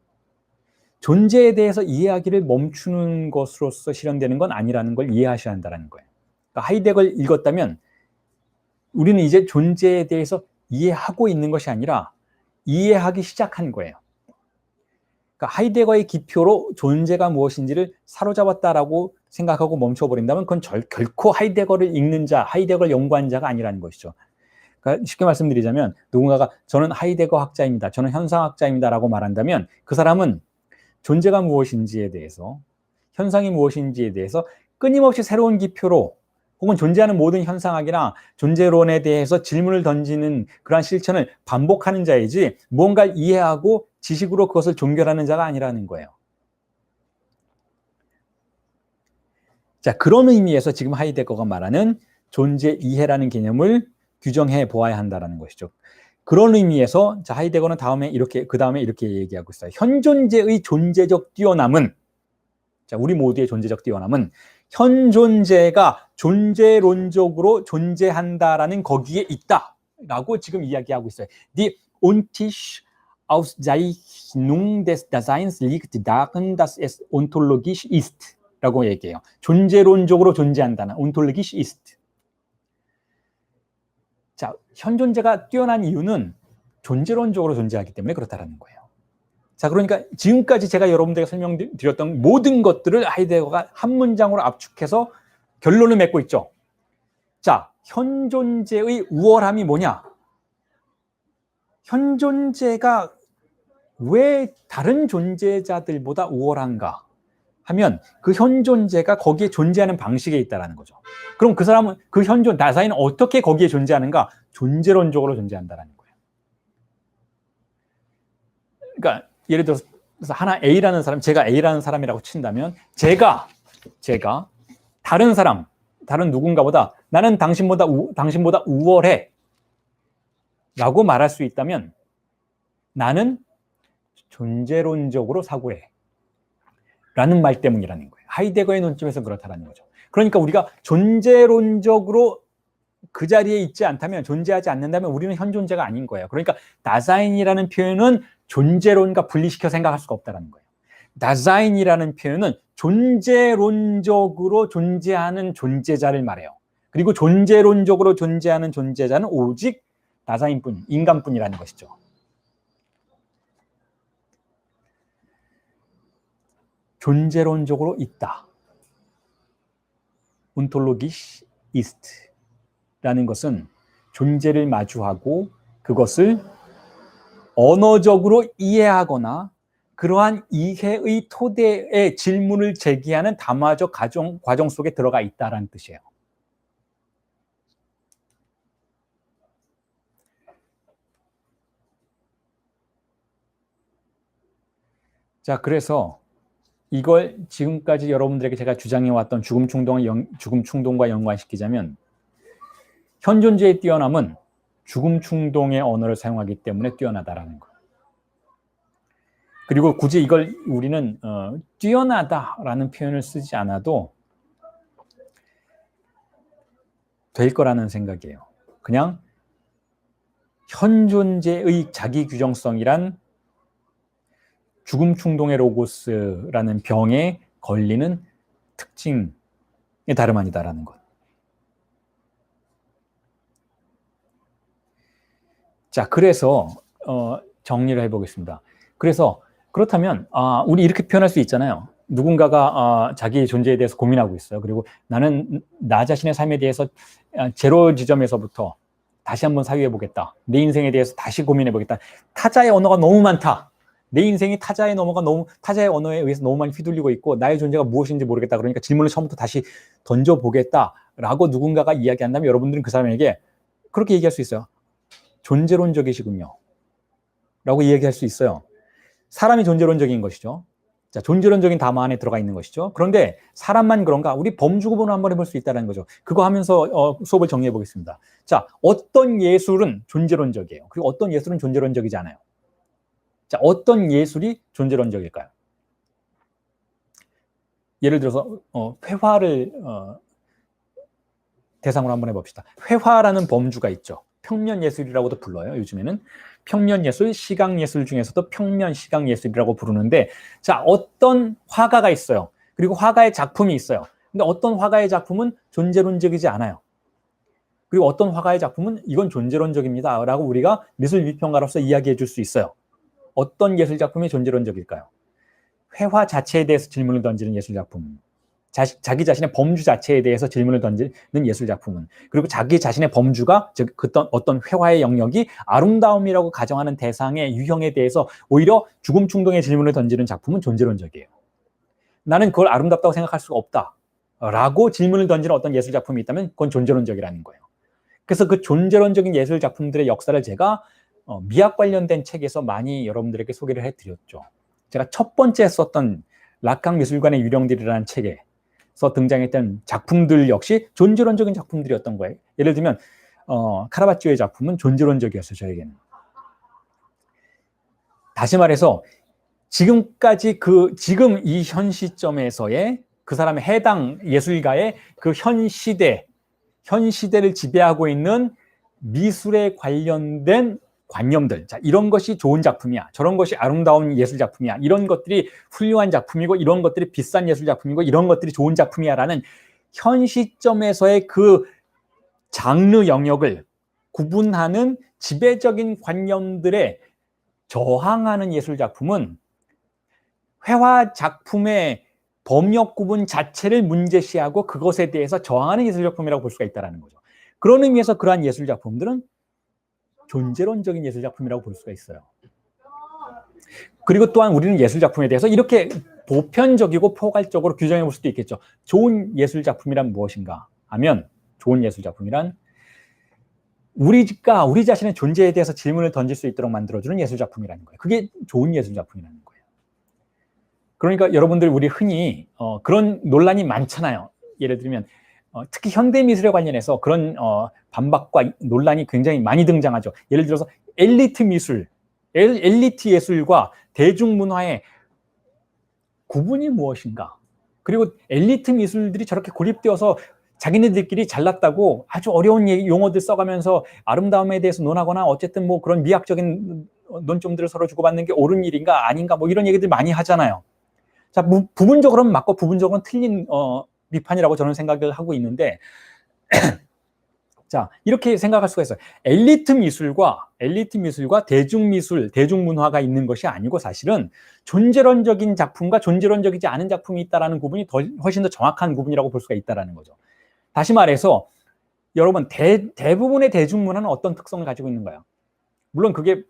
존재에 대해서 이해하기를 멈추는 것으로서 실현되는 건 아니라는 걸 이해하셔야 한다는 거예요. 그러니까 하이데거를 읽었다면 우리는 이제 존재에 대해서 이해하고 있는 것이 아니라 이해하기 시작한 거예요. 그러니까 하이데거의 기표로 존재가 무엇인지를 사로잡았다라고 생각하고 멈춰버린다면 그건 결코 하이데거를 읽는 자, 하이데거를 연구한 자가 아니라는 것이죠. 그러니까 쉽게 말씀드리자면 누군가가 저는 하이데거 학자입니다, 저는 현상학자입니다 라고 말한다면 그 사람은 존재가 무엇인지에 대해서, 현상이 무엇인지에 대해서 끊임없이 새로운 기표로 혹은 존재하는 모든 현상학이나 존재론에 대해서 질문을 던지는 그러한 실천을 반복하는 자이지 무언가를 이해하고 지식으로 그것을 종결하는 자가 아니라는 거예요. 자, 그런 의미에서 지금 하이데거가 말하는 존재 이해라는 개념을 규정해 보아야 한다는 것이죠. 그런 의미에서 자, 하이데거는 그 다음에 이렇게 얘기하고 있어요. 현존재의 존재적 뛰어남은, 자, 우리 모두의 존재적 뛰어남은 현존재가 존재론적으로 존재한다라는 거기에 있다라고 지금 이야기하고 있어요. Die untisch Auszeichnung des Daseins liegt darin, dass es ontologisch ist 라고 얘기해요. 존재론적으로 존재한다는 ontologisch ist. 자, 현존재가 뛰어난 이유는 존재론적으로 존재하기 때문에 그렇다는 거예요. 자, 그러니까 지금까지 제가 여러분들에게 설명드렸던 모든 것들을 하이데거가 한 문장으로 압축해서 결론을 맺고 있죠. 자, 현존재의 우월함이 뭐냐? 현존재가 왜 다른 존재자들보다 우월한가 하면 그 현존재가 거기에 존재하는 방식에 있다는 거죠. 그럼 그 사람은, 그 다사이는 어떻게 거기에 존재하는가? 존재론적으로 존재한다는 거예요. 그러니까 예를 들어서 하나 A라는 사람, 제가 A라는 사람이라고 친다면 제가 제가 다른 사람, 다른 누군가보다 나는 당신보다 우월해 라고 말할 수 있다면 나는 존재론적으로 사고해 라는 말 때문이라는 거예요. 하이데거의 논점에서 그렇다라는 거죠. 그러니까 우리가 존재론적으로 그 자리에 있지 않다면, 존재하지 않는다면 우리는 현존재가 아닌 거예요. 그러니까 다사인이라는 표현은 존재론과 분리시켜 생각할 수가 없다는 거예요. 다사인이라는 표현은 존재론적으로 존재하는 존재자를 말해요. 그리고 존재론적으로 존재하는 존재자는 오직 다사인뿐, 인간뿐이라는 것이죠. 존재론적으로 있다. 온톨로기시 이스트라는 것은 존재를 마주하고 그것을 언어적으로 이해하거나 그러한 이해의 토대에 질문을 제기하는 담화적 과정 속에 들어가 있다라는 뜻이에요. 자, 그래서 이걸 지금까지 여러분들에게 제가 주장해왔던 죽음 충동과 연관시키자면 현존재의 뛰어남은 죽음 충동의 언어를 사용하기 때문에 뛰어나다라는 거. 그리고 굳이 이걸 우리는 뛰어나다라는 표현을 쓰지 않아도 될 거라는 생각이에요. 그냥 현존재의 자기 규정성이란 죽음 충동의 로고스라는 병에 걸리는 특징이 다름 아니다라는 것. 자, 그래서 정리를 해보겠습니다. 그래서 그렇다면 우리 이렇게 표현할 수 있잖아요. 누군가가 자기의 존재에 대해서 고민하고 있어요. 그리고 나는 나 자신의 삶에 대해서 제로 지점에서부터 다시 한번 사유해보겠다. 내 인생에 대해서 다시 고민해보겠다. 타자의 언어가 너무 많다. 내 인생이 타자의 언어에 의해서 너무 많이 휘둘리고 있고 나의 존재가 무엇인지 모르겠다. 그러니까 질문을 처음부터 다시 던져보겠다라고 누군가가 이야기한다면 여러분들은 그 사람에게 그렇게 얘기할 수 있어요. 존재론적이시군요. 라고 이야기할 수 있어요. 사람이 존재론적인 것이죠. 자, 존재론적인 담화 안에 들어가 있는 것이죠. 그런데 사람만 그런가? 우리 범주구분을 한번 해볼 수 있다는 거죠. 그거 하면서 수업을 정리해 보겠습니다. 자, 어떤 예술은 존재론적이에요. 그리고 어떤 예술은 존재론적이지 않아요. 자, 어떤 예술이 존재론적일까요? 예를 들어서 회화를 대상으로 한번 해봅시다. 회화라는 범주가 있죠. 평면예술이라고도 불러요. 요즘에는 평면예술, 시각예술 중에서도 평면시각예술이라고 부르는데 자, 어떤 화가가 있어요. 그리고 화가의 작품이 있어요. 근데 어떤 화가의 작품은 존재론적이지 않아요. 그리고 어떤 화가의 작품은 이건 존재론적입니다 라고 우리가 미술비평가로서 이야기해 줄 수 있어요. 어떤 예술작품이 존재론적일까요? 회화 자체에 대해서 질문을 던지는 예술작품, 자기 자신의 범주 자체에 대해서 질문을 던지는 예술작품은, 그리고 자기 자신의 범주가 즉 어떤 회화의 영역이 아름다움이라고 가정하는 대상의 유형에 대해서 오히려 죽음 충동의 질문을 던지는 작품은 존재론적이에요. 나는 그걸 아름답다고 생각할 수가 없다 라고 질문을 던지는 어떤 예술작품이 있다면 그건 존재론적이라는 거예요. 그래서 그 존재론적인 예술작품들의 역사를 제가 미학 관련된 책에서 많이 여러분들에게 소개를 해드렸죠. 제가 첫 번째 썼던 락강 미술관의 유령들이라는 책에서 등장했던 작품들 역시 존재론적인 작품들이었던 거예요. 예를 들면 카라바치오의 작품은 존재론적이었어요. 저에게는. 다시 말해서 지금까지 지금 이 현 시점에서의 그 사람의 해당 예술가의 그 현 시대를 지배하고 있는 미술에 관련된 관념들, 자, 이런 것이 좋은 작품이야, 저런 것이 아름다운 예술 작품이야, 이런 것들이 훌륭한 작품이고 이런 것들이 비싼 예술 작품이고 이런 것들이 좋은 작품이야 라는 현 시점에서의 그 장르 영역을 구분하는 지배적인 관념들에 저항하는 예술 작품은 회화 작품의 범역 구분 자체를 문제시하고 그것에 대해서 저항하는 예술 작품이라고 볼 수가 있다는 거죠. 그런 의미에서 그러한 예술 작품들은 존재론적인 예술작품이라고 볼 수가 있어요. 그리고 또한 우리는 예술작품에 대해서 이렇게 보편적이고 포괄적으로 규정해 볼 수도 있겠죠. 좋은 예술작품이란 무엇인가 하면 좋은 예술작품이란 우리 자신의 존재에 대해서 질문을 던질 수 있도록 만들어주는 예술작품이라는 거예요. 그게 좋은 예술작품이라는 거예요. 그러니까 여러분들 우리 흔히 그런 논란이 많잖아요. 예를 들면 특히 현대미술에 관련해서 그런 반박과 논란이 굉장히 많이 등장하죠. 예를 들어서 엘리트 미술, 엘리트 예술과 대중문화의 구분이 무엇인가? 그리고 엘리트 미술들이 저렇게 고립되어서 자기네들끼리 잘났다고 아주 어려운 용어들 써가면서 아름다움에 대해서 논하거나 어쨌든 뭐 그런 미학적인 논점들을 서로 주고받는 게 옳은 일인가 아닌가 뭐 이런 얘기들 많이 하잖아요. 자, 부분적으로는 맞고 부분적으로는 틀린 비판이라고 저는 생각을 하고 있는데 자, 이렇게 생각할 수가 있어요. 엘리트 미술과 대중미술, 대중문화가 있는 것이 아니고 사실은 존재론적인 작품과 존재론적이지 않은 작품이 있다는 구분이 훨씬 더 정확한 구분이라고 볼 수가 있다는 거죠. 다시 말해서 여러분 대부분의 대중문화는 어떤 특성을 가지고 있는가요? 물론 그게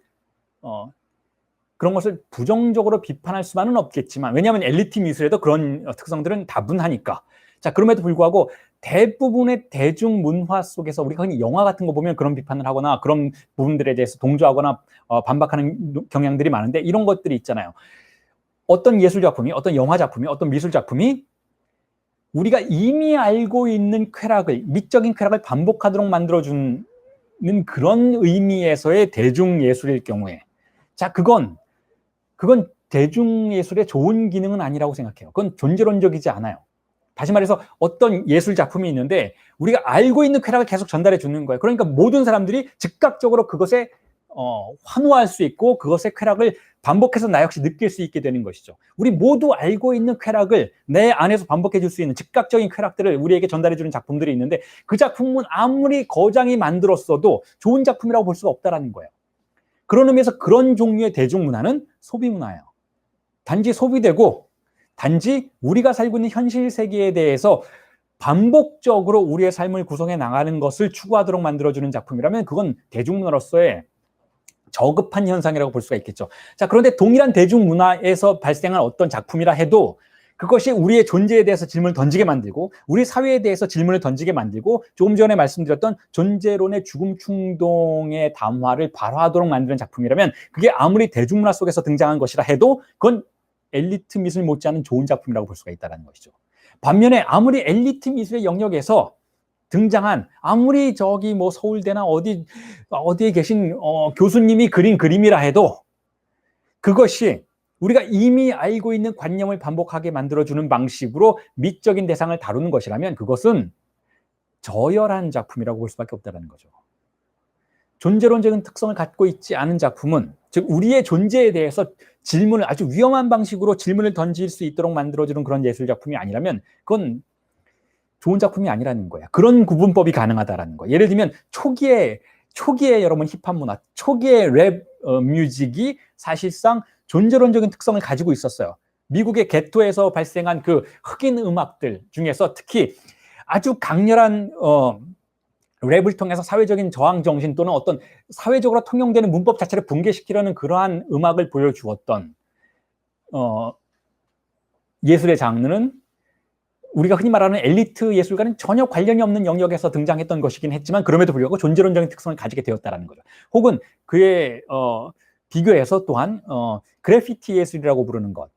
그런 것을 부정적으로 비판할 수만은 없겠지만 왜냐하면 엘리트 미술에도 그런 특성들은 다분하니까. 자, 그럼에도 불구하고 대부분의 대중문화 속에서 우리가 흔히 영화 같은 거 보면 그런 비판을 하거나 그런 부분들에 대해서 동조하거나 반박하는 경향들이 많은데 이런 것들이 있잖아요. 어떤 예술작품이, 어떤 영화작품이, 어떤 미술작품이 우리가 이미 알고 있는 쾌락을, 미적인 쾌락을 반복하도록 만들어주는 그런 의미에서의 대중예술일 경우에 자, 그건 대중예술의 좋은 기능은 아니라고 생각해요. 그건 존재론적이지 않아요. 다시 말해서 어떤 예술 작품이 있는데 우리가 알고 있는 쾌락을 계속 전달해 주는 거예요. 그러니까 모든 사람들이 즉각적으로 그것에 환호할 수 있고 그것의 쾌락을 반복해서 나 역시 느낄 수 있게 되는 것이죠. 우리 모두 알고 있는 쾌락을 내 안에서 반복해 줄 수 있는 즉각적인 쾌락들을 우리에게 전달해 주는 작품들이 있는데 그 작품은 아무리 거장이 만들었어도 좋은 작품이라고 볼 수가 없다는 거예요. 그런 의미에서 그런 종류의 대중문화는 소비문화예요. 단지 소비되고 단지 우리가 살고 있는 현실 세계에 대해서 반복적으로 우리의 삶을 구성해 나가는 것을 추구하도록 만들어주는 작품이라면 그건 대중문화로서의 저급한 현상이라고 볼 수가 있겠죠. 자, 그런데 동일한 대중문화에서 발생한 어떤 작품이라 해도 그것이 우리의 존재에 대해서 질문을 던지게 만들고 우리 사회에 대해서 질문을 던지게 만들고 조금 전에 말씀드렸던 존재론의 죽음 충동의 담화를 발화하도록 만드는 작품이라면 그게 아무리 대중문화 속에서 등장한 것이라 해도 그건 엘리트 미술 못지않은 좋은 작품이라고 볼 수가 있다는 것이죠. 반면에 아무리 엘리트 미술의 영역에서 등장한 아무리 저기 뭐 서울대나 어디에 계신 교수님이 그린 그림이라 해도 그것이 우리가 이미 알고 있는 관념을 반복하게 만들어주는 방식으로 미적인 대상을 다루는 것이라면 그것은 저열한 작품이라고 볼 수밖에 없다는 거죠. 존재론적인 특성을 갖고 있지 않은 작품은 즉 우리의 존재에 대해서 질문을 아주 위험한 방식으로 질문을 던질 수 있도록 만들어주는 그런 예술 작품이 아니라면 그건 좋은 작품이 아니라는 거야. 그런 구분법이 가능하다라는 거야. 예를 들면 초기에 여러분 힙합 문화, 초기의 랩 뮤직이 사실상 존재론적인 특성을 가지고 있었어요. 미국의 게토에서 발생한 그 흑인 음악들 중에서 특히 아주 강렬한 랩을 통해서 사회적인 저항 정신 또는 어떤 사회적으로 통용되는 문법 자체를 붕괴시키려는 그러한 음악을 보여주었던 예술의 장르는 우리가 흔히 말하는 엘리트 예술과는 전혀 관련이 없는 영역에서 등장했던 것이긴 했지만 그럼에도 불구하고 존재론적인 특성을 가지게 되었다는 거죠. 혹은 그에 비교해서 또한 그래피티 예술이라고 부르는 것,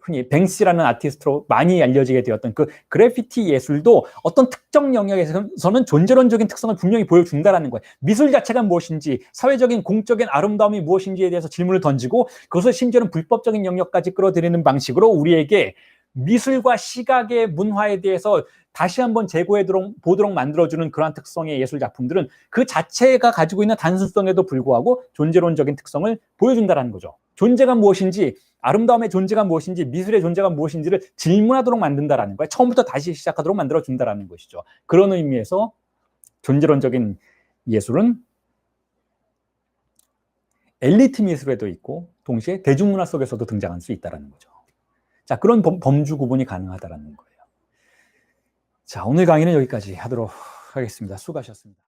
흔히 뱅시라는 아티스트로 많이 알려지게 되었던 그 그래피티 예술도 어떤 특정 영역에서는 존재론적인 특성을 분명히 보여준다는 거예요. 미술 자체가 무엇인지, 사회적인 공적인 아름다움이 무엇인지에 대해서 질문을 던지고 그것을 심지어는 불법적인 영역까지 끌어들이는 방식으로 우리에게 미술과 시각의 문화에 대해서 다시 한번 재고해 보도록 만들어주는 그러한 특성의 예술 작품들은 그 자체가 가지고 있는 단순성에도 불구하고 존재론적인 특성을 보여준다는 거죠. 존재가 무엇인지, 아름다움의 존재가 무엇인지, 미술의 존재가 무엇인지를 질문하도록 만든다는 거예요. 처음부터 다시 시작하도록 만들어준다는 것이죠. 그런 의미에서 존재론적인 예술은 엘리트 미술에도 있고 동시에 대중문화 속에서도 등장할 수 있다는 거죠. 자, 그런 범주 구분이 가능하다는 거예요. 자, 오늘 강의는 여기까지 하도록 하겠습니다. 수고하셨습니다.